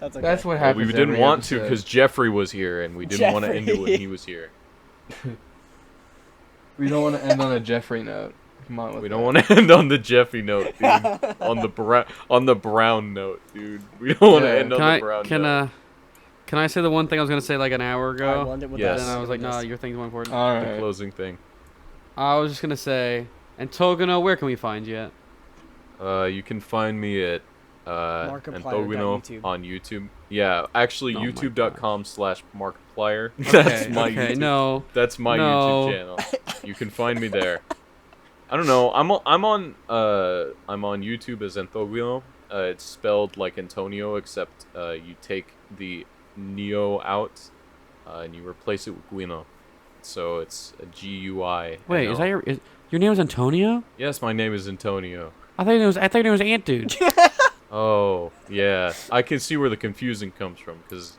That's okay. That's what Well, happens. we didn't every want to episode. because Jeffrey was here, and we didn't want to end it when Jeffrey. he was here. We don't want to end on a Jeffrey note. Come on with We that. don't want to end on the Jeffy note, dude. on the brown note, dude. We don't want to Yeah. end on the brown note. Can I say the one thing I was gonna say like an hour I ago? wanted with Yes. us. Then I was like, Doing nah, this. your thing's more important. All The right. closing thing. I was just gonna say, and Togano, where can we find you at? You can find me at Markiplier.youtube. Anthogeno on YouTube. Yeah, actually, Oh my youtube.com/Markiplier. Okay, That's my okay, YouTube. no. That's my No. YouTube channel. You can find me there. I don't know. I'm on YouTube as Anthogeno. It's spelled like Antonio, except you take the Neo out and you replace it with Guino. So it's a G-U-I. Wait, is that your name is Antonio? Yes, my name is Antonio. I thought your name was Ant Dude. Oh, yeah. I can see where the confusing comes from, because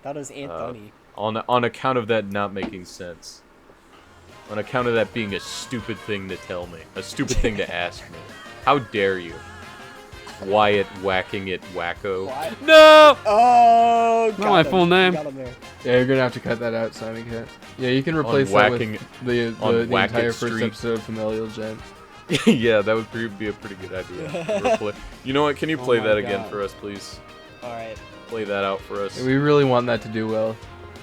That was Anthony. on account of that not making sense. On account of that being a stupid thing to tell me. A stupid thing to ask me. How dare you? Wyatt whacking it wacko. What? No. Oh, Not my full name. Got him there. Yeah, you're gonna have to cut that out, Simon Cat. Yeah, you can replace that with whacking- the on Whack It entire first Street. episode of Familial Gent. Yeah, that would be a pretty good idea. You know what? Can you Oh play my that again God. for us, please? All right. Play that out for us. We really want that to do well.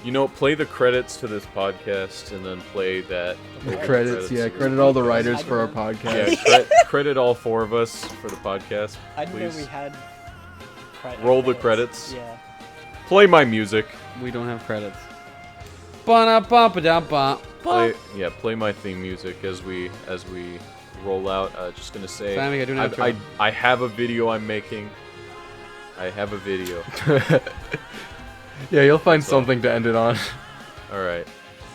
You know, play the credits to this podcast, and then play that. The Okay. credits, yeah, to this credit all the podcast. writers for our podcast. Yeah, credit all 4 of us for the podcast, I didn't know please. we had. Roll the credits. Yeah. Play my music. We don't have credits. Ba-da-ba-ba-da-ba. Play my theme music as we roll out. Just gonna say, Sammy, I do not I, have I have a video I'm making. I have a video. Yeah, you'll find That's all. something to end it on. All right.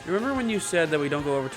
Remember when you said that we don't go over to